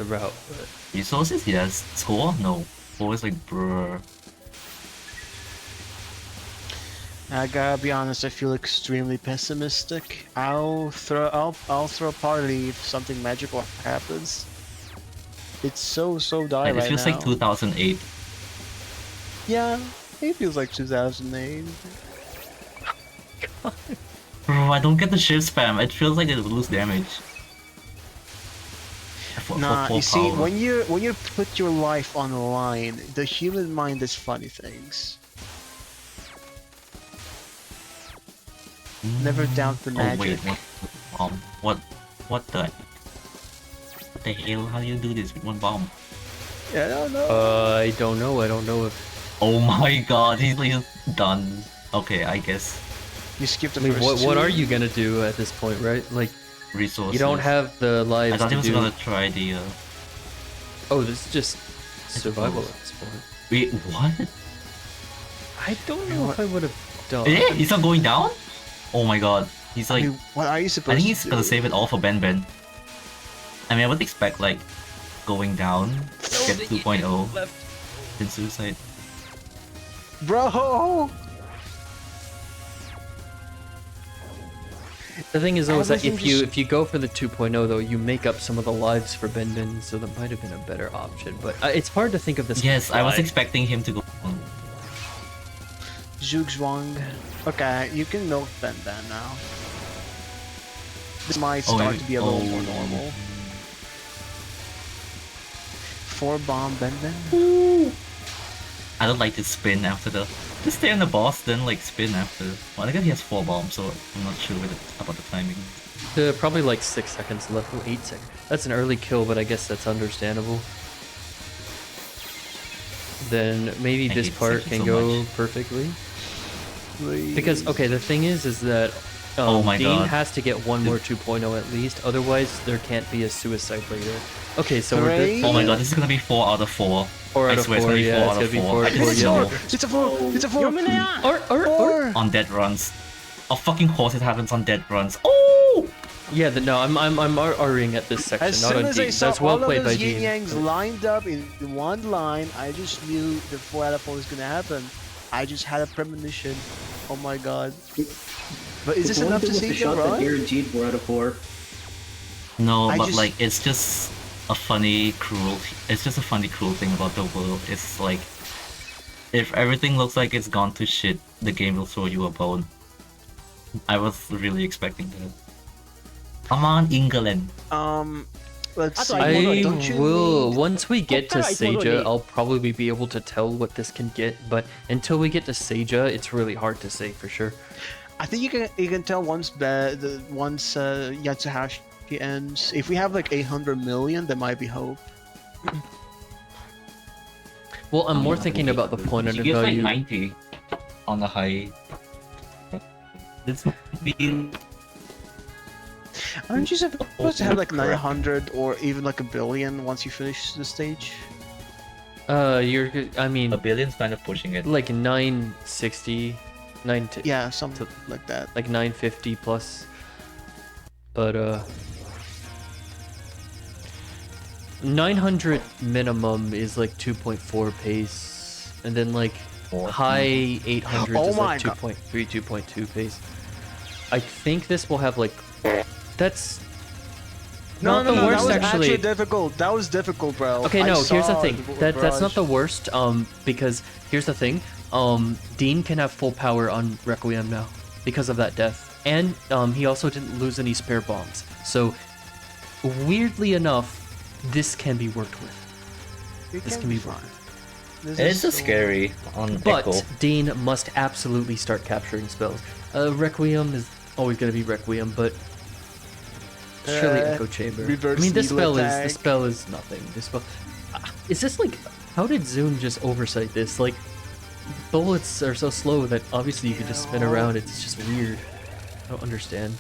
route. But Resources, yes. Score, no. Always like brr. I gotta be honest, I feel extremely pessimistic. I'll throw a party if something magical happens. It's so die It right feels now. like 2008. Yeah, it feels like 2008. Bro, I don't get the shift spam. It feels like it would lose damage. Nah, full you see, power. when you put your life on the line, the human mind does funny things. Never doubt the Oh magic. wait, what the hell? How do you do this with one bomb? Yeah, I don't know. I don't know. I don't know if. Oh my god, he's done. Okay, I guess You skipped the I mean, first what two. are you gonna do at this point, right? Like, resources. you don't have the lives I thought to he was do. gonna try the. Oh, this is just survival at this point. Wait, what? I don't know if I would have done. Eh? He's not going down? Oh my god, he's I like. mean, what are you I supposed think to he's do? gonna save it all for Ben Ben. I mean, I would expect like going down, get 2.0, then suicide. Bro! The thing is, though, is that Everything if you go for the 2.0, though, you make up some of the lives for Ben Ben, so that might have been a better option. But it's hard to think of this. Yes, I was fly. expecting him to go. Zugzwang. Okay, you can milk Ben Ben now. This might Oh, start you- to be a little more oh. normal. 4 bomb Ben Ben. I don't like to spin after the. Just stay on the boss, then like spin after. Well, I guess he has 4 bombs, so I'm not sure about the timing. Probably like 6 seconds left. Oh, 8 seconds. That's an early kill, but I guess that's understandable. Then maybe I this hate part seconds can so go much. perfectly. Because, okay, the thing is that Oh my Dean god. has to get one more 2.0 at least, otherwise there can't be a suicide later. Okay, so we're Hooray. good. Oh my god, this is gonna be 4 out of 4. 4 I out of swear 4, it's yeah, gonna it's be gonna 4 be out of 4, 4. I 4, just yeah. know. It's a 4! It's a 4! Or. On dead runs. Of fucking course it happens on dead runs. Oh! Yeah, no, I'm Ring at this section, As not soon on as I Dean. saw That's well all of played by those yin Dean. yangs lined up in one line, I just knew the 4 out of 4 was gonna happen. I just had a premonition. Oh my god. But is this If enough to Wellington see was the you shot that run? guaranteed 4 out of 4. No, I but just- like it's just a funny, cruel. It's just a funny, cruel thing about the world. It's like if everything looks like it's gone to shit, the game will throw you a bone. I was really expecting that. Come on, England. Let's see. I Don't you will, need- once we get to Kokara itodori. Seija, I'll probably be able to tell what this can get, but until we get to Seija, it's really hard to say for sure. I think you can tell once Yatsuhashi ends. If we have like 800 million, there might be hope. Well, I'm more thinking about the point of You get like value. 90 on the high. This be Aren't you supposed to have like 900 or even like a billion once you finish the stage? I mean, a billion's kind of pushing it. like 960, Yeah, something like that. like 950 plus. But 900 minimum is like 2.4 pace, and then like high 800s Oh is my like God. 2.3, 2.2 pace. I think this will have like. That's not the worst that was actually. difficult. That was difficult, bro. Okay, I no, here's the saw thing. the That's not barrage. the worst, because here's the thing. Dean can have full power on Requiem now because of that death. And he also didn't lose any spare bombs. So weirdly enough, this can be worked with. This can be fine. worked. This It's is just so- scary on But Echo. Dean must absolutely start capturing spells. Requiem is always gonna be Requiem, but surely Echo Chamber. I reverse mean, this needle spell is nothing. This spell is this like, how did Zoom just oversight this? Like, bullets are so slow that obviously you could just spin around. It's just weird. I don't understand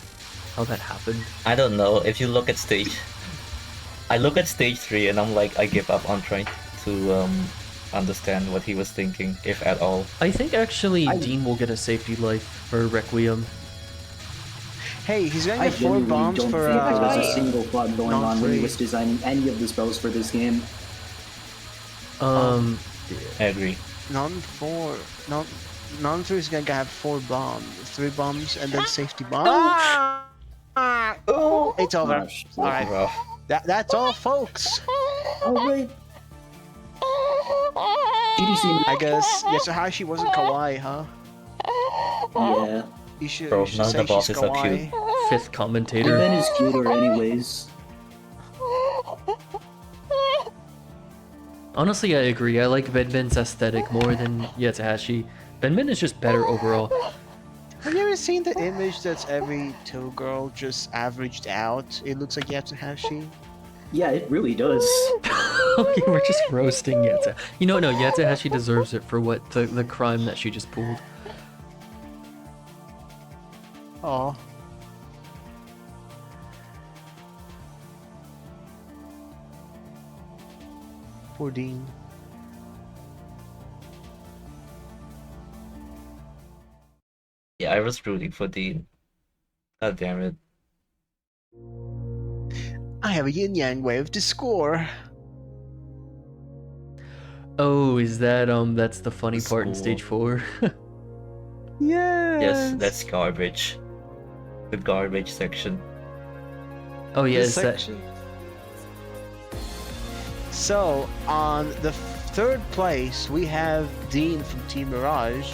how that happened. I don't know. If you look at stage, I look at stage 3 and I'm like, I give up on trying to understand what he was thinking, if at all. I think actually Dean will get a safety life for Requiem. Hey, he's gonna I get 4 genuinely bombs don't for think there was a single plot going on when he non-free. was designing any of the spells for this game. Um, I agree. non-3 is gonna have 4 bombs, 3 bombs, and then safety bomb. Oh, it's over. Gosh. All right, Rough. that's all, folks. Alright. DDC. I guess Yasuhashi wasn't kawaii, huh? Yeah. You should, Bro, you should none of say the she's bosses are kawaii. cute. fifth commentator. Ben is cuter anyways. Honestly, I agree. I like Benben's aesthetic more than Yatsuhashi. Benben is just better overall. Have you ever seen the image that's every Touhou girl just averaged out? It looks like Yatsuhashi. Yeah, it really does. Okay, we're just roasting Yatsu. You know, no, Yatsuhashi deserves it for what the crime that she just pulled. Oh. Poor Dean. Yeah, I was rooting for Dean. God damn it. I have a yin yang wave to score. Oh, is that that's the funny part in School. stage 4? Yes, that's garbage. The garbage section. Oh yeah, This is that section. So, on the 3rd place, we have Dean from Team Mirage,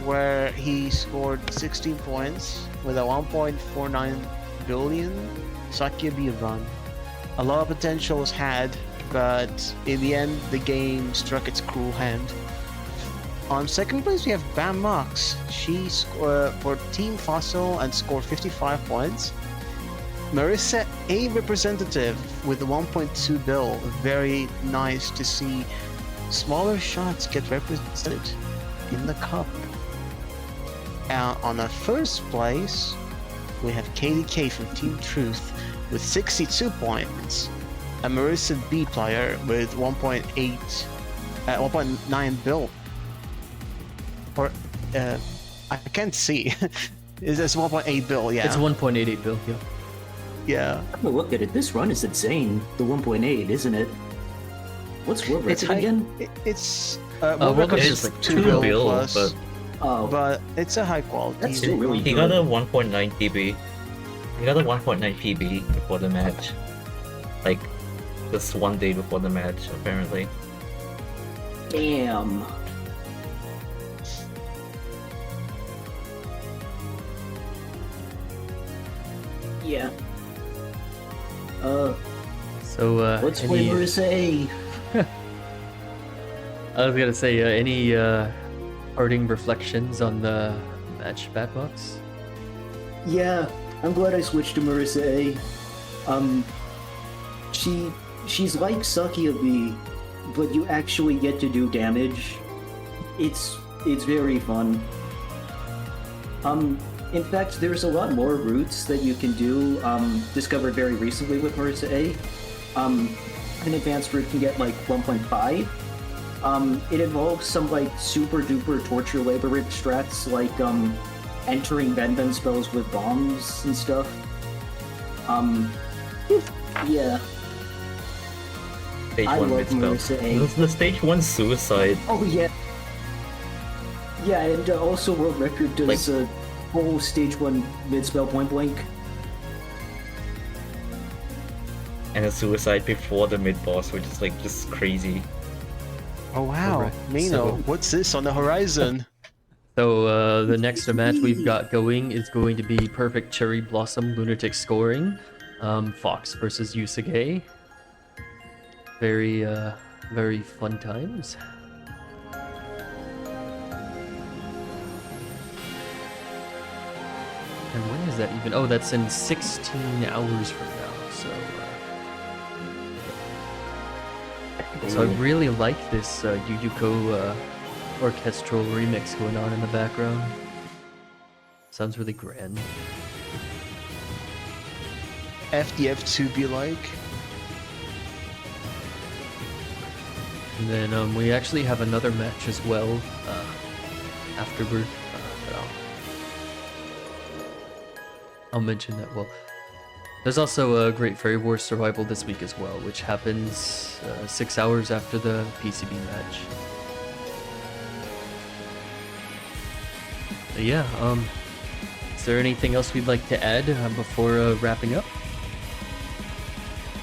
where he scored 16 points with a 1.49 billion Sakyubi run. A lot of potential was had, but in the end, the game struck its cruel hand. On 2nd place, we have Bam Mox. She scored for Team Fossil and scored 55 points. Marissa, a representative with 1.2 bill. Very nice to see smaller shots get represented in the cup. And on the 1st place, we have KDK from Team Truth with 62 points. A Marissa B player with 1.9 bill. Or, I can't see. It's 1.8 bill, yeah. it's 1.88 bill, yeah. Yeah. Oh, look at it. This run is insane. The 1.8, isn't it? What's world record again? It's World record Record is is like 2 2 bill bill, plus, but Oh, but it's a high quality. that's still really he good. got a 1.9 PB. He got a 1.9 PB before the match. Like, just one day before the match, apparently. Damn. Yeah. So Let's play any, Marissa A. I was gonna say any parting reflections on the match, Batbox? Yeah, I'm glad I switched to Marissa A. She's like Sakyubi, but you actually get to do damage. It's very fun. In fact, there's a lot more routes that you can do, discovered very recently with Marissa A. An advanced route can get like 1.5. It involves some like super duper torture labor strats, like entering Benben spells with bombs and stuff. Yeah. Stage I 1 love mid spell. Marissa A. The stage 1 suicide. Oh yeah. Yeah, and also world record does whole stage 1 mid spell point blank. And a suicide before the mid boss, which is like just crazy. Oh wow, Alright, Mino, so- what's this on the horizon? So the next match we've got going is going to be Perfect Cherry Blossom Lunatic scoring. Fox versus Yusuke. Very very fun times. And when is that even? Oh, that's in 16 hours from now. So I really like this Yu Yuko orchestral remix going on in the background. Sounds really grand. FDF2 be like. And then we actually have another match as well afterward. But I'll mention that. Well, there's also a Great Fairy Wars Survival this week as well, which happens 6 hours after the PCB match. But yeah, is there anything else we'd like to add before wrapping up?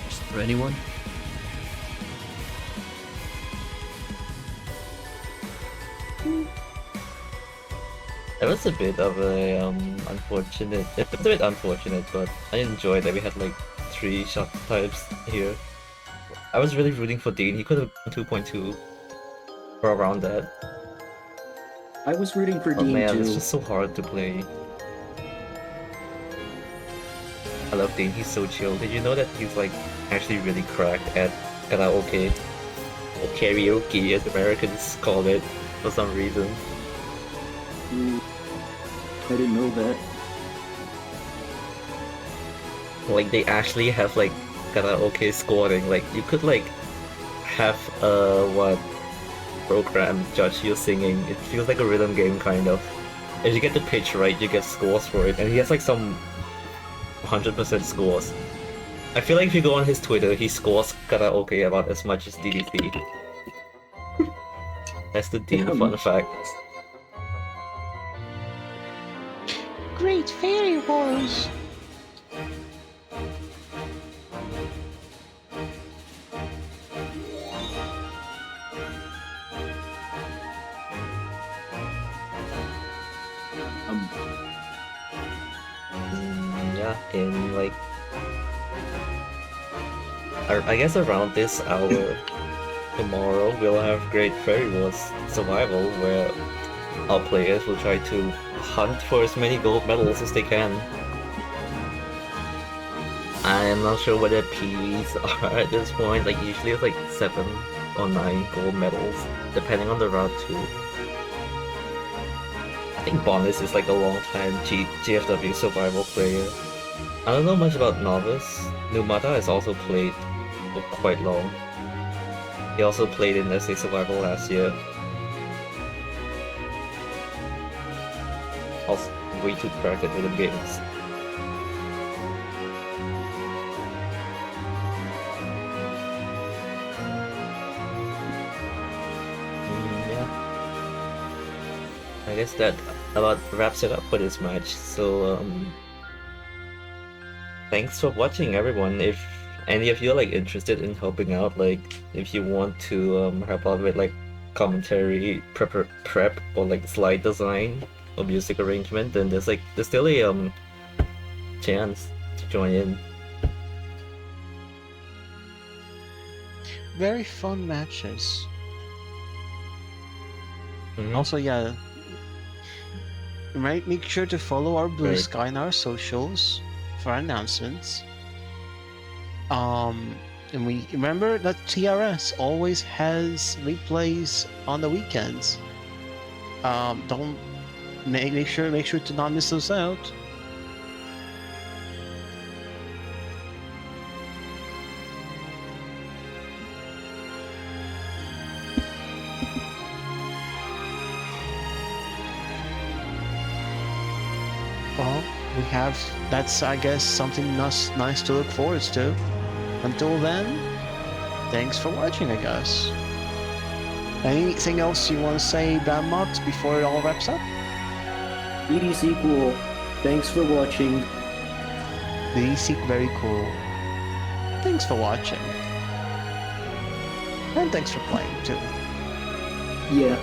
Just for anyone? It was a bit of a unfortunate. It was a bit unfortunate, but I enjoyed that we had like 3 shot types here. I was really rooting for Dean. He could have gone 2.2 or around that. I was rooting for Oh Dean man, too. it's just so hard to play. I love Dean. He's so chill. Did you know that he's like actually really cracked at karaoke or karaoke, as Americans call it, for some reason? I didn't know that. Like they actually have like karaoke scoring. Like you could like have what program judge you singing. It feels like a rhythm game kind of. If you get the pitch right, you get scores for it, and he has like some 100% scores. I feel like if you go on his Twitter, he scores karaoke about as much as DDC. That's the Dean fun fact. Great Fairy Wars! Yeah, in like I guess around this hour tomorrow we'll have Great Fairy Wars Survival, where our players will try to hunt for as many gold medals as they can. I am not sure what their P's are at this point. Like usually it's like 7 or 9 gold medals, depending on the route too. I think Borealis is like a long time GFW survival player. I don't know much about Novice. Numata has also played for quite long. He also played in SA Survival last year. Also way too cracked at rhythm games. Yeah. I guess that about wraps it up for this match. So thanks for watching, everyone. If any of you are like interested in helping out, like if you want to help out with like commentary prep or like slide design or music arrangement, then there's still a chance to join in. Very fun matches. Mhm. Also, yeah, right. Make sure to follow our Blue Right. Sky and our socials for announcements. And we remember that TRS always has replays on the weekends. Don't make sure to not miss those out. Well, we have, that's, I guess, something nice to look forward to. Until then, thanks for watching, I guess. Anything else you want to say, Bamot, before it all wraps up? DDC cool. Thanks for watching. DDC very cool. Thanks for watching. And thanks for playing, too. Yeah.